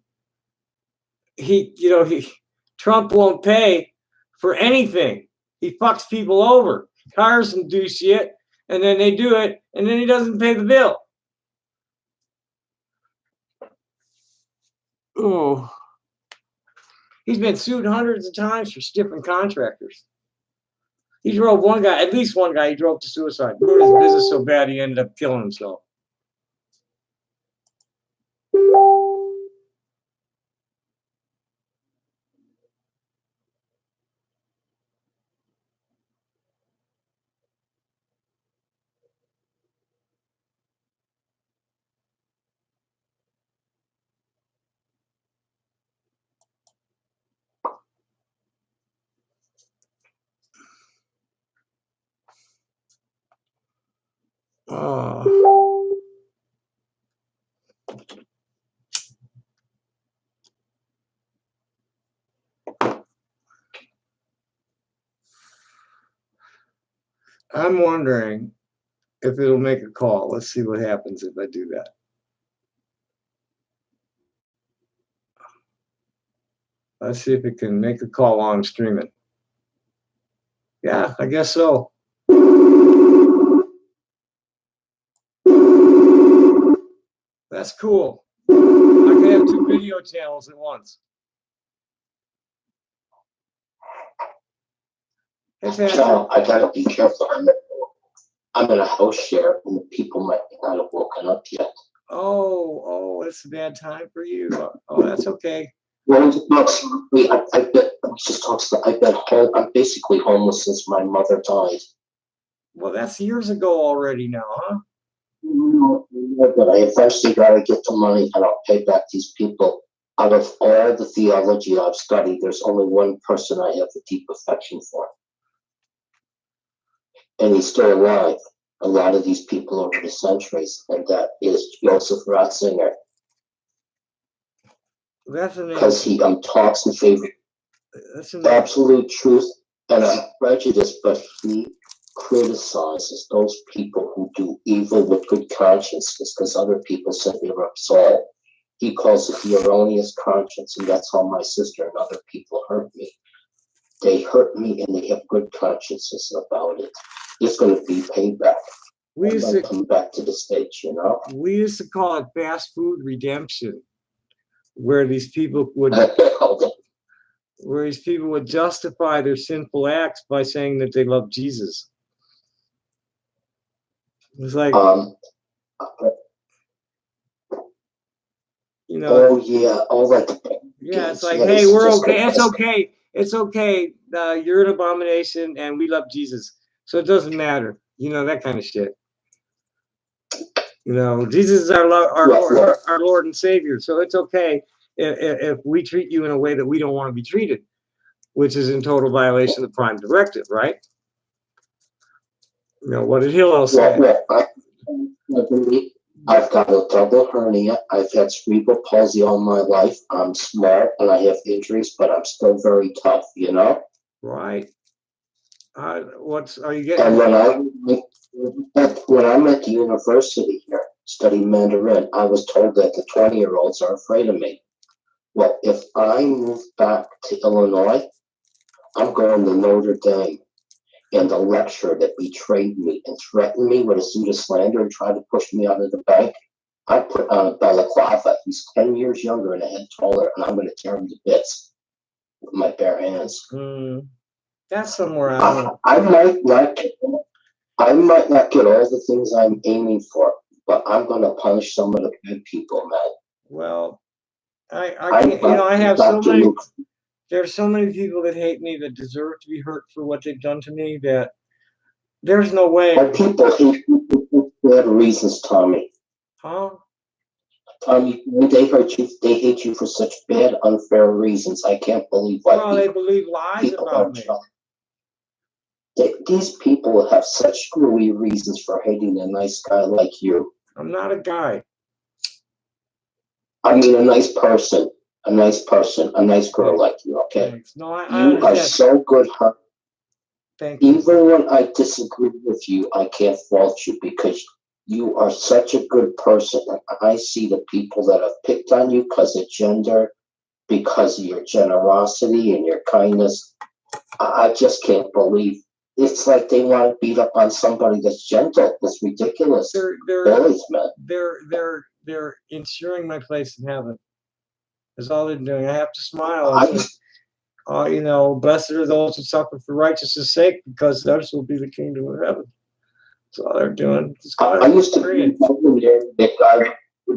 Trump won't pay for anything. He fucks people over, hires them to do shit, and then they do it, and then he doesn't pay the bill. Oh, he's been sued hundreds of times for stiffing contractors. He drove one guy, at least one guy, he drove to suicide. He ruined his business so bad he ended up killing himself. I'm wondering if it'll make a call. Let's see what happens if I do that. Let's see if it can make a call while I'm streaming. Yeah, I guess so. That's cool. I can have two video channels at once. John, I gotta be careful. I'm in a house share, and the people might not have woken up yet. Oh, it's a bad time for you. Oh, that's okay. Well, look, I've been home. I'm basically homeless since my mother died. Well, that's years ago already now, huh? No, but I eventually gotta get the money, and I'll pay back these people. Out of all the theology I've studied, there's only one person I have a deep affection for. And he's still alive. A lot of these people over the centuries, and that is Joseph Ratzinger. That's an Because he talks in favor of absolute truth, and I'm prejudiced, but he criticizes those people who do evil with good consciences because other people said they were absolved. He calls it the erroneous conscience, and that's how my sister and other people hurt me. They hurt me, and they have good consciences about it. It's going to be payback. We used to come back to the States, you know. We used to call it fast food redemption, where these people would justify their sinful acts by saying that they love Jesus. It was like, you know. Oh yeah, all that. Yeah, it's like, hey, we're okay. It's okay. it's okay. You're an abomination, and we love Jesus, so it doesn't matter. You know, that kind of shit. You know, Jesus is our Lord and Savior, so it's okay if we treat you in a way that we don't want to be treated, which is in total violation of the Prime Directive, right? You know, what did Hillel say? I've got a double hernia. I've had cerebral palsy all my life. I'm small and I have injuries, but I'm still very tough, you know? Right. Are you And getting? when I'm at the university here studying Mandarin, I was told that the 20-year-olds are afraid of me. Well, if I move back to Illinois, I'm going to Notre Dame. And the lecturer that betrayed me and threatened me with a suit of slander and tried to push me out of the bank, I put on a balaclava. He's 10 years younger and a head taller, and I'm going to tear him to bits with my bare hands. That's somewhere out. I might not get all the things I'm aiming for, but I'm going to punish some of the good people, man. Well, I can't, you know, I have so many. There's so many people that hate me that deserve to be hurt for what they've done to me that there's no way. But people hate you for bad reasons, Tommy. Huh? Tommy, when they hurt you, they hate you for such bad, unfair reasons. I can't believe why they believe lies about me. These people have such screwy reasons for hating a nice guy like you. I'm not a guy. I mean, a nice person, a nice girl like you, okay? Thanks. No, I You are so good, huh? Thank you. Even when I disagree with you, I can't fault you because you are such a good person. And I see the people that have picked on you because of gender, because of your generosity and your kindness. I just can't believe. It's like they want to beat up on somebody that's gentle. It's ridiculous. Bullies, man. They're ensuring my place in heaven. That's all they're doing. I have to smile. You know, blessed are those who suffer for righteousness' sake, because theirs will be the kingdom of heaven. That's all they're doing. I used to be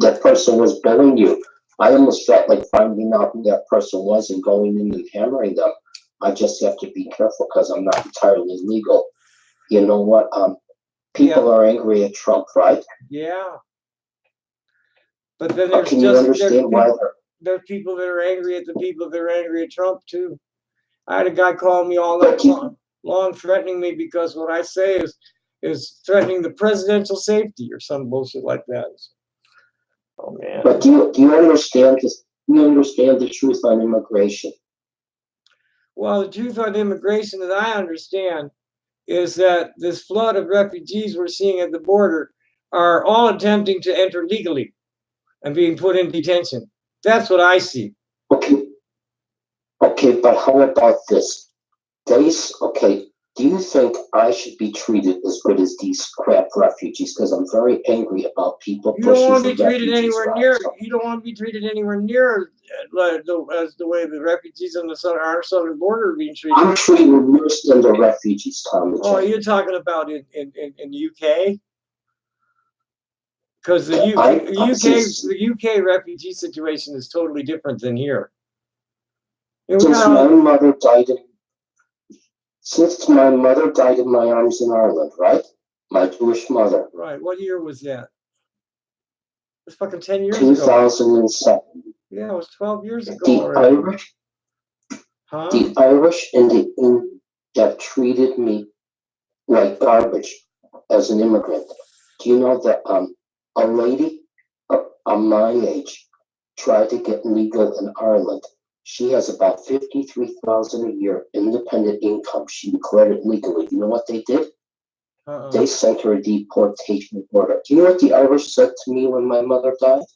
that person was bullying you. I almost felt like finding out who that person was and going in and hammering them. I just have to be careful because I'm not entirely legal. You know what? People are angry at Trump, right? Yeah. But then there's can you understand why there's people that are angry at the people that are angry at Trump too. I had a guy calling me all night long threatening me because what I say is threatening the presidential safety or some bullshit like that. Oh man. But do you understand this? Do you understand the truth on immigration? Well, the truth on immigration that I understand is that this flood of refugees we're seeing at the border are all attempting to enter legally and being put in detention. That's what I see. Okay, but how about this? Do you think I should be treated as good as these crap refugees? Because I'm very angry about people pushing for refugees. You don't want to be treated anywhere near. You don't want to be treated anywhere near as the way the refugees on our southern border are being treated. I'm treated worse than the refugees, Tommy. Oh, you're talking about in the UK? Because the UK refugee situation is totally different than here. Since my mother died in my arms in Ireland, right? My Jewish mother. Right. What year was that? It's fucking 10 years ago. 2007. Yeah, it was 12 years ago. The Irish and the Indians have treated me like garbage as an immigrant. Do you know that a lady on my age tried to get legal in Ireland? She has about $53,000 a year independent income. She declared it legally. You know what they did? They sent her a deportation order. Do you know what the Irish said to me when my mother died?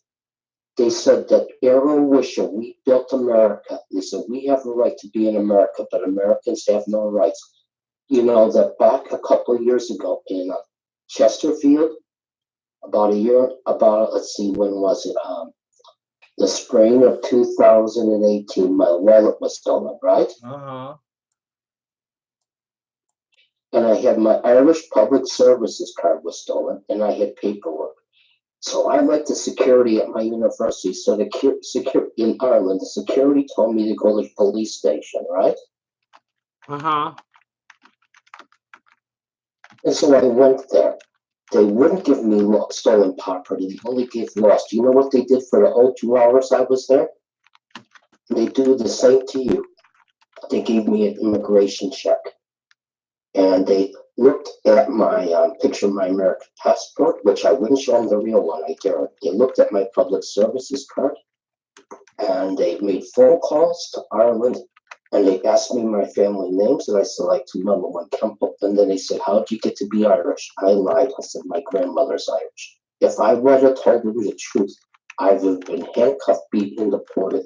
They said that Arrow Wisher, we built America. They said we have a right to be in America, but Americans have no rights. You know that back a couple of years ago in Chesterfield, let's see, when was it? The spring of 2018, my wallet was stolen, right? And I had my Irish Public Services card was stolen, and I had paperwork. So I went to security at my university. So in Ireland, the security told me to go to the police station, right? Uh-huh. And so I went there. They wouldn't give me stolen property. They only gave lost. Do you know what they did for the whole 2 hours I was there? They do the same to you. They gave me an immigration check. And they looked at my picture of my American passport, which I wouldn't show them the real one, I dare. They looked at my public services card, and they made phone calls to Ireland, and they asked me my family names, and I said, like, to Mama One Campbell. And then they said, how'd you get to be Irish? I lied. I said, my grandmother's Irish. If I would have told them the truth, I would have been handcuffed, beaten, and deported.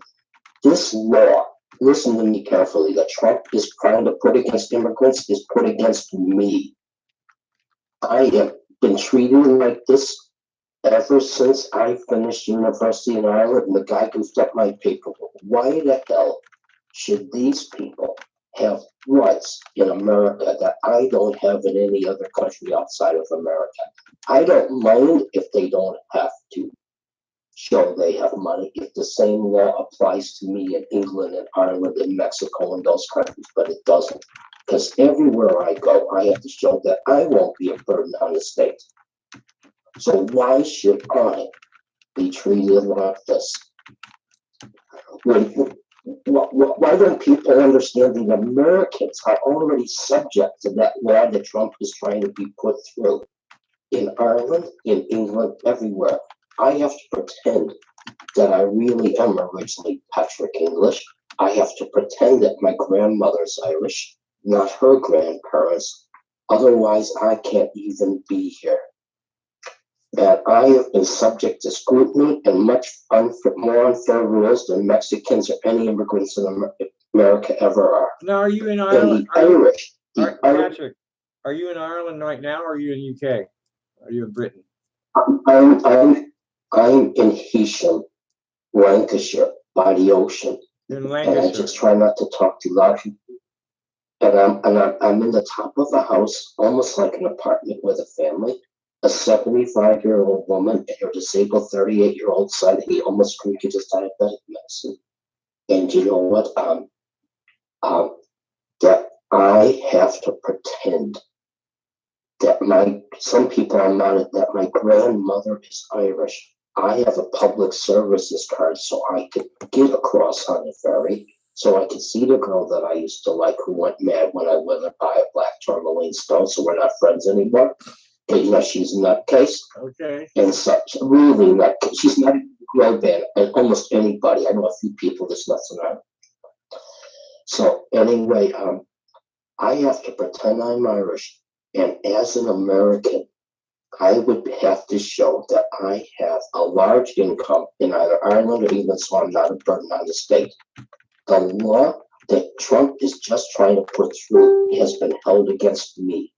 This law, listen to me carefully, that Trump is trying to put against immigrants is put against me. I have been treated like this ever since I finished university in Ireland, and the guy goofed up my paperwork. Why the hell should these people have rights in America that I don't have in any other country outside of America? I don't mind if they don't have to show they have money, if the same law applies to me in England and Ireland and Mexico and those countries, but it doesn't. Because everywhere I go, I have to show that I won't be a burden on the state. So why should I be treated like this? Why don't people understand that Americans are already subject to that law that Trump is trying to be put through? In Ireland, in England, everywhere. I have to pretend that I really am originally Patrick English. I have to pretend that my grandmother's Irish, not her grandparents. Otherwise, I can't even be here. And I have been subject to scrutiny and much more unfair rules than Mexicans or any immigrants in America ever are. Now, are you in And Ireland? the Irish, Patrick, are you in Ireland right now, or are you in UK? Are you in Britain? I'm in Heysham, Lancashire, by the ocean. In And I Lancashire. just try not to talk too loud. And I'm in the top of a house, almost like an apartment with a family. A 75-year-old woman and her disabled 38-year-old son. He almost created his diabetic medicine. And you know what? That I have to pretend that some people are not, that my grandmother is Irish. I have a public services card so I could get across on the ferry, so I could see the girl that I used to like who went mad when I let her buy a black tourmaline stone, so we're not friends anymore. And, you know, she's a nutcase. Okay. And such, really nutcase. She's not a grow band, and almost anybody. I know a few people that's nuts around. So anyway, I have to pretend I'm Irish, and as an American, I would have to show that I have a large income in either Ireland or England, so I'm not a burden on the state. The law that Trump is just trying to put through has been held against me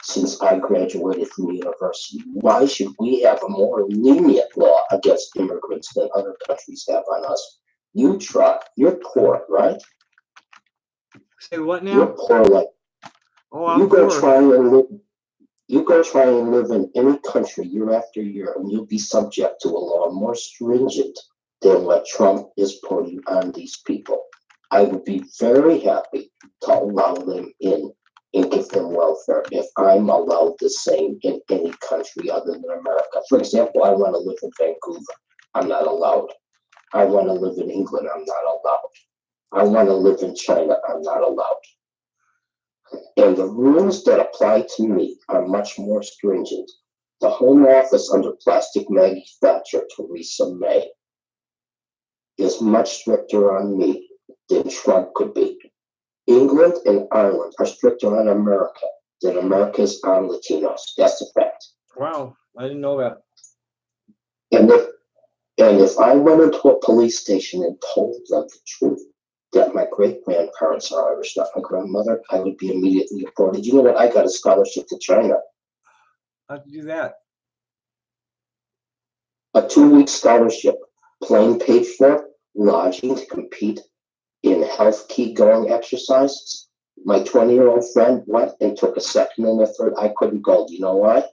since I graduated from university. Why should we have a more lenient law against immigrants than other countries have on us? You try. You're poor, right? Say what now? You're poor like Oh, I'm you go poor. try and live. You go try and live in any country year after year, and you'll be subject to a law more stringent than what Trump is putting on these people. I would be very happy to allow them in and give them welfare if I'm allowed the same in any country other than America. For example, I want to live in Vancouver. I'm not allowed. I want to live in England. I'm not allowed. I want to live in China. I'm not allowed. And the rules that apply to me are much more stringent. The Home Office under Plastic Maggie Thatcher, Theresa May, is much stricter on me than Trump could be. England and Ireland are stricter on America than America is on Latinos. That's a fact. Wow, I didn't know that. And if I went into a police station and told them the truth, that my great-grandparents are Irish, not my grandmother, I would be immediately deported. You know what? I got a scholarship to China. How'd you do that? A 2-week scholarship, plane paid for, lodging to compete in health key going exercises. My 20-year-old friend went and took a second and a third. I couldn't go. Do you know why?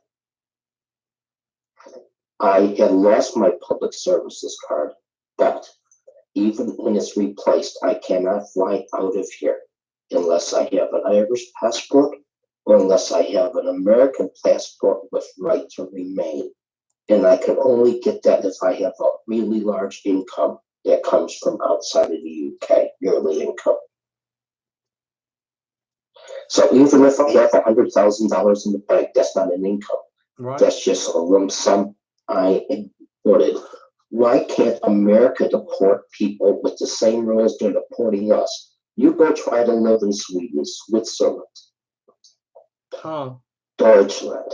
I had lost my public services card, but even when it's replaced, I cannot fly out of here unless I have an Irish passport or unless I have an American passport with right to remain. And I can only get that if I have a really large income that comes from outside of the UK, yearly income. So even if I have $100,000 in the bank, that's not an income. Right. That's just a lump sum I imported. Why can't America deport people with the same rules they're deporting us? You go try to live in Sweden, Switzerland, Huh. Deutschland.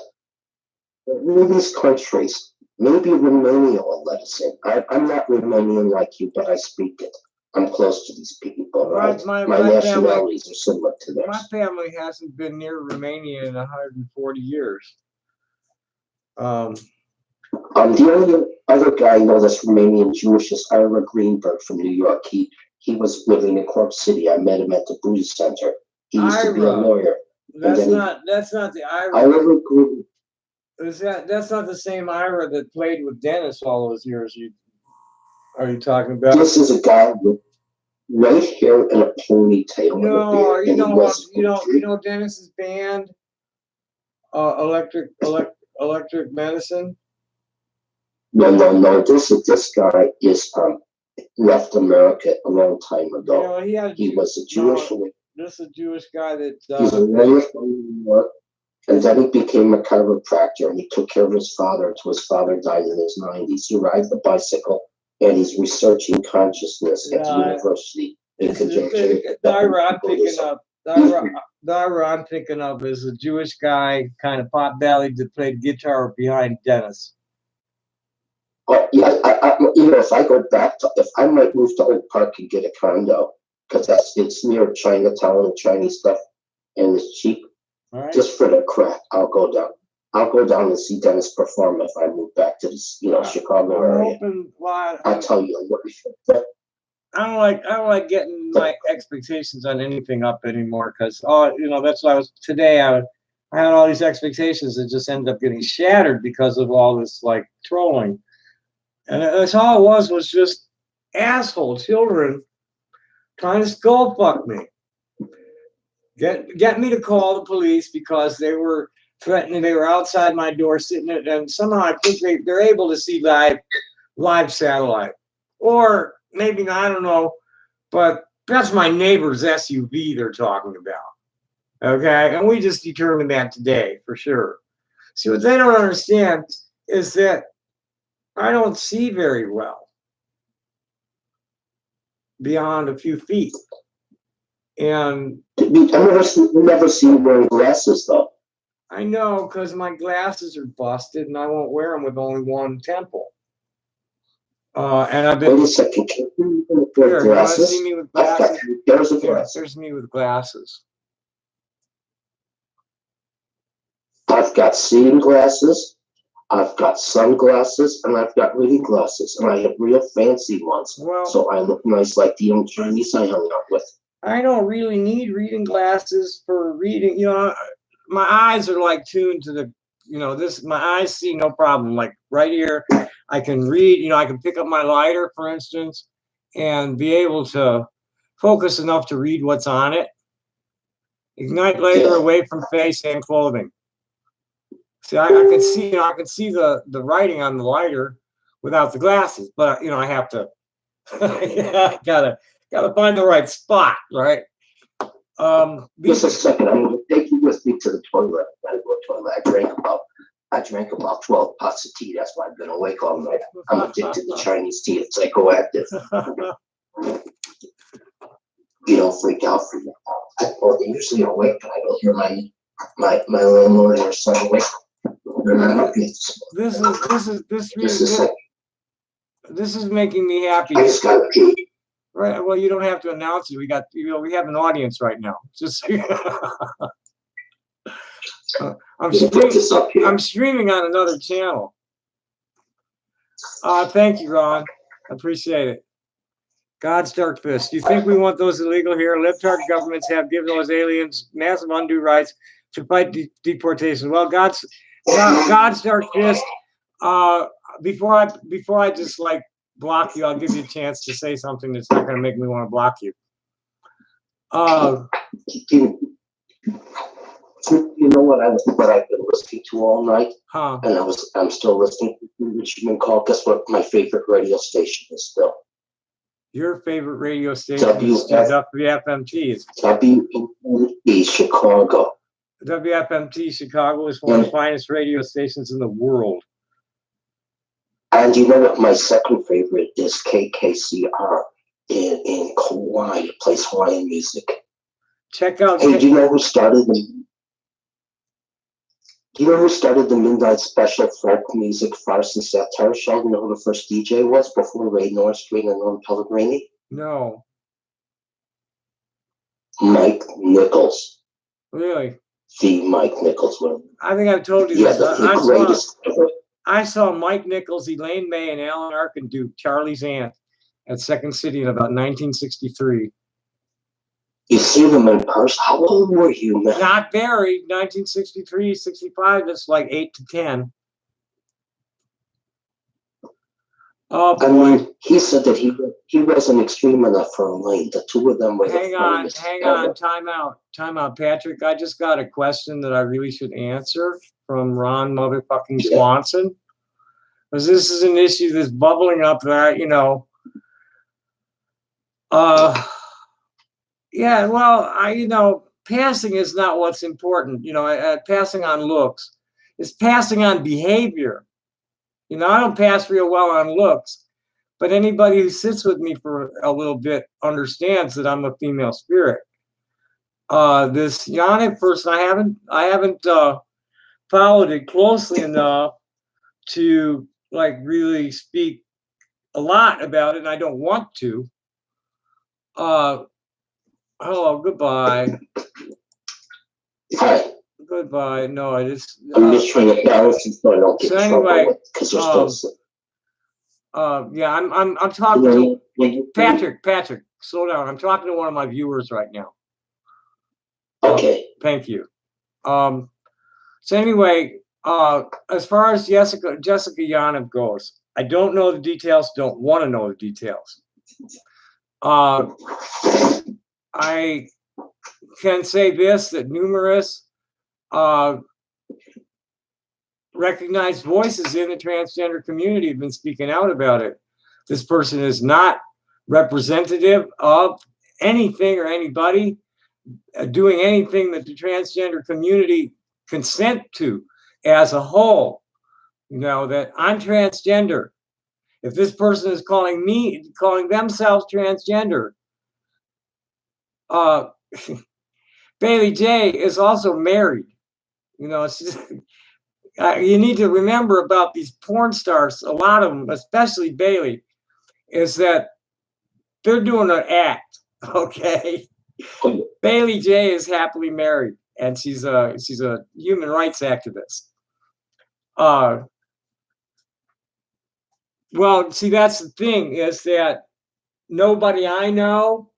In these countries, maybe Romania will let us in. I'm not Romanian like you, but I speak it. I'm close to these people, right? My My family, nationalities are similar to theirs. my family hasn't been near Romania in 140 years. The only other guy I know that's Romanian Jewish is Ira Greenberg from New York. He was living in Corp City. I met him at the Booty Center. He used to be a Ira. lawyer. That's not the Ira. Ira Greenberg. That's not the same Ira that played with Dennis all those years. Are you talking about? This is a guy with white hair and a ponytail. No, and a beard, you know Dennis's band, Electric Medicine. No. This guy is left America a long time ago. You know, he was a Jewish. This is a Jewish guy that. He's a lawyer from New York, and then he became a chiropractor. And he took care of his father until his father died in his 90s. He rides the bicycle, and he's researching consciousness at the university. The Ira I'm thinking of is a Jewish guy, kind of pot-bellied, that played guitar behind Dennis. Yeah, if I go back if I might move to Oak Park and get a condo, because it's near Chinatown and Chinese stuff, and it's cheap. All right. Just for the crack, I'll go down. I'll go down and see Dennis perform if I move back to this, Chicago area. I'll tell you what we should. I don't like getting my expectations on anything up anymore, because that's why I had all these expectations that just ended up getting shattered because of all this like trolling. And that's all it was just asshole children trying to skull fuck me. Get me to call the police because they were threatening. They were outside my door sitting there, and somehow I think they're able to see live satellite. Or maybe not, I don't know, but that's my neighbor's SUV they're talking about. Okay? And we just determined that today for sure. See, what they don't understand is that I don't see very well beyond a few feet. And I've never seen you wearing glasses, though. I know, because my glasses are busted and I won't wear them with only one temple. And I've been. Wait a second. Can you Here, wear glasses? You want to see me with glasses? There's a glasses. There's me with glasses. I've got seeing glasses, I've got sunglasses, and I've got reading glasses, and I have real fancy ones. Well, so I look nice like the young Chinese I hung out with. I don't really need reading glasses for reading. My eyes are like tuned to the, my eyes see no problem. Like right here, I can read, I can pick up my lighter, for instance, and be able to focus enough to read what's on it. Ignite laser away from face and clothing. See, I can see, I can see the writing on the lighter without the glasses, but I have to, I gotta find the right spot, right? Just a second, I'm gonna take you with me to the toilet. I gotta go to the toilet. I drank about 12 pots of tea. That's why I've been awake all night. I'm addicted to Chinese tea. It's psychoactive. You don't freak out for me. I'm usually awake, but I don't hear my landlord or son awake. This is making me happy. I just got pee. Right. Well, you don't have to announce it. We got, we have an audience right now. Just I'm streaming on another channel. Thank you, Ron. I appreciate it. God's dark fist. Do you think we want those illegal here? Libtard governments have given those aliens massive undue rights to fight deportation. Well, God's dark fist. Before I just like block you, I'll give you a chance to say something that's not going to make me want to block you. You know what I've been listening to all night, huh? and I'm still listening to Richmond Call. Guess what? My favorite radio station is still Your favorite radio station is WFMT. WFMT Chicago. WFMT Chicago is one of the finest radio stations in the world. And you know what? My second favorite is KKCR in Kauai. It plays Hawaiian music. Check out. Hey, do you know who started the Midnight Special folk music farce and satire show? You know who the first DJ was before Ray Norstreet and Norm Pellegrini? No. Mike Nichols. Really? The Mike Nichols one. I think I've told you Yeah, this. the greatest. I saw Mike Nichols, Elaine May, and Alan Arkin do Charlie's Aunt at Second City in about 1963. You see them in person? How old were you, man? Not very. 1963, 65. That's like 8 to 10. Oh boy. I mean, he said that he wasn't extreme enough for Elaine. The two of them were Hang on, time out, Patrick. I just got a question that I really should answer from Ron motherfucking Swanson. Because this is an issue that's bubbling up that, yeah, well, passing is not what's important. Passing on looks. It's passing on behavior. I don't pass real well on looks, but anybody who sits with me for a little bit understands that I'm a female spirit. This Yannick person, I haven't followed it closely enough to really speak a lot about it, and I don't want to. Hello, goodbye. Hi. Goodbye. No, I just. I'm just trying to balance it so I don't get So in trouble anyway, because you're still sick. Yeah, I'm talking to Patrick. Slow down. I'm talking to one of my viewers right now. Okay. Thank you. So anyway, as far as Jessica Yanov goes, I don't know the details. Don't want to know the details. I can say this, that numerous recognized voices in the transgender community have been speaking out about it. This person is not representative of anything or anybody doing anything that the transgender community consent to as a whole. That I'm transgender. If this person is calling themselves transgender, Bailey J is also married. It's just, you need to remember about these porn stars, a lot of them, especially Bailey, is that they're doing an act, okay? Bailey J is happily married, and she's a human rights activist. Well, see, that's the thing, is that nobody I know.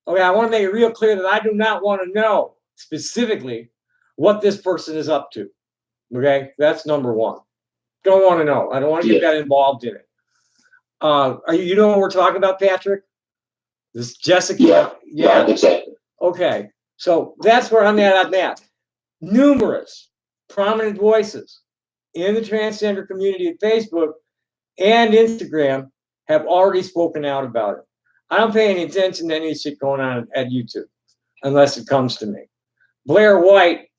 Okay, I want to make it real clear that I do not want to know specifically what this person is up to. Okay, that's number one. Don't want to know. I don't want to get that involved in it. You know what we're talking about, Patrick? This Jessica. Yeah, exactly. Okay, so that's where I'm at on that. Numerous prominent voices in the transgender community at Facebook and Instagram have already spoken out about it. I don't pay any attention to any shit going on at YouTube unless it comes to me. Blair White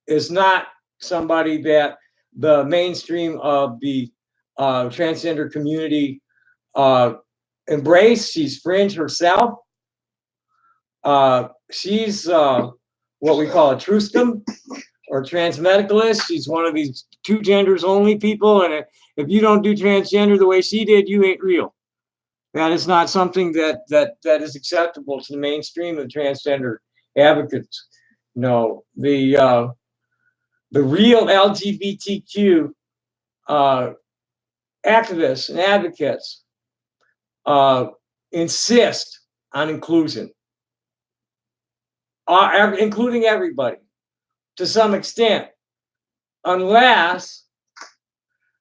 is not somebody that the mainstream of the transgender community embrace. She's fringe herself. She's what we call a truscum or transmedicalist. She's one of these two genders only people, and if you don't do transgender the way she did, you ain't real. That is not something that is acceptable to the mainstream of transgender advocates. No, the real LGBTQ activists and advocates insist on inclusion, including everybody to some extent, unless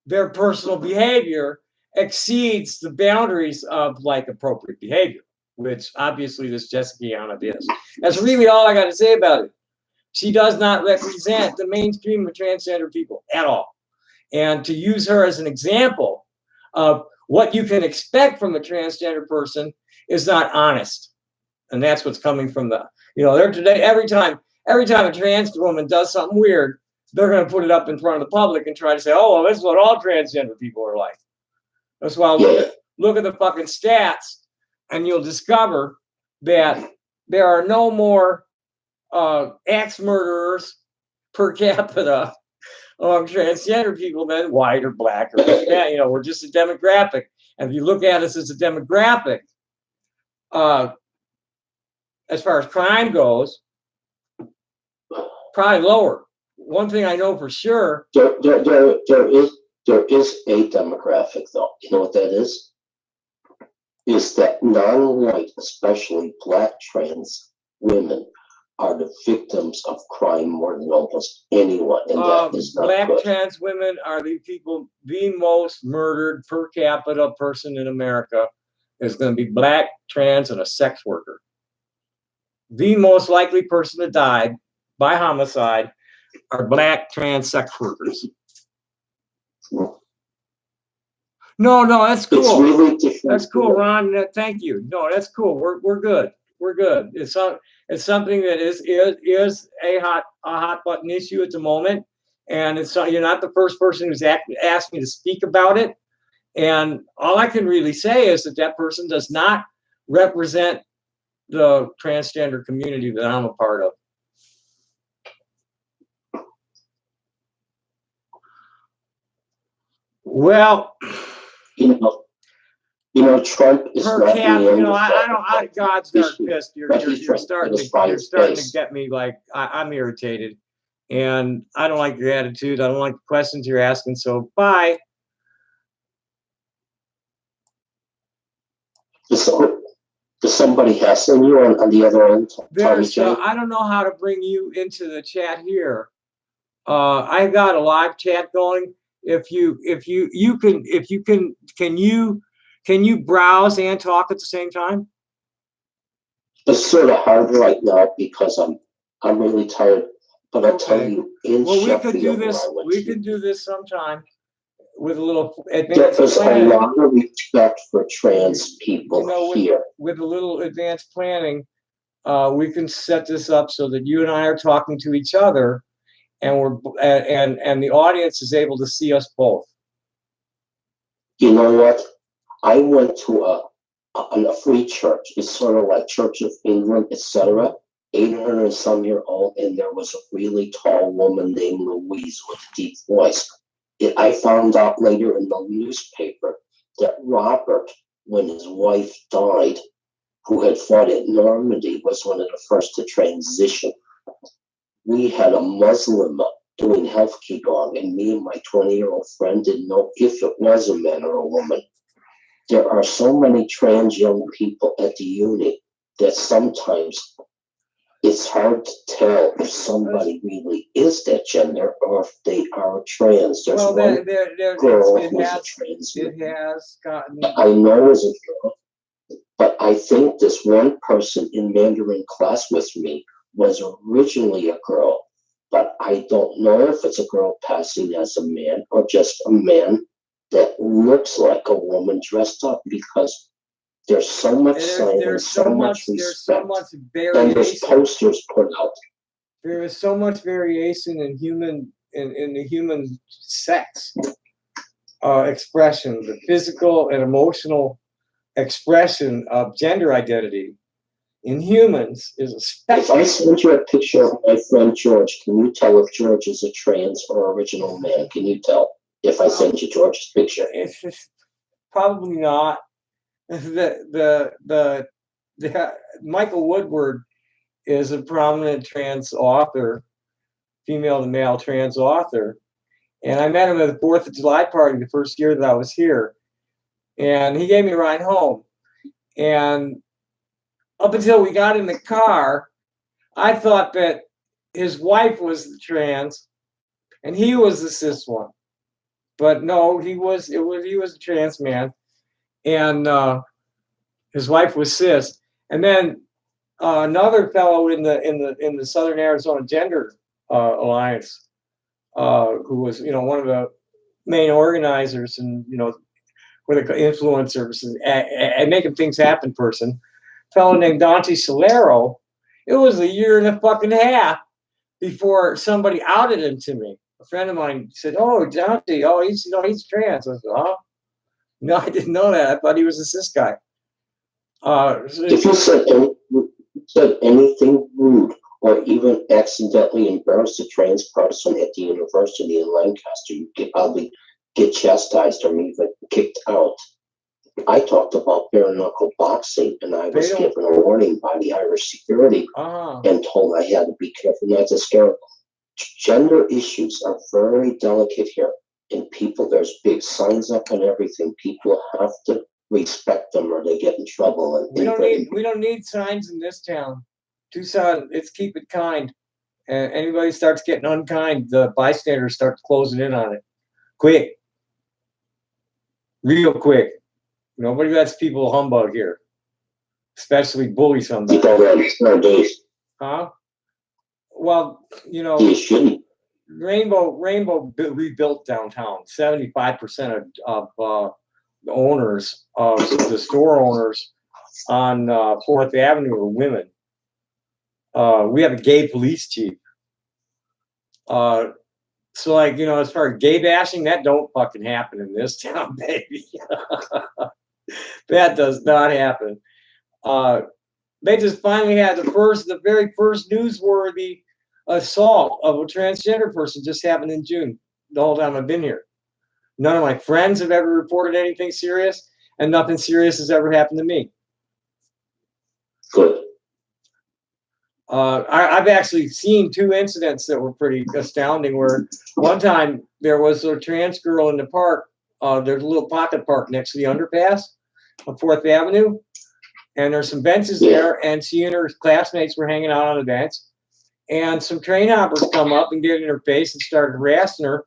their personal behavior exceeds the boundaries of appropriate behavior. which obviously this Jessica Yana is. That's really all I got to say about it. She does not represent the mainstream of transgender people at all. And to use her as an example of what you can expect from a transgender person is not honest. And that's what's coming from the, they're today, every time a trans woman does something weird, they're going to put it up in front of the public and try to say, oh, well, this is what all transgender people are like. That's why look at the fucking stats, and you'll discover that there are no more axe murderers per capita among transgender people than white or black or Hispanic. We're just a demographic. And if you look at us as a demographic, as far as crime goes, probably lower. One thing I know for sure. There is a demographic, though. You know what that is? Is that non-white, especially black trans women, are the victims of crime more than almost anyone, and that is not black good. Trans women are the most murdered per capita person in America is going to be black, trans, and a sex worker. The most likely person that died by homicide are black, trans sex workers. No, that's cool. It's really different. That's cool, Ron. Thank you. No, that's cool. We're good. We're good. It's something that is a hot button issue at the moment, and you're not the first person who's asked me to speak about it. And all I can really say is that person does not represent the transgender community that I'm a part of. Well, Trump is not I don't. God's dark fist. You're starting to get me like I'm irritated, and I don't like your attitude. I don't like the questions you're asking. So bye. Does somebody hassling you on the other end? I don't know how to bring you into the chat here. I got a live chat going. If you can you browse and talk at the same time? It's sort of hard right now because I'm really tired. But I'll tell you, we could do this sometime with a little advanced there's planning. a lot of respect for trans people here. With a little advanced planning, we can set this up so that you and I are talking to each other, and and the audience is able to see us both. You know what? I went to a free church. It's sort of like Church of England, etc. 800 and some year old, and there was a really tall woman named Louise with a deep voice. I found out later in the newspaper that Robert, when his wife died, who had fought at Normandy, was one of the first to transition. We had a Muslim doing health qigong, and me and my 20-year-old friend didn't know if it was a man or a woman. There are so many trans young people at the uni that sometimes it's hard to tell if somebody really is that gender or if they are trans. There's one girl who's a trans. It has gotten. I know as a girl, but I think this one person in Mandarin class with me was originally a girl, but I don't know if it's a girl passing as a man or just a man that looks like a woman dressed up, because there's so much science, there's so much variation. And there's posters put out. There is so much variation in the human sex expression, the physical and emotional expression of gender identity in humans is especially. If I send you a picture of my friend George, can you tell if George is a trans or original man? Can you tell if I send you George's picture? It's just probably not. The Michael Woodward is a prominent trans author, female to male trans author, and I met him at the 4th of July party the first year that I was here, and he gave me a ride home, and up until we got in the car, I thought that his wife was the trans and he was the cis one, but no, he was a trans man, and his wife was cis. And then another fellow in the Southern Arizona Gender Alliance, who was, you know, one of the main organizers and, you know, with the influencers and making things happen person, a fellow named Dante Solero. It was a year and a fucking half before somebody outed him to me. A friend of mine said, "Oh, Dante, oh, he's, you know, he's trans." I said, "Oh, no, I didn't know that. I thought he was a cis guy." If you said anything rude or even accidentally embarrassed a trans person at the university in Lancaster, you could probably get chastised or even kicked out. I talked about bare knuckle boxing, and I was given a warning by the Irish security and told I had to be careful not to scare. Gender issues are very delicate here, and people, there's big signs up and everything. People have to respect them or they get in trouble. And we don't need signs in this town. Tucson, it's keep it kind. And anybody starts getting unkind, the bystanders start closing in on it. Quick. Real quick. Nobody lets people humbug here. Especially bully somebody. Huh? Well, you know, Rainbow rebuilt downtown. 75% of the owners, the store owners on 4th Avenue are women. We have a gay police chief. So, like, you know, as far as gay bashing, that don't fucking happen in this town, baby. That does not happen. They just finally had the very first newsworthy assault of a transgender person just happened in June, the whole time I've been here. None of my friends have ever reported anything serious, and nothing serious has ever happened to me. Good. I've actually seen 2 incidents that were pretty astounding, where one time there was a trans girl in the park. There's a little pocket park next to the underpass on 4th Avenue. And there's some benches there, and she and her classmates were hanging out on the bench. And some train hoppers come up and get in her face and started harassing her.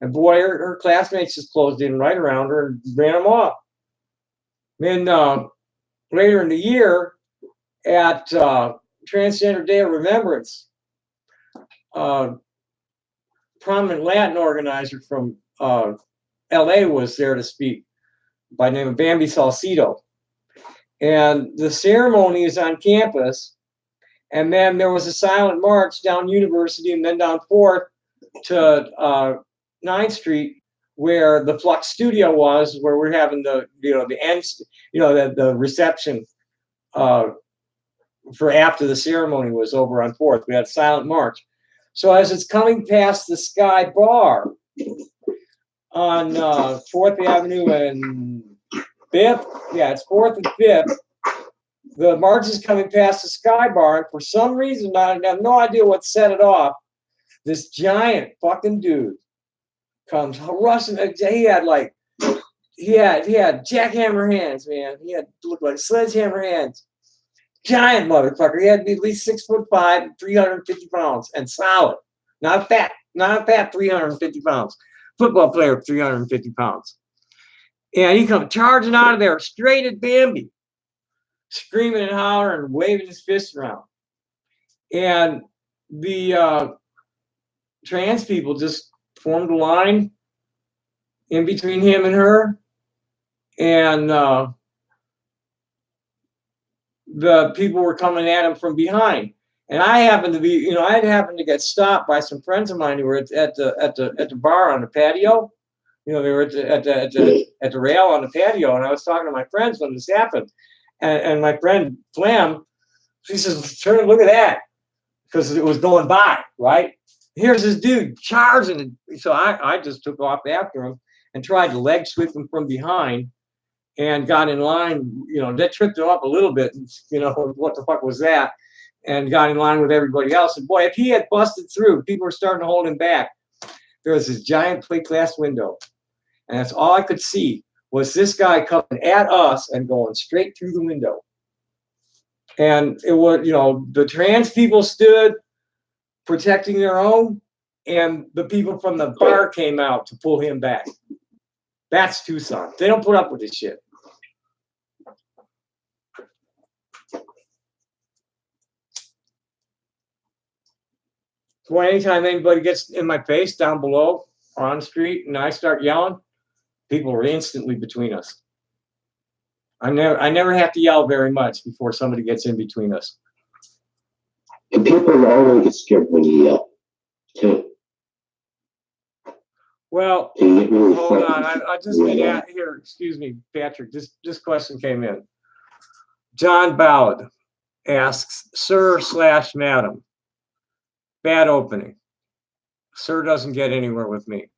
And boy, her classmates just closed in right around her and ran them off. Then later in the year, at Transgender Day of Remembrance, prominent Latin organizer from LA was there to speak by the name of Bambi Salcido. And the ceremony is on campus. And then there was a silent march down University and then down 4th to 9th Street, where the Flux Studio was, where we're having the reception for after the ceremony was over on 4th. We had a silent march. So as it's coming past the Sky Bar on 4th Avenue and 5th, it's 4th and 5th, the march is coming past the Sky Bar, and for some reason, I have no idea what set it off. This giant fucking dude comes rushing. He had jackhammer hands, man. He looked like sledgehammer hands. Giant motherfucker. He had to be at least 6'5", 350 pounds, and solid. Not fat, 350 pounds. Football player, 350 pounds. And he come charging out of there straight at Bambi, screaming and hollering and waving his fist around. And the trans people just formed a line in between him and her. And the people were coming at him from behind. And I happened to get stopped by some friends of mine who were at the bar on the patio. They were at the rail on the patio, and I was talking to my friends when this happened. And my friend Flam, she says, "Turn, look at that," because it was going by, right? Here's this dude charging. So I just took off after him and tried to leg sweep him from behind and got in line. That tripped him up a little bit. What the fuck was that? And got in line with everybody else. And boy, if he had busted through, people were starting to hold him back. There was this giant plate glass window. And that's all I could see was this guy coming at us and going straight through the window. And it was, the trans people stood protecting their own, and the people from the bar came out to pull him back. That's Tucson. They don't put up with this shit. So anytime anybody gets in my face down below or on the street and I start yelling, people are instantly between us. I never have to yell very much before somebody gets in between us. And people always get scared when you yell, too. Well, They get really hold on. frightened. I just been at here. Excuse me, Patrick. This question came in. John Ballard asks, Sir/Madam, bad opening. Sir doesn't get anywhere with me.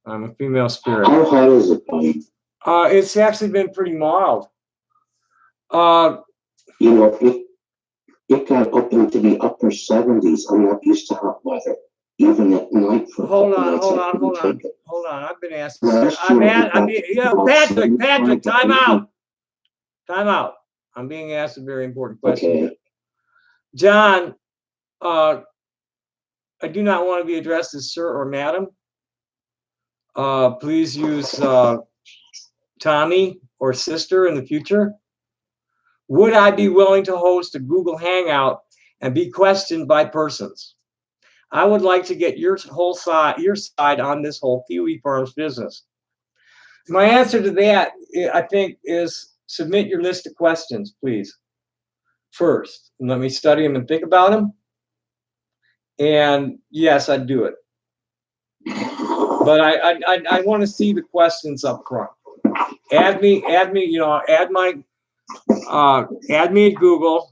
I'm a female spirit. How hot is it, buddy? It's actually been pretty mild. You know, it got up into the upper 70s. I'm not used to hot weather. Even at night for a Hold couple on, nights, hold I on, couldn't hold on, take it. hold on. I've been asking. Last year, Patrick, time out. Time out. I'm being asked a very important question. Okay. John, I do not want to be addressed as sir or madam. Please use Tommy or sister in the future. Would I be willing to host a Google Hangout and be questioned by persons? I would like to get your side on this whole Pee-wee Farms business. My answer to that, I think, is submit your list of questions, please. First, and let me study them and think about them. And yes, I'd do it. But I want to see the questions up front. Add me, add me at Google,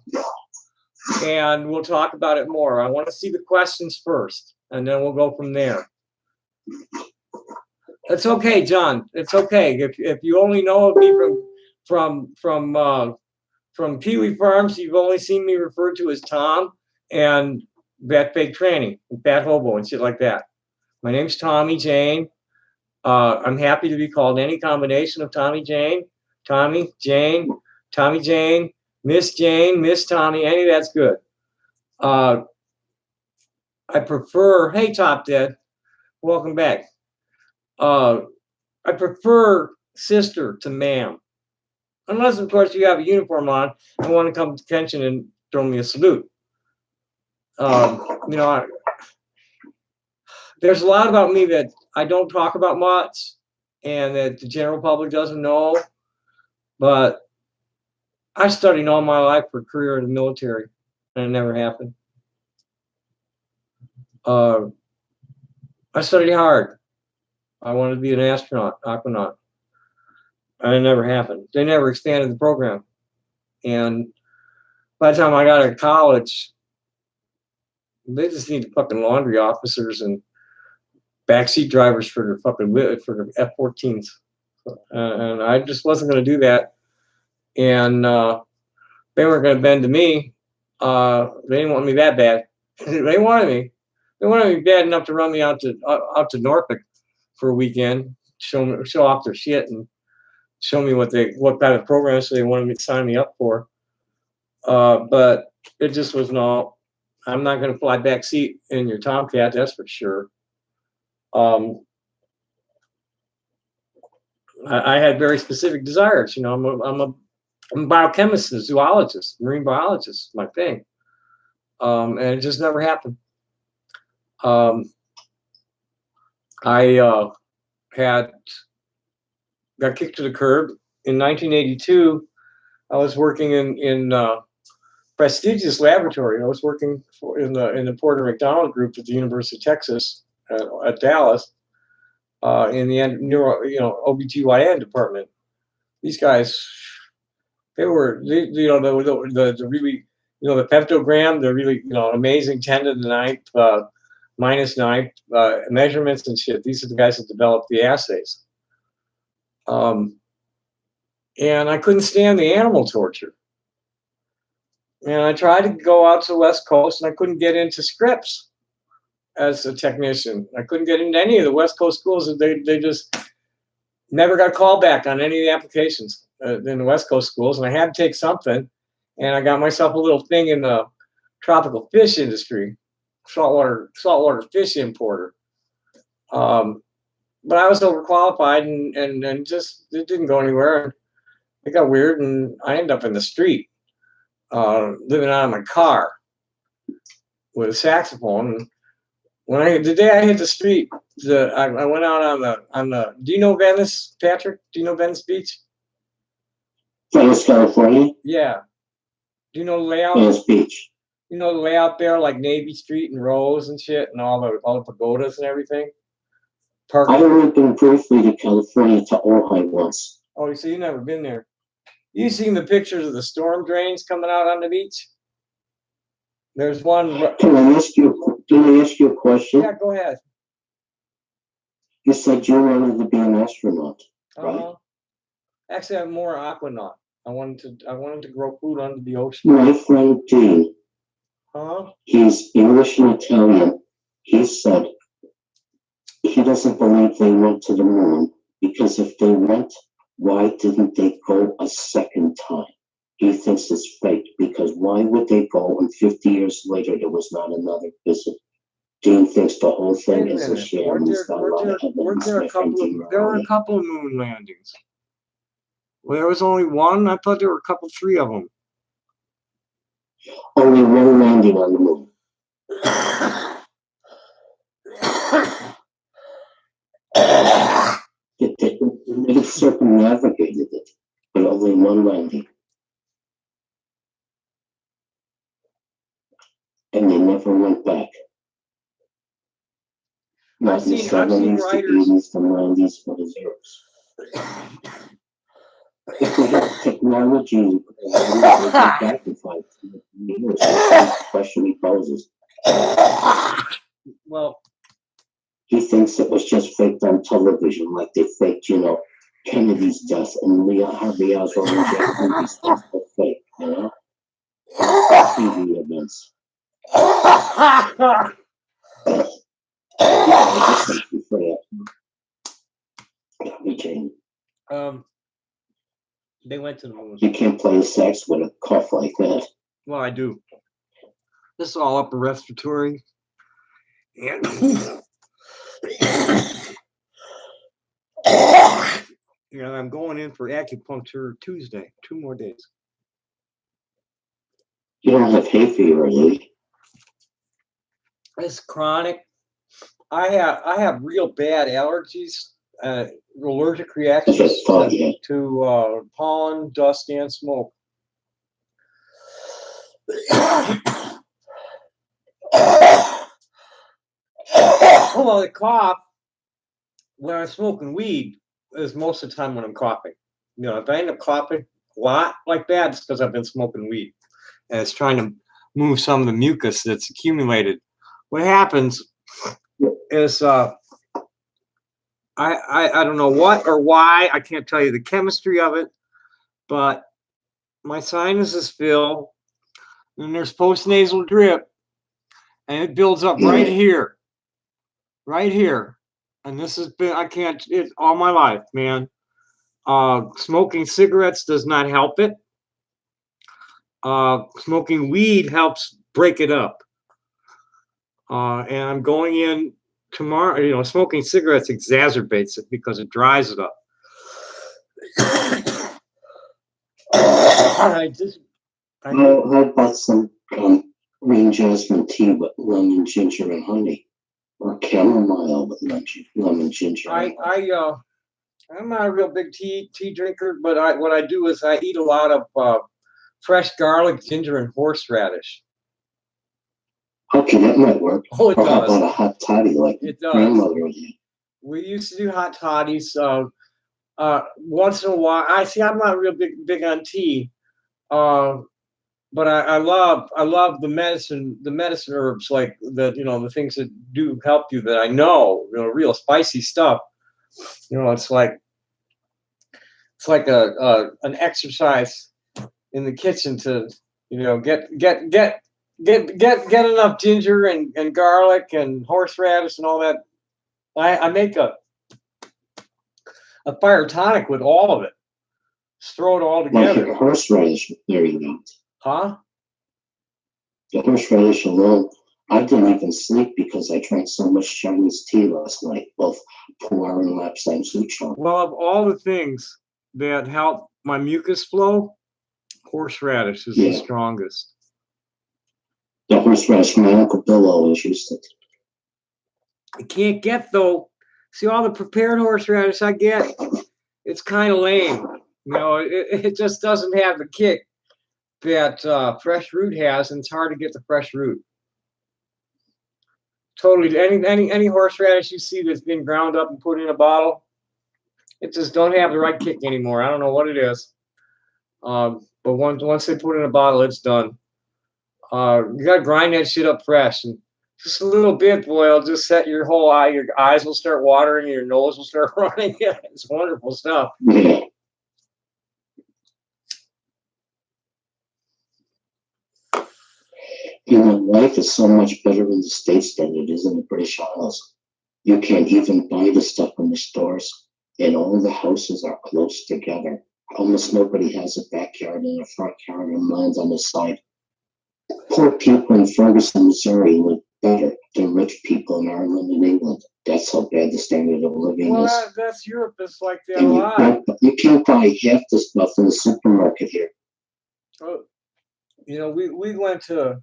and we'll talk about it more. I want to see the questions first, and then we'll go from there. It's okay, John. It's okay. If you only know of me from Pee-wee Farms, you've only seen me referred to as Tom and Bat Fake Tranny, Bat Hobo, and shit like that. My name's Tommy Jane. I'm happy to be called any combination of Tommy Jane, Tommy Jane, Tommy Jane, Miss Tommy, any of that's good. I prefer, hey Top Dead, welcome back. I prefer sister to ma'am. Unless, of course, you have a uniform on and want to come to attention and throw me a salute. There's a lot about me that I don't talk about much and that the general public doesn't know, but I studied all my life for a career in the military, and it never happened. I studied hard. I wanted to be an astronaut, aquanaut, and it never happened. They never expanded the program. And by the time I got to college, they just need fucking laundry officers and backseat drivers for their F-14s. And I just wasn't going to do that. And they weren't going to bend to me. They didn't want me that bad. They wanted me bad enough to run me out to Norfolk for a weekend, show off their shit and show me what kind of programs they wanted me to sign me up for. But it just was no. I'm not going to fly back seat in your Tomcat, that's for sure. I had very specific desires. I'm a biochemist, a zoologist, marine biologist, my thing. And it just never happened. I got kicked to the curb. In 1982, I was working in prestigious laboratory. I was working in the Porter McDonald Group at the University of Texas at Dallas in the OBGYN department. These guys, the really, the femtogram, the really, amazing 10 to the 9th, minus 9th measurements and shit. These are the guys that developed the assays. And I couldn't stand the animal torture. And I tried to go out to the West Coast, and I couldn't get into Scripps as a technician. I couldn't get into any of the West Coast schools. They just never got called back on any of the applications in the West Coast schools. And I had to take something, and I got myself a little thing in the tropical fish industry, saltwater fish importer. But I was overqualified, and just it didn't go anywhere. It got weird, and I ended up in the street. Living out of my car with a saxophone. The day I hit the street, I went out on the. Do you know Venice, Patrick? Do you know Venice Beach? Venice, California, Yeah. Do you know the layout? Venice Beach. You know the layout there, like Navy Street and Rose and shit, and all the pagodas and everything. Park. I only been briefly to California to Ojai once. Oh, so you've never been there? You seen the pictures of the storm drains coming out on the beach? There's one. Can I ask you a question? Yeah, go ahead. You said you wanted to be an astronaut. Uh-huh. Actually, I'm more aquanaut. I wanted to grow food under the ocean. My friend Dean, he's English and Italian. He said he doesn't believe they went to the moon because if they went, why didn't they go a second time? He thinks it's fake because why would they go and 50 years later there was not another visit? Dean thinks the whole thing is a sham. There were a couple of moon landings. Well, there was only one. I thought there were three of them. Only one landing on the moon. They circumnavigated it, but only one landing. And they never went back. Not in the 70s, the 80s, the 90s, or the zeros. If we have technology, we can go back in 5 years. That's the question he poses. Well, he thinks it was just faked on television, like they faked, Kennedy's death and Harvey Oswald and Jack Ruby's death were fake, TV events. They went to the moon. You can't play the sax with a cough like that. Well, I do. This is all upper respiratory. And I'm going in for acupuncture Tuesday. 2 more days. You don't have hay fever, do you? It's chronic. I have real bad allergies, allergic reactions to pollen, dust, and smoke. Well, the cough when I'm smoking weed is most of the time when I'm coughing. If I end up coughing a lot like that, it's because I've been smoking weed, and it's trying to move some of the mucus that's accumulated. What happens is I don't know what or why, I can't tell you the chemistry of it, but my sinuses fill, and there's postnasal drip, and it builds up right here, and this has been it's all my life, man. Smoking cigarettes does not help it. Smoking weed helps break it up. And I'm going in tomorrow. Smoking cigarettes exacerbates it because it dries it up. How about some green jasmine tea with lemon, ginger, and honey, or chamomile with lemon, ginger? I'm not a real big tea drinker, but what I do is I eat a lot of fresh garlic, ginger, and horseradish. Okay, that might work. Oh, it does. How about a hot toddy like grandmother did? We used to do hot toddies once in a while. I'm not real big on tea, but I love the medicine herbs, like the things that do help you that I know, real spicy stuff. It's like an exercise in the kitchen to get enough ginger and garlic and horseradish and all that. I make a fire tonic with all of it. Just throw it all together. Like horseradish, there you go. Huh? The horseradish alone. I didn't even sleep because I drank so much Chinese tea last night, both pu'er and Lapsang Souchong. Well, of all the things that help my mucus flow, horseradish is the strongest. The horseradish, my Uncle Bill always used it. I can't get though. See all the prepared horseradish I get, it's kind of lame. You know, it just doesn't have the kick that fresh root has, and it's hard to get the fresh root. Totally, any horseradish you see that's been ground up and put in a bottle, it just don't have the right kick anymore. I don't know what it is. But once they put it in a bottle, it's done. You gotta grind that shit up fresh, and just a little bit, boy, it'll just set your whole eye. Your eyes will start watering, your nose will start running. It's wonderful stuff. Yeah. You know, life is so much better in the States than it is in the British Isles. You can't even buy the stuff in the stores, and all the houses are close together. Almost nobody has a backyard and a front yard and lands on the side. Poor people in Ferguson, Missouri live better than rich people in Ireland and England. That's how bad the standard of living is. Well, that's Europe. It's like that a And lot. you can't buy half the stuff in the supermarket here. Oh, you know, we went to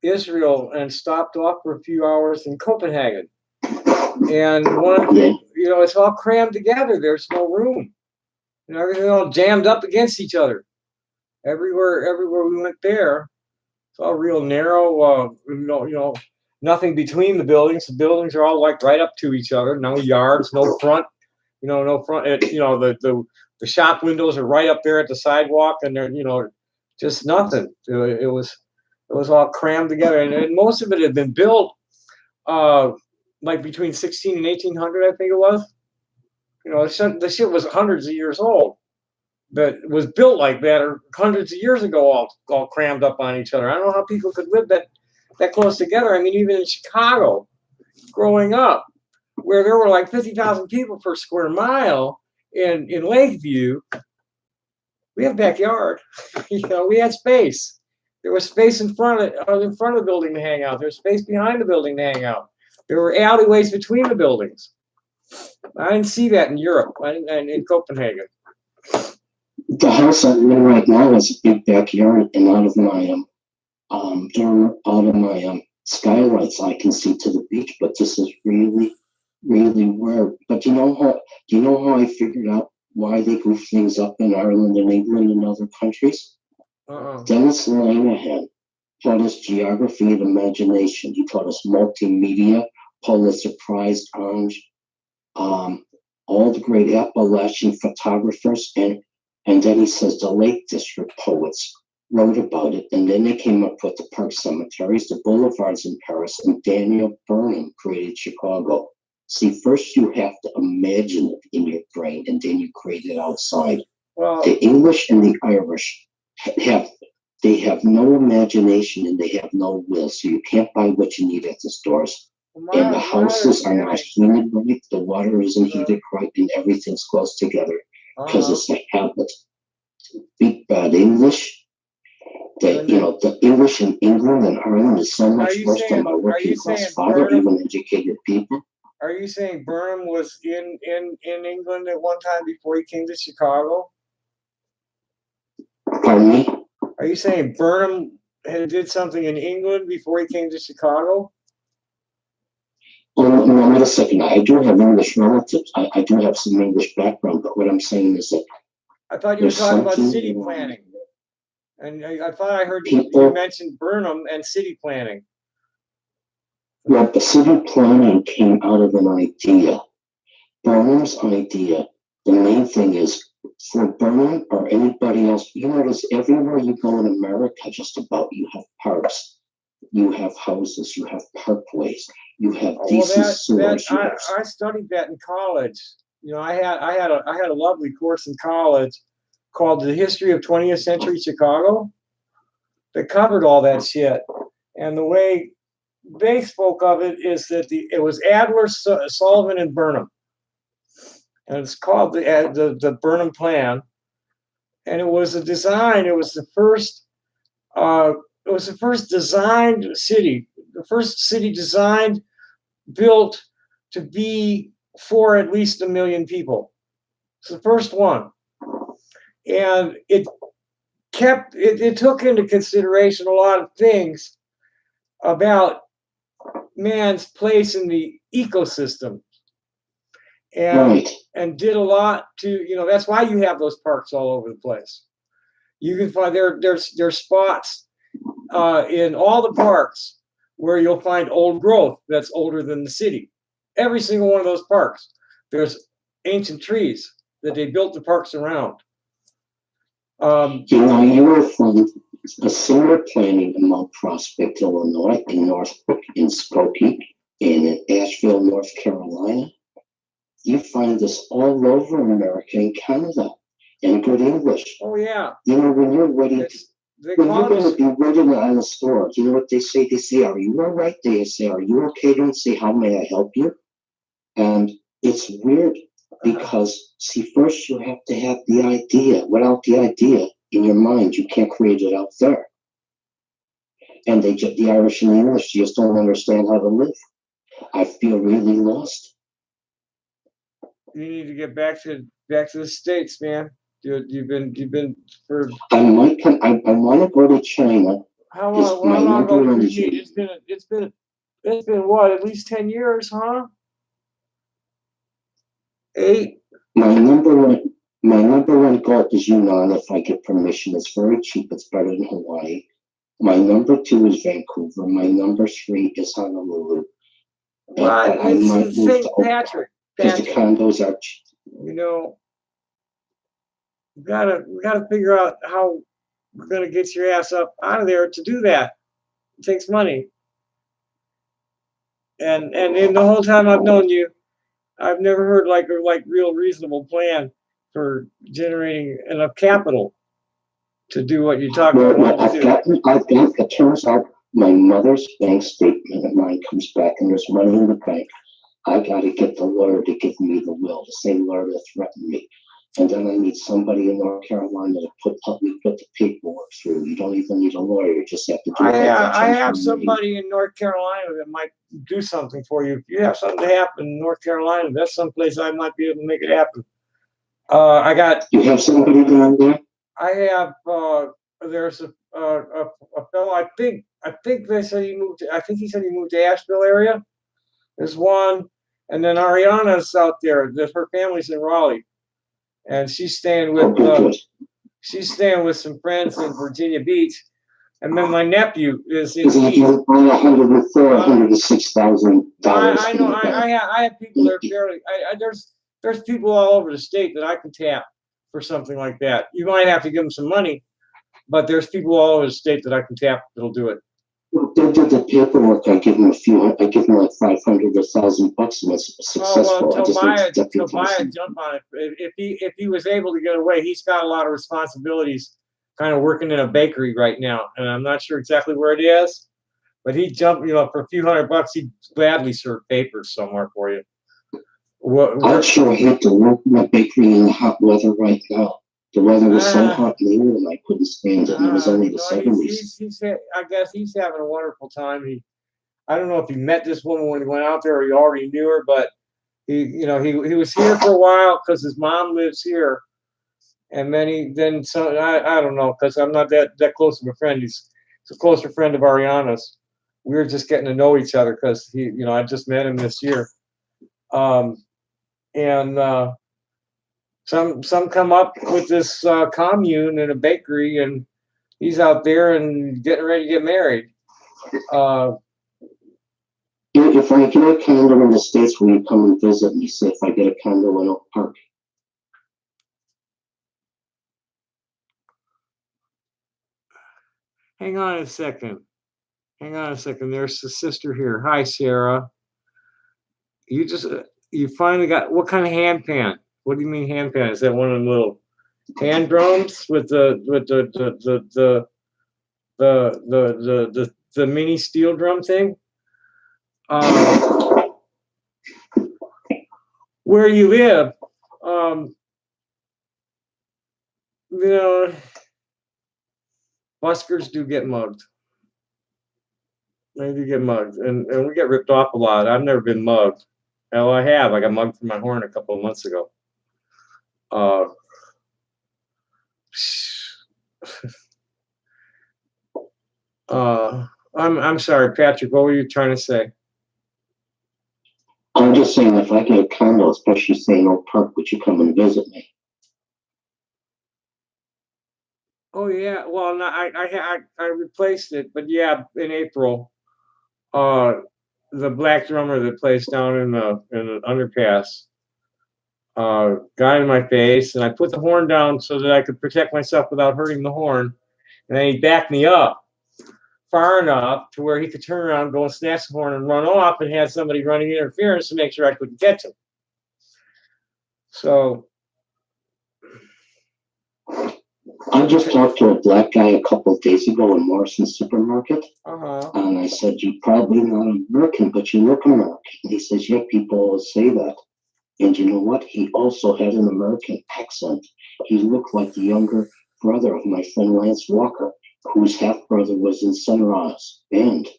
Israel and stopped off for a few hours in Copenhagen. And one of the, you know, it's all crammed together. There's no room. You know, everything all jammed up against each other. Everywhere we went there, it's all real narrow. You know, nothing between the buildings. The buildings are all like right up to each other. No yards, no front. You know, no front. You know, the shop windows are right up there at the sidewalk, and they're, you know, just nothing. It was all crammed together, and most of it had been built like between 16 and 1800, I think it was. You know, the shit was hundreds of years old, but it was built like that or hundreds of years ago, all crammed up on each other. I don't know how people could live that close together. I mean, even in Chicago, growing up, where there were like 50,000 people per square mile in Lakeview, we had a backyard. You know, we had space. There was space in front of the building to hang out. There was space behind the building to hang out. There were alleyways between the buildings. I didn't see that in Europe and in Copenhagen. The house I'm in right now has a big backyard, and out of my skylights, I can see to the beach. But this is really, really rare. But do you know how I figured out why they goof things up in Ireland and England and other countries? Dennis Lanahan taught us geography and imagination. He taught us multimedia, Pulitzer Prize earned, all the great Appalachian photographers, and then he says the Lake District poets wrote about it, and then they came up with the park cemeteries, the boulevards in Paris, and Daniel Burnham created Chicago. See, first you have to imagine it in your brain, and then you create it outside. Well, the English and the Irish have no imagination and they have no will, so you can't buy what you need at the stores. And the houses are not heated right, the water isn't heated right, and everything's close together because it's a habit. Big bad English. The English in England and Ireland is so much worse than my working class father, even educated people. Are you saying Burnham was in England at one time before he came to Chicago? Pardon me? Are you saying Burnham did something in England before he came to Chicago? Oh, no, wait a second. I do have English relatives. I do have some English background, but what I'm saying is that I thought you were talking about city planning. And I thought I heard you mention Burnham and city planning. Well, the city planning came out of an idea. Burnham's idea, the main thing is, for Burnham or anybody else, you notice everywhere you go in America, just about, you have parks, you have houses, you have parkways, you have decent sewers. I studied that in college. You know, I had a lovely course in college called The History of 20th Century Chicago that covered all that shit. And the way they spoke of it is that it was Adler, Sullivan, and Burnham. And it's called the Burnham Plan. And it was a design. It was the first designed city. The first city designed, built to be for at least 1 million people. It's the first one. And it took into consideration a lot of things about man's place in the ecosystem. And Right. and did a lot to, that's why you have those parks all over the place. You can find there's spots in all the parks where you'll find old growth that's older than the city. Every single one of those parks, there's ancient trees that they built the parks around. You will find a similar planning in Mount Prospect, Illinois, in Northbrook, in Skokie, and in Asheville, North Carolina. You find this all over America and Canada in good English. Oh yeah. When you're ready, They when call you're going it, to be waiting on the store, you know what they say? They say, "Are you all right?" They say, "Are you okay?" Don't say, "How may I help you?" And it's weird because, see, first you have to have the idea. Without the idea in your mind, you can't create it out there. And the Irish and the English just don't understand how to live. I feel really lost. you need to get back to the States, man. You've been for I might come. I want to go to China. how It's long? my How long ago number did you one need? It's been what? At least 10 years, huh? 8. My number one goal is Yunnan. If I get permission, it's very cheap. It's better than Hawaii. My number 2 is Vancouver. My number 3 is Honolulu. What? I It's might in move St. to Oakland Patrick. because the condos are cheap. We gotta figure out how we're gonna get your ass up out of there to do that. It takes money. And in the whole time I've known you, I've never heard like a real reasonable plan for generating enough capital to do what you're talking Well, about to do. it turns out my mother's bank statement of mine comes back and there's money in the bank. I got to get the lawyer to give me the will, the same lawyer that threatened me. And then I need somebody in North Carolina to help me put the paperwork through. You don't even need a lawyer, you just have to do it. I have somebody in North Carolina that might do something for you. If you have something to happen in North Carolina, that's someplace I might be able to make it happen. You have somebody down there? I have. There's a fellow. I think they said he moved. I think he said he moved to Asheville area. There's one, and then Ariana's out there. Her family's in Raleigh, and she's staying with some friends in Virginia Beach. And then my nephew is in Isn't it East. $106,000? I know. I have people that are fairly. There's people all over the state that I can tap for something like that. You might have to give them some money, but there's people all over the state that I can tap that'll do it. They did the paperwork. I give them I give them like $500 or $1,000, and it's successful. Tobiah jump on it. If he was able to get away, he's got a lot of responsibilities, kind of working in a bakery right now, and I'm not sure exactly where it is, but he'd jump, for a few $100, he'd gladly serve papers somewhere for you. I'd sure hate to work in a bakery in the hot weather right now. The weather was so hot in England, and I couldn't stand it. And it was only the 70s. I guess he's having a wonderful time. I don't know if he met this woman when he went out there or he already knew her, but he was here for a while because his mom lives here. And then I don't know, because I'm not that close of a friend. He's a closer friend of Ariana's. We were just getting to know each other because I just met him this year. Some come up with this commune in a bakery, and he's out there and getting ready to get married. If I get a condo in the States, will you come and visit me? Say if I get a condo in Oak Park. Hang on a second. There's the sister here. Hi, Sarah. You finally got, what kind of hand pan? What do you mean hand pan? Is that one of them little hand drums with the mini steel drum thing? Where you live, buskers do get mugged. They do get mugged, and we get ripped off a lot. I've never been mugged. Hell, I have. I got mugged for my horn a couple of months ago. I'm sorry, Patrick. What were you trying to say? I'm just saying, if I get a condo, especially say in Oak Park, would you come and visit me? Oh yeah, well, no, I replaced it, but yeah, in April, uh, the black drummer that plays down in the underpass, got in my face, and I put the horn down so that I could protect myself without hurting the horn, and then he backed me up far enough to where he could turn around, go and snatch the horn and run off, and had somebody running interference to make sure I couldn't catch him. So. I just talked to a black guy a couple of days ago in Morrison's supermarket, Uh-huh. and I said, "You're probably not American, but you look American." He says, "Yeah, people always say that." And you know what? He also had an American accent. He looked like the younger brother of my friend Lance Walker, whose half brother was in Sunrise. And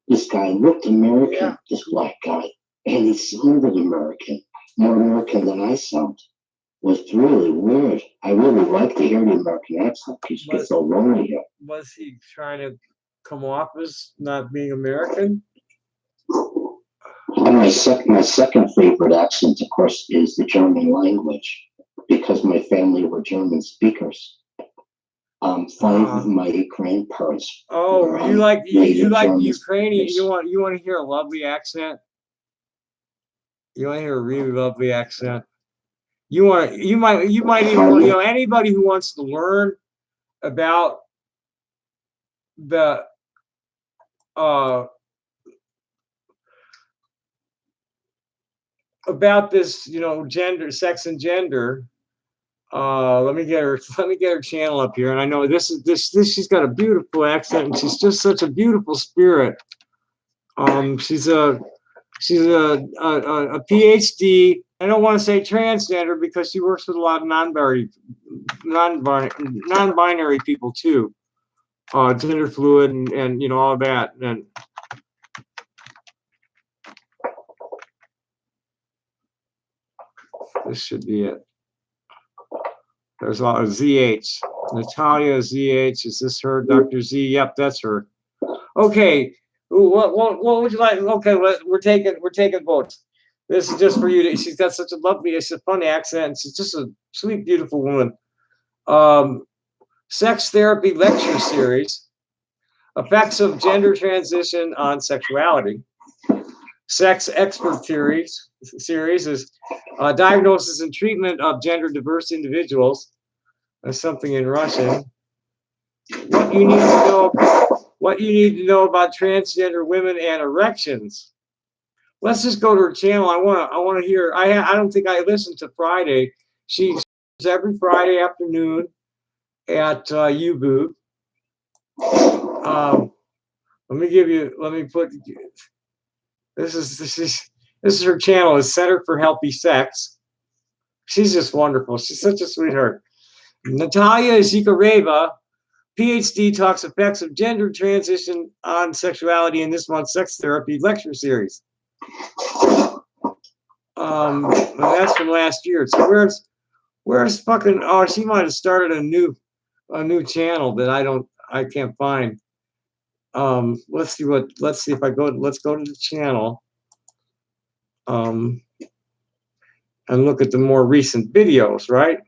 this guy looked American, Yeah. this black guy, and he sounded American, more American than I sound. Was really weird. I really like to hear the American accent because you get so lonely here. Was he trying to come off as not being American? And my second favorite accent, of course, is the German language, because my family were German speakers. Five of my grandparents. Oh, were, you like native German Ukrainian? speakers. You want to hear a lovely accent? You want to hear a really lovely accent? You might even want, anybody who wants to learn about the about this, gender, sex and gender. Let me get her channel up here. And I know this she's got a beautiful accent, and she's just such a beautiful spirit. She's a PhD. I don't want to say transgender because she works with a lot of non-binary people too. Gender fluid and all that. And this should be it. There's a lot of ZH. Natalia ZH. Is this her? Dr. Z? Yep, that's her. Okay. What would you like? Okay, we're taking votes. This is just for you. She's got such a lovely, it's a fun accent. She's just a sweet, beautiful woman. Sex therapy lecture series. Effects of gender transition on sexuality. Sex expert series is diagnosis and treatment of gender diverse individuals. There's something in Russian. What you need to know about transgender women and erections. Let's just go to her channel. I want to hear. I don't think I listened to Friday. She's every Friday afternoon at YouBoob. Let me put. This is her channel. Is Center for Healthy Sex. She's just wonderful. She's such a sweetheart. Natalia Zhikareva, PhD, talks effects of gender transition on sexuality in this month's sex therapy lecture series. That's from last year. So where's fucking? Oh, she might have started a new channel that I can't find. Let's see if let's go to the channel. And look at the more recent videos, right?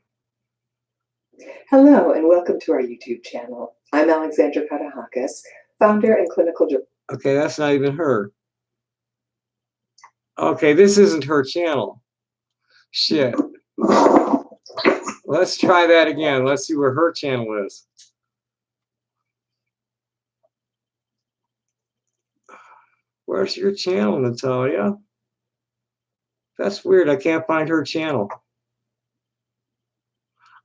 Hello, and welcome to our YouTube channel. I'm Alexandra Katahakis, founder and clinical. Okay, that's not even her. Okay, this isn't her channel. Shit. Let's try that again. Let's see where her channel is. Where's your channel, Natalia? That's weird. I can't find her channel.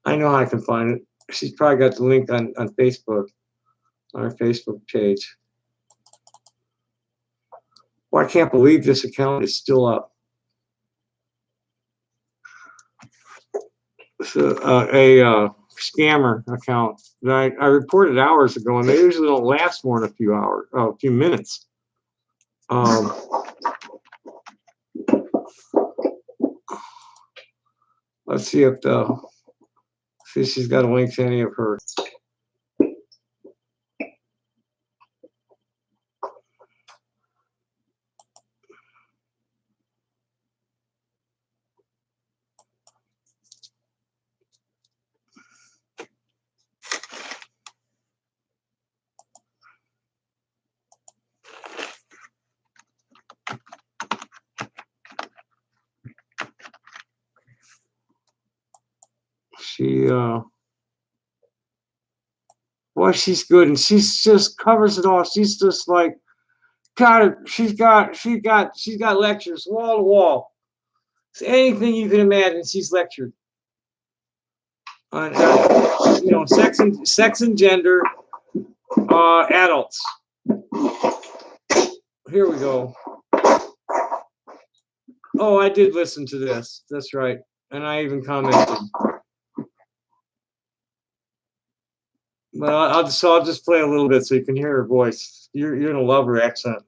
I know I can find it. She's probably got the link on Facebook, on her Facebook page. Well, I can't believe this account is still up. It's a scammer account that I reported hours ago, and they usually don't last more than a few minutes. Let's see if she's got a link to any of her. boy, she's good, and she's just covers it all. She's just like, God, she's got lectures wall to wall. So anything you can imagine, she's lectured on, sex and gender, adults. Here we go. Oh, I did listen to this. That's right, and I even commented. But I'll just play a little bit so you can hear her voice. You're gonna love her accent.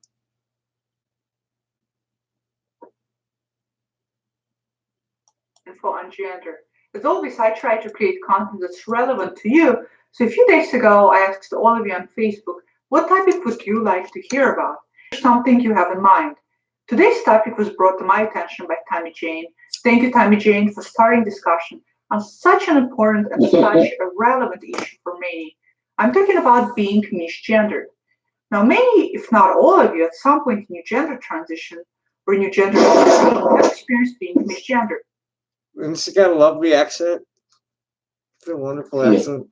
Info on gender. As always, I try to create content that's relevant to you. So a few days ago, I asked all of you on Facebook, what topic would you like to hear about? Something you have in mind. Today's topic was brought to my attention by Tammy Jane. Thank you, Tammy Jane, for starting discussion on such an important and such a relevant issue for many. I'm talking about being misgendered. Now, many, if not all of you, at some point in your gender transition or in your gender have experienced being misgendered. And she got a lovely accent. It's a wonderful accent.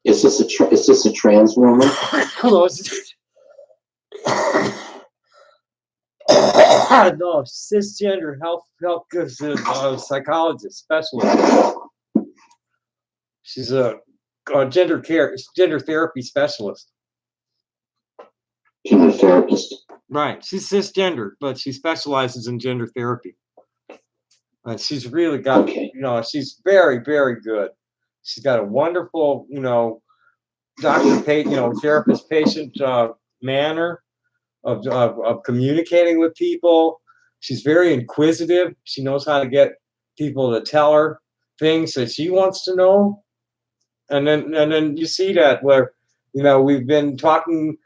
Is this a trans woman? Hello. No, cisgender health psychologist specialist. She's a gender therapy specialist. Gender therapist. Right. She's cisgender, but she specializes in gender therapy. And she's really got, she's very, very good. She's got a wonderful, therapist-patient manner of communicating with people. She's very inquisitive. She knows how to get people to tell her things that she wants to know. And then you see that where, we've been talking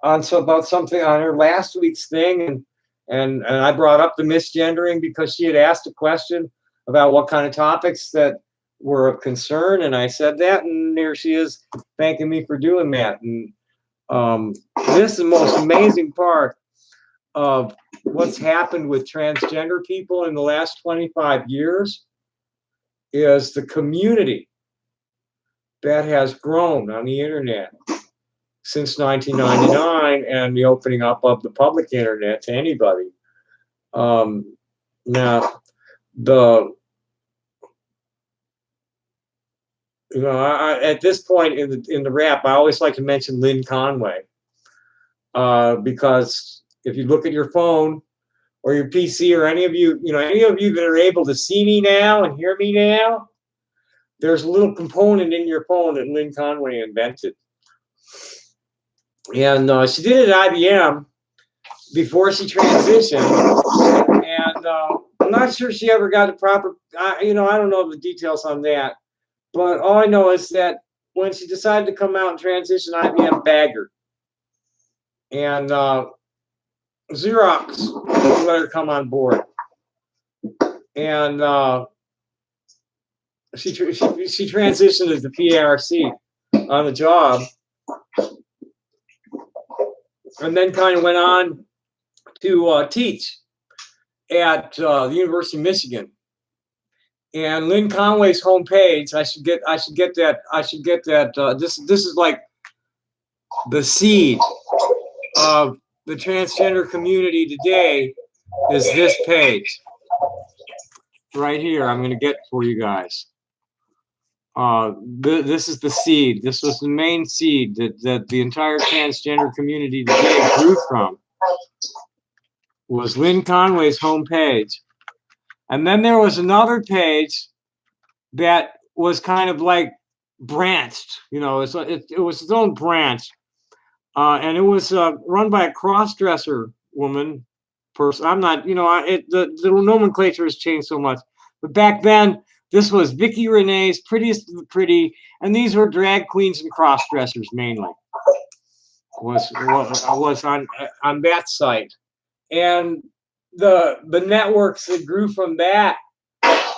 about something on her last week's thing, and I brought up the misgendering because she had asked a question about what kind of topics that were of concern, and I said that, and there she is thanking me for doing that. And this is the most amazing part of what's happened with transgender people in the last 25 years is the community that has grown on the internet since 1999 and the opening up of the public internet to anybody. Now, at this point in the wrap, I always like to mention Lynn Conway, because if you look at your phone or your PC or any of you that are able to see me now and hear me now, there's a little component in your phone that Lynn Conway invented. And she did it at IBM before she transitioned. And I'm not sure she ever got the proper, I don't know the details on that. But all I know is that when she decided to come out and transition, IBM bagged her. And Xerox let her come on board. And she transitioned as the PARC on the job. And then kind of went on to teach at the University of Michigan. And Lynn Conway's homepage, I should get that. This is like the seed of the transgender community today. Is this page right here? I'm going to get for you guys. This is the seed. This was the main seed that the entire transgender community today grew from. Was Lynn Conway's homepage. And then there was another page that was kind of like branched, it was its own branch. And it was run by a cross-dresser woman person. I'm not, the nomenclature has changed so much. But back then, this was Vicky Renee's Prettiest of the Pretty, and these were drag queens and cross-dressers mainly. Was on that site. And the networks that grew from that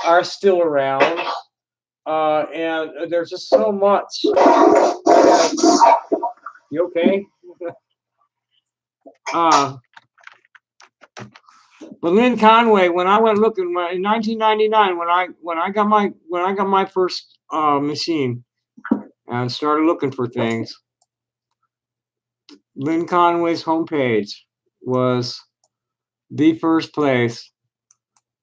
are still around, and there's just so much. You okay? But Lynn Conway, when I went looking in 1999, when I got my first machine and started looking for things, Lynn Conway's homepage was the first place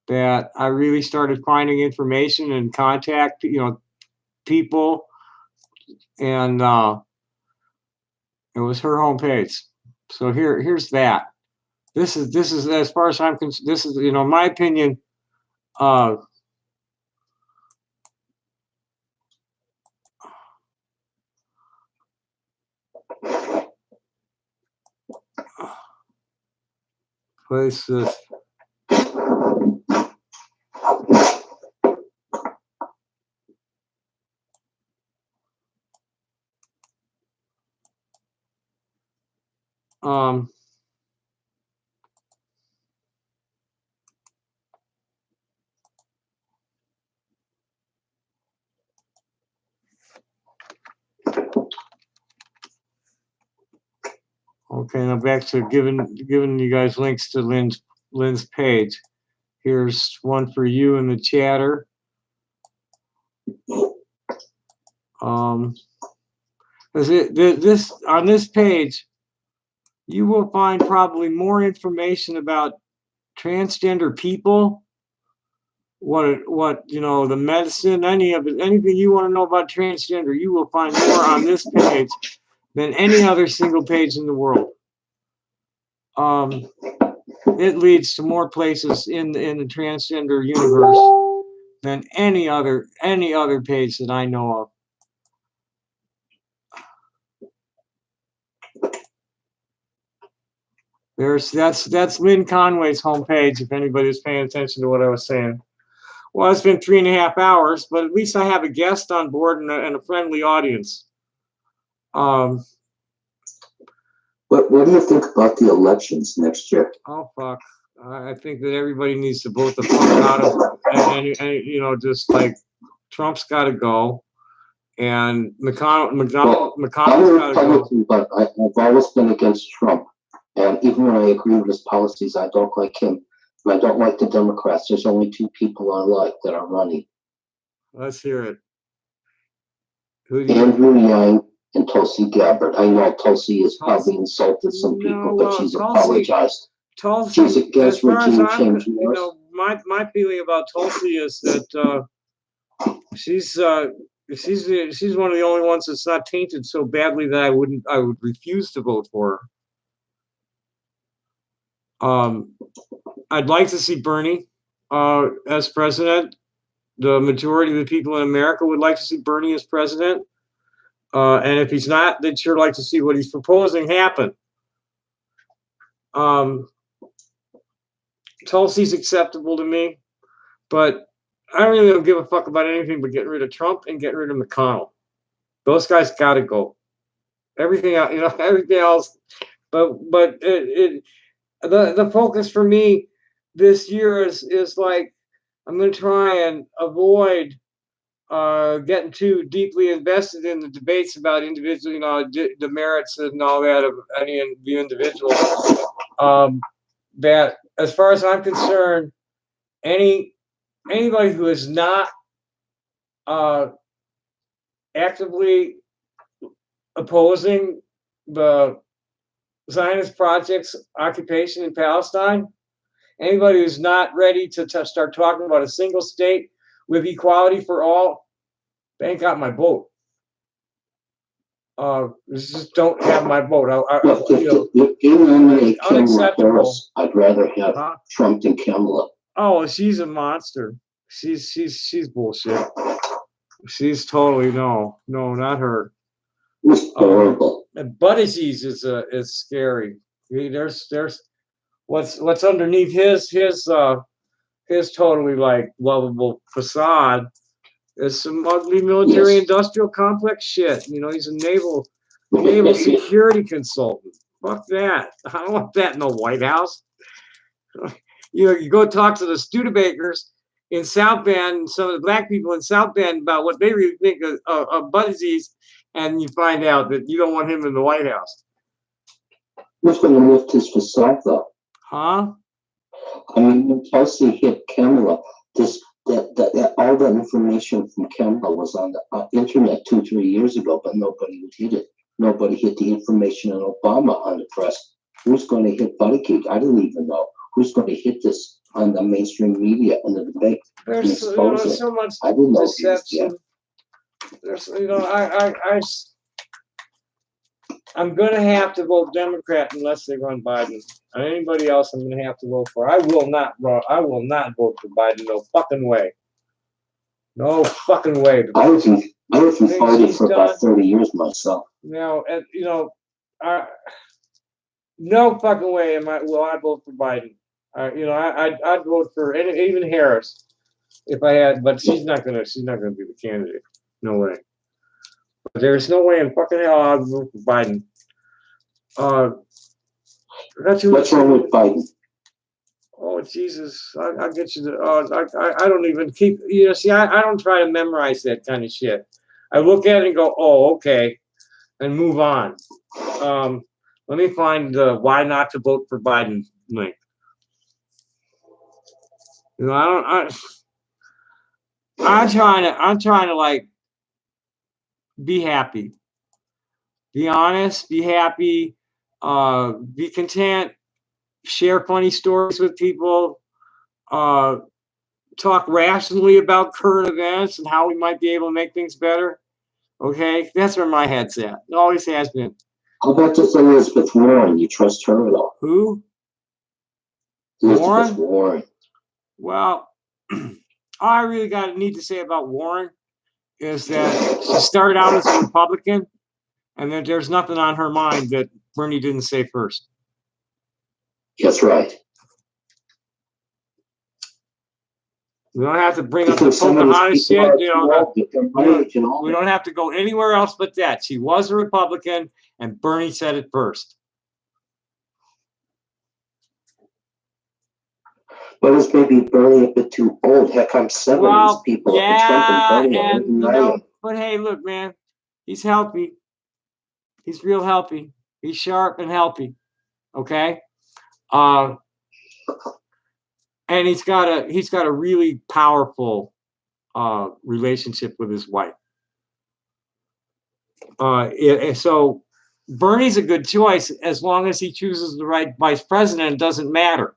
that I really started finding information and contact, people, and it was her homepage. So here's that. This is as far as I'm concerned. This is, my opinion. Places. Okay, now back to giving you guys links to Lynn's page. Here's one for you in the chatter. This on this page, you will find probably more information about transgender people, what the medicine, anything you want to know about transgender, you will find more on this page than any other single page in the world. It leads to more places in the transgender universe than any other page that I know of. That's Lynn Conway's homepage, if anybody's paying attention to what I was saying. Well, it's been 3.5 hours, but at least I have a guest on board and a friendly audience. What do you think about the elections next year? Oh, fuck. I think that everybody needs to vote the fuck out of and just like Trump's got to go, and McConnell's got to go. But I've always been against Trump, and even when I agree with his policies, I don't like him. And I don't like the Democrats. There's only 2 people I like that are running. Let's hear it. Andrew Yang and Tulsi Gabbard. I know Tulsi has probably insulted some people, but she's apologized. Tulsi, she's against regime change. My feeling about Tulsi is that she's one of the only ones that's not tainted so badly that I would refuse to vote for her. I'd like to see Bernie as president. The majority of the people in America would like to see Bernie as president. And if he's not, they'd sure like to see what he's proposing happen. Tulsi's acceptable to me, but I really don't give a fuck about anything but getting rid of Trump and getting rid of McConnell. Those guys got to go. Everything else, but the focus for me this year is like, I'm going to try and avoid getting too deeply invested in the debates about individual, the merits and all that of any individual. That, as far as I'm concerned, anybody who is not actively opposing the Zionist project's occupation in Palestine, anybody who's not ready to start talking about a single state with equality for all, they ain't got my vote. Just don't have my vote. Unacceptable. I'd rather have Trump than Kamala. Oh, she's a monster. She's bullshit. She's totally no, not her. It's horrible. And Buttigieg is scary. There's what's underneath his totally like lovable facade is some ugly military industrial complex shit. He's a naval security consultant. Fuck that. I don't want that in the White House. You go talk to the Studebakers in South Bend, some of the black people in South Bend about what they really think of Buttigieg, and you find out that you don't want him in the White House. Who's going to lift his facade, though? Huh? I mean, when Kelsey hit Kamala, all that information from Kamala was on the internet 2-3 years ago, but nobody would hit it. Nobody hit the information on Obama on the press. Who's going to hit Buttigieg? I don't even know. Who's going to hit this on the mainstream media and the debate? There's so much I didn't know. deception. There's, I'm gonna have to vote Democrat unless they run Biden. And anybody else, I'm gonna have to vote for. I will not vote for Biden. No fucking way. No fucking way. I was voted for about 30 years myself. No fucking way will I vote for Biden. I'd vote for even Harris if I had, but she's not gonna be the candidate. No way. But there's no way in fucking hell I'd vote for Biden. What's wrong with Biden? Oh Jesus! I'll get you the. I don't even keep. See, I don't try to memorize that kind of shit. I look at it and go, oh, okay, and move on. Let me find the why not to vote for Biden link. I'm trying to like be happy, be honest, be happy, be content, share funny stories with people, talk rationally about current events and how we might be able to make things better. Okay, that's where my head's at. It always has been. How about this Elizabeth Warren? You trust her at all? Who? Elizabeth Warren. Well, all I really need to say about Warren is that she started out as a Republican, and that there's nothing on her mind that Bernie didn't say first. That's right. We don't have to bring up the Pocahontas shit. We don't have to go anywhere else but that. She was a Republican, and Bernie said it first. But it's maybe Bernie a bit too old. Heck, I'm 7 of these people. Yeah, but hey, look, man, he's healthy. He's real healthy. He's sharp and healthy. Okay, and he's got a really powerful relationship with his wife. So Bernie's a good choice as long as he chooses the right vice president. It doesn't matter.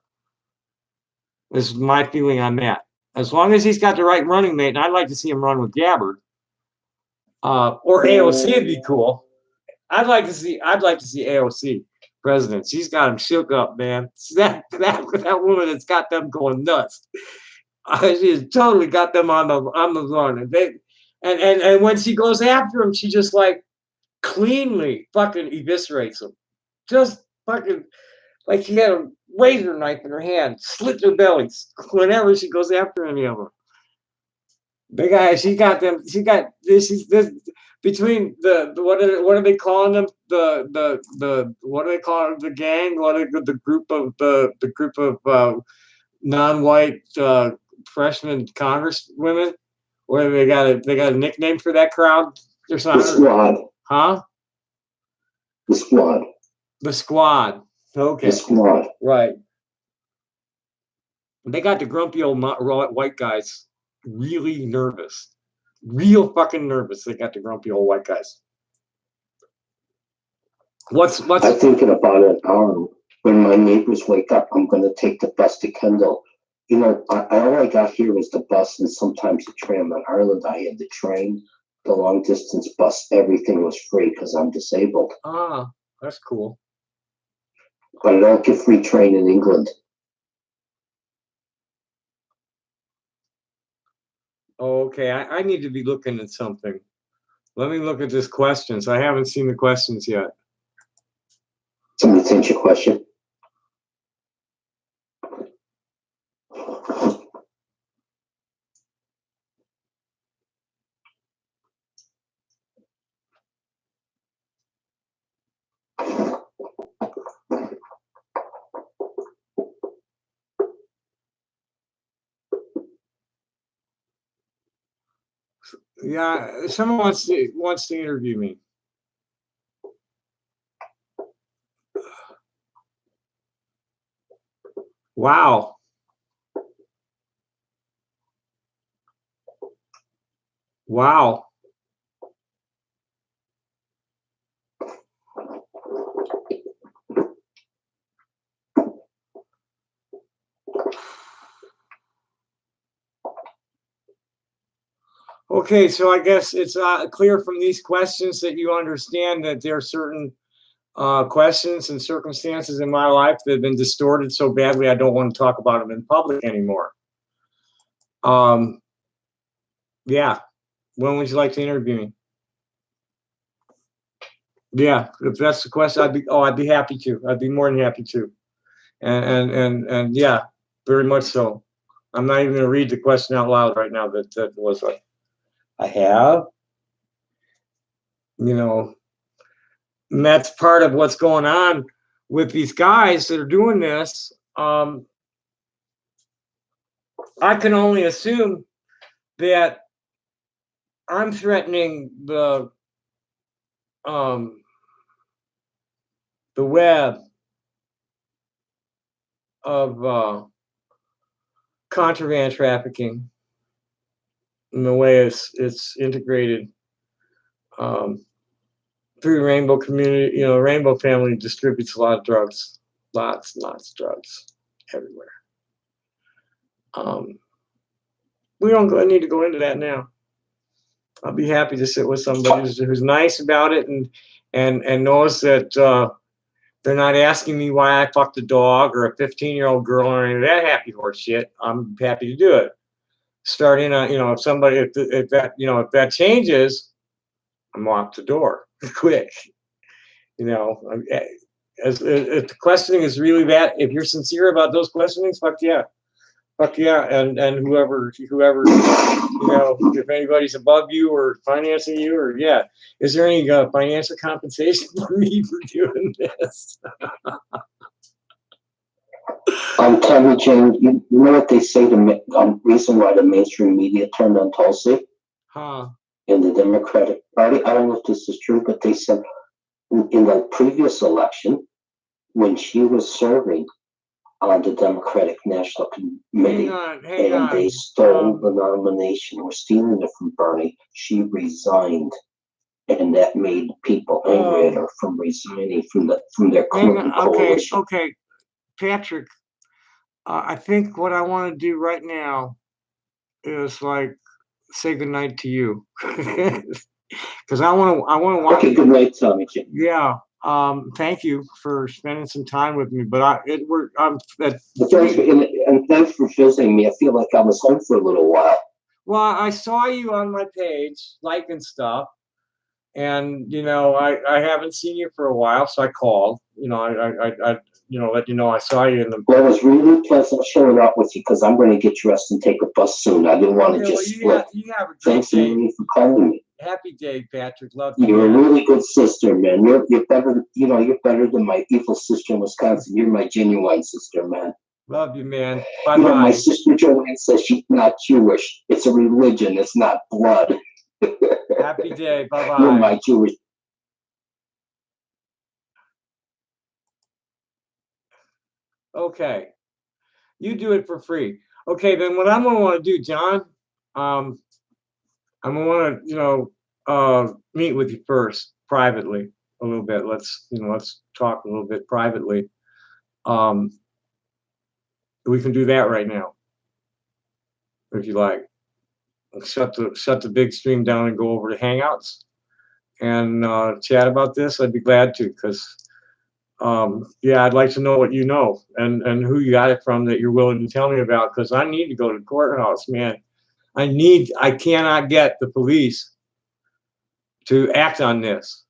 This is my feeling on that. As long as he's got the right running mate, and I'd like to see him run with Gabbard, or AOC would be cool. I'd like to see AOC president. She's got him shook up, man. That woman has got them going nuts. She's totally got them on the run. And when she goes after him, she just like cleanly fucking eviscerates him. Just fucking like she had a razor knife in her hand, slit their bellies whenever she goes after any of them. She got this between the what are they calling them? The what do they call it? The gang? What are the group of non-white freshman congresswomen? Where they got a nickname for that crowd? There's not. The Squad. Huh? The Squad. The Squad. Okay. The Squad. Right. They got the grumpy old white guys really nervous. Real fucking nervous. They got the grumpy old white guys. I'm thinking about an hour. When my neighbors wake up, I'm going to take the bus to Kendall. All I got here was the bus and sometimes the tram. In Ireland, I had the train, the long distance bus. Everything was free because I'm disabled. Ah, that's cool. But I don't get free train in England. Okay, I need to be looking at something. Let me look at this questions. I haven't seen the questions yet. Somebody sent you a question. Yeah, someone wants to interview me. Wow. Wow. Okay, so I guess it's clear from these questions that you understand that there are certain questions and circumstances in my life that have been distorted so badly I don't want to talk about them in public anymore. Yeah. When would you like to interview me? Yeah, if that's the question, I'd be happy to. I'd be more than happy to. And yeah, very much so. I'm not even gonna read the question out loud right now that was like, I have, you know, and that's part of what's going on with these guys that are doing this. I can only assume that I'm threatening the web of contraband trafficking in the way it's integrated through Rainbow community. You know, Rainbow family distributes a lot of drugs, lots of drugs everywhere. We don't need to go into that now. I'll be happy to sit with somebody who's nice about it and knows that they're not asking me why I fucked a dog or a 15-year-old girl or any of that happy horse shit. I'm happy to do it. Starting, if somebody, if that changes, I'm off the door quick. If the questioning is really that, if you're sincere about those questionings, fuck yeah, and whoever, if anybody's above you or financing you, or yeah, is there any financial compensation for me for doing this? Tammy Jane, you know what they say, the reason why the mainstream media turned on Tulsi in the Democratic Party? I don't know if this is true, but they said in the previous election, when she was serving on the Democratic National Committee, they stole the nomination, or stealing it from Bernie, she resigned. And that made people angry at her from resigning from their Clinton coalition. Okay, Patrick, I think what I want to do right now is like say goodnight to you, because I want to watch. Okay, good night, Tommy Jane. Yeah. Thank you for spending some time with me. But thanks for visiting me. I feel like I was home for a little while. Well, I saw you on my page liking stuff, and I haven't seen you for a while, so I called. I let you know I saw you in the. Well, it was really pleasant showing up with you because I'm going to get dressed and take a bus soon. I didn't want to just split. Thanks, Amy, for calling me. Happy day, Patrick. Love you. You're a really good sister, man. You're better. You're better than my evil sister in Wisconsin. You're my genuine sister, man. Love you, man. Bye-bye. My sister Joanne says she's not Jewish. It's a religion. It's not blood. Happy day. Bye-bye. You're my Jewish. Okay. You do it for free. Okay, then what I'm going to want to do, John, I'm going to want to, meet with you first privately a little bit. Let's talk a little bit privately. We can do that right now, if you like. Shut the big stream down and go over to Hangouts and chat about this. I'd be glad to, because I'd like to know what you know and who you got it from that you're willing to tell me about, because I need to go to the courthouse, man. I cannot get the police to act on this.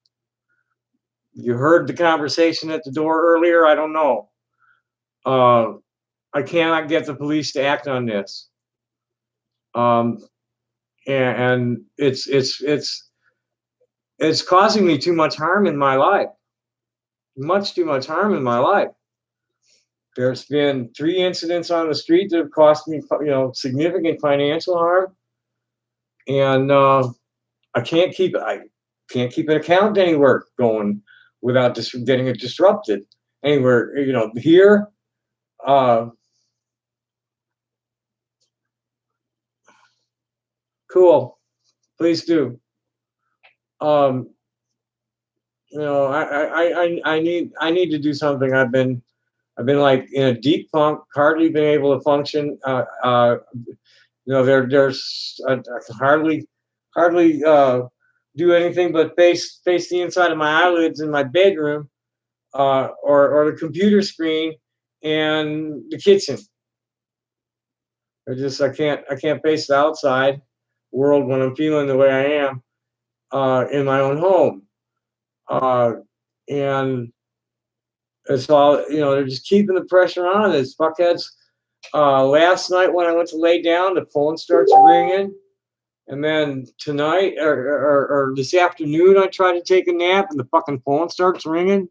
You heard the conversation at the door earlier. I don't know. I cannot get the police to act on this. And it's causing me too much harm in my life. Much too much harm in my life. There's been 3 incidents on the street that have cost me, significant financial harm, and I can't keep an account anywhere going without getting it disrupted anywhere. Here. Cool. Please do. You know, I need to do something. I've been like in a deep funk, hardly been able to function. You know, there's I can hardly do anything but face the inside of my eyelids in my bedroom, or the computer screen and the kitchen. I can't face the outside world when I'm feeling the way I am in my own home. And it's all, you know, they're just keeping the pressure on these fuckheads. Last night when I went to lay down, the phone starts ringing. And then tonight or this afternoon, I try to take a nap and the fucking phone starts ringing.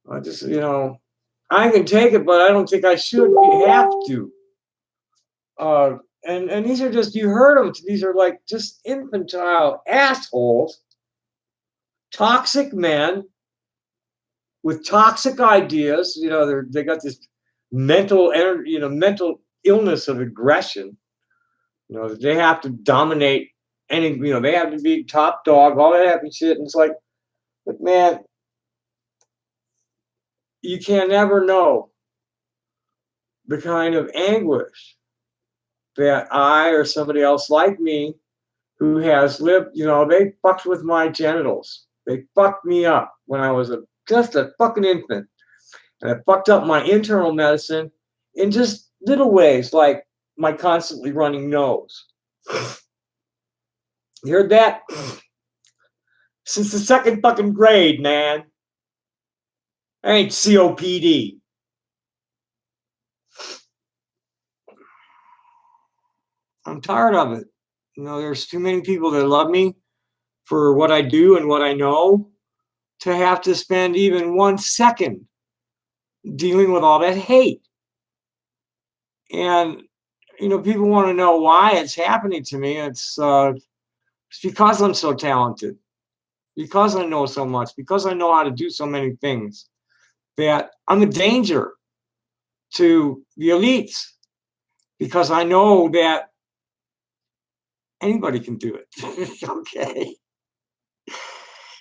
I just, you know, I can take it, but I don't think I should have to. And these are just, you heard them. These are like just infantile assholes, toxic men with toxic ideas. You know, they got this mental energy, you know, mental illness of aggression. You know, they have to dominate any, you know, they have to be top dog, all that happy shit. And it's like, but man, you can never know the kind of anguish that I or somebody else like me who has lived, you know, they fucked with my genitals. They fucked me up when I was just a fucking infant. And I fucked up my internal medicine in just little ways, like my constantly running nose. You heard that? Since the second fucking grade, man. I ain't COPD. I'm tired of it. You know, there's too many people that love me for what I do and what I know to have to spend even 1 second dealing with all that hate. And, you know, people want to know why it's happening to me. It's because I'm so talented, because I know so much, because I know how to do so many things, that I'm a danger to the elites, because I know that anybody can do it. Okay.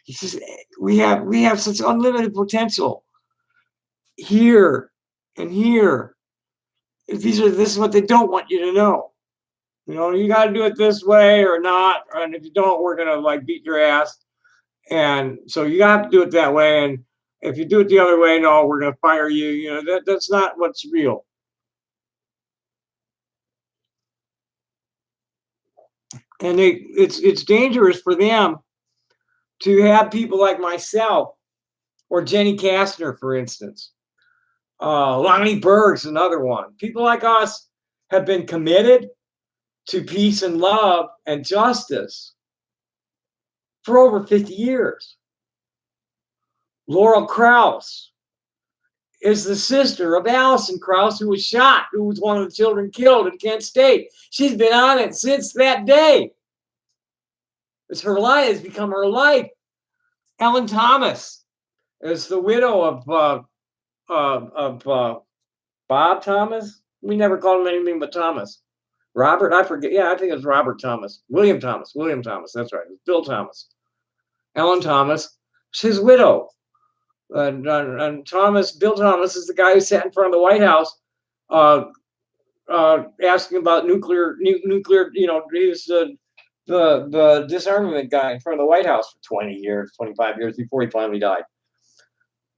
It's just, we have such unlimited potential here and here. This is what they don't want you to know. You know, you got to do it this way or not, and if you don't, we're gonna like beat your ass. And so you have to do it that way. And if you do it the other way, no, we're gonna fire you. You know, that's not what's real. And it's dangerous for them to have people like myself or Jenny Kastner, for instance. Lonnie Berg's another one. People like us have been committed to peace and love and justice for over 50 years. Laurel Krauss is the sister of Allison Krauss, who was shot, who was one of the children killed in Kent State. She's been on it since that day. It's her life, it's become her life. Ellen Thomas is the widow of Bob Thomas. We never called him anything but Thomas. Robert, I forget. Yeah, I think it was Robert Thomas. William Thomas. That's right. It was Bill Thomas. Ellen Thomas, his widow. And Bill Thomas is the guy who sat in front of the White House asking about nuclear, you know, he was the disarmament guy in front of the White House for 20 years, 25 years before he finally died.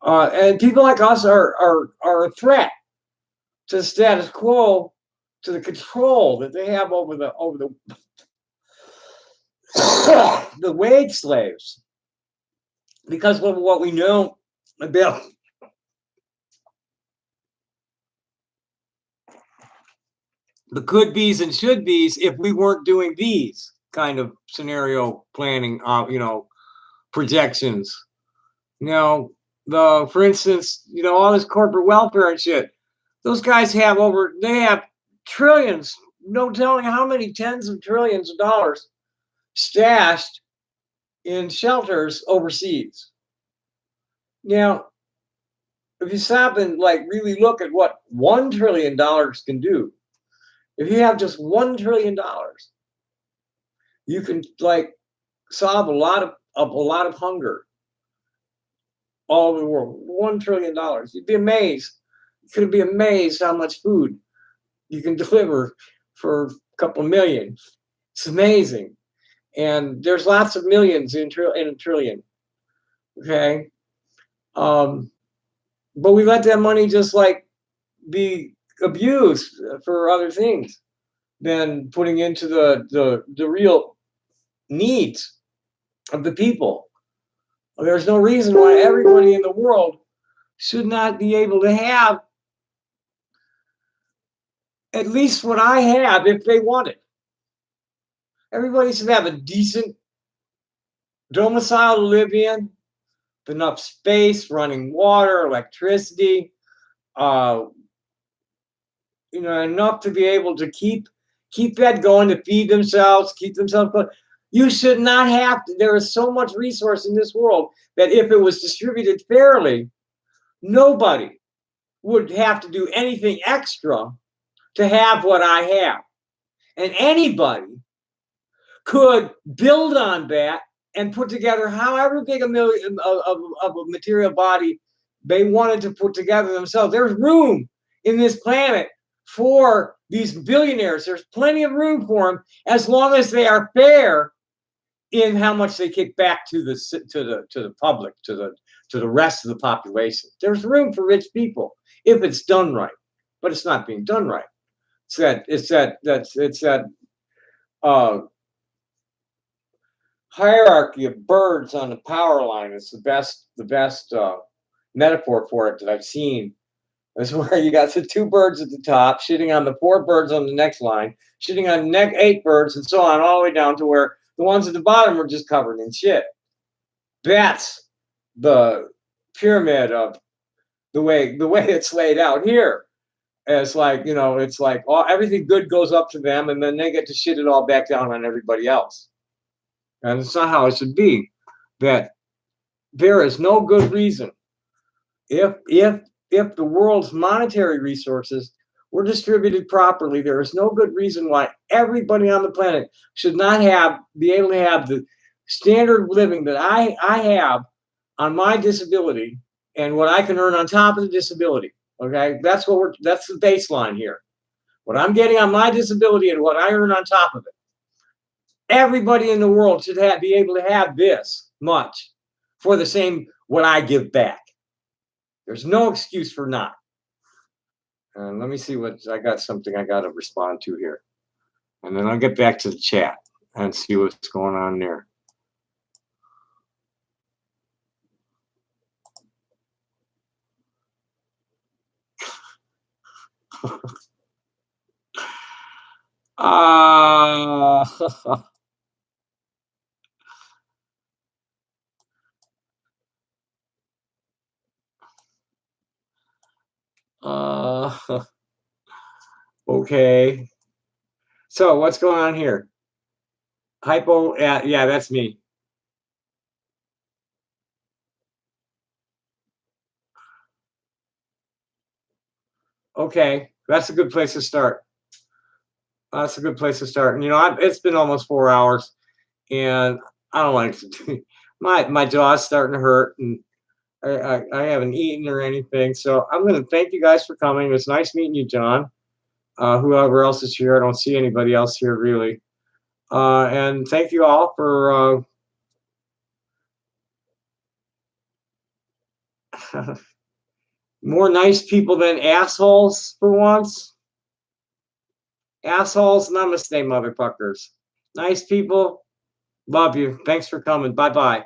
And people like us are a threat to the status quo, to the control that they have over the the wage slaves. Because of what we know about the could be's and should be's if we weren't doing these kind of scenario planning, you know, projections. You know, for instance, you know, all this corporate welfare and shit. Those guys they have trillions, no telling how many tens of trillions of dollars stashed in shelters overseas. Now, if you stop and like really look at what $1 trillion can do, if you have just $1 trillion, you can like solve a lot of hunger all over the world. $1 trillion. You'd be amazed. You could be amazed how much food you can deliver for a couple of million. It's amazing. And there's lots of millions in a trillion. Okay. But we let that money just like be abused for other things than putting into the real needs of the people. There's no reason why everybody in the world should not be able to have at least what I have if they want it. Everybody should have a decent domicile to live in, enough space, running water, electricity, enough to be able to keep that going, to feed themselves, keep themselves going. You should not have to. There is so much resource in this world that if it was distributed fairly, nobody would have to do anything extra to have what I have. And anybody could build on that and put together however big a million of a material body they wanted to put together themselves. There's room in this planet for these billionaires. There's plenty of room for them as long as they are fair in how much they kick back to the public, to the rest of the population. There's room for rich people if it's done right, but it's not being done right. It's that hierarchy of birds on the power line. It's the best metaphor for it that I've seen. That's where you got the 2 birds at the top shitting on the 4 birds on the next line, shitting on the next 8 birds, and so on, all the way down to where the ones at the bottom are just covered in shit. That's the pyramid of the way it's laid out here. It's like, it's like everything good goes up to them, and then they get to shit it all back down on everybody else. And it's not how it should be. That there is no good reason if the world's monetary resources were distributed properly, there is no good reason why everybody on the planet should not be able to have the standard of living that I have on my disability and what I can earn on top of the disability. Okay, that's the baseline here. What I'm getting on my disability and what I earn on top of it. Everybody in the world should be able to have this much for the same what I give back. There's no excuse for not. And let me see I got something I got to respond to here. And then I'll get back to the chat and see what's going on there. Okay. So what's going on here? Hypo, yeah, that's me. Okay, that's a good place to start. That's a good place to start. And it's been almost 4 hours, and I don't like to do. My jaw's starting to hurt, and I haven't eaten or anything. So I'm going to thank you guys for coming. It was nice meeting you, John. Whoever else is here, I don't see anybody else here really. And thank you all for more nice people than assholes for once. Assholes, namaste, motherfuckers. Nice people. Love you. Thanks for coming. Bye-bye.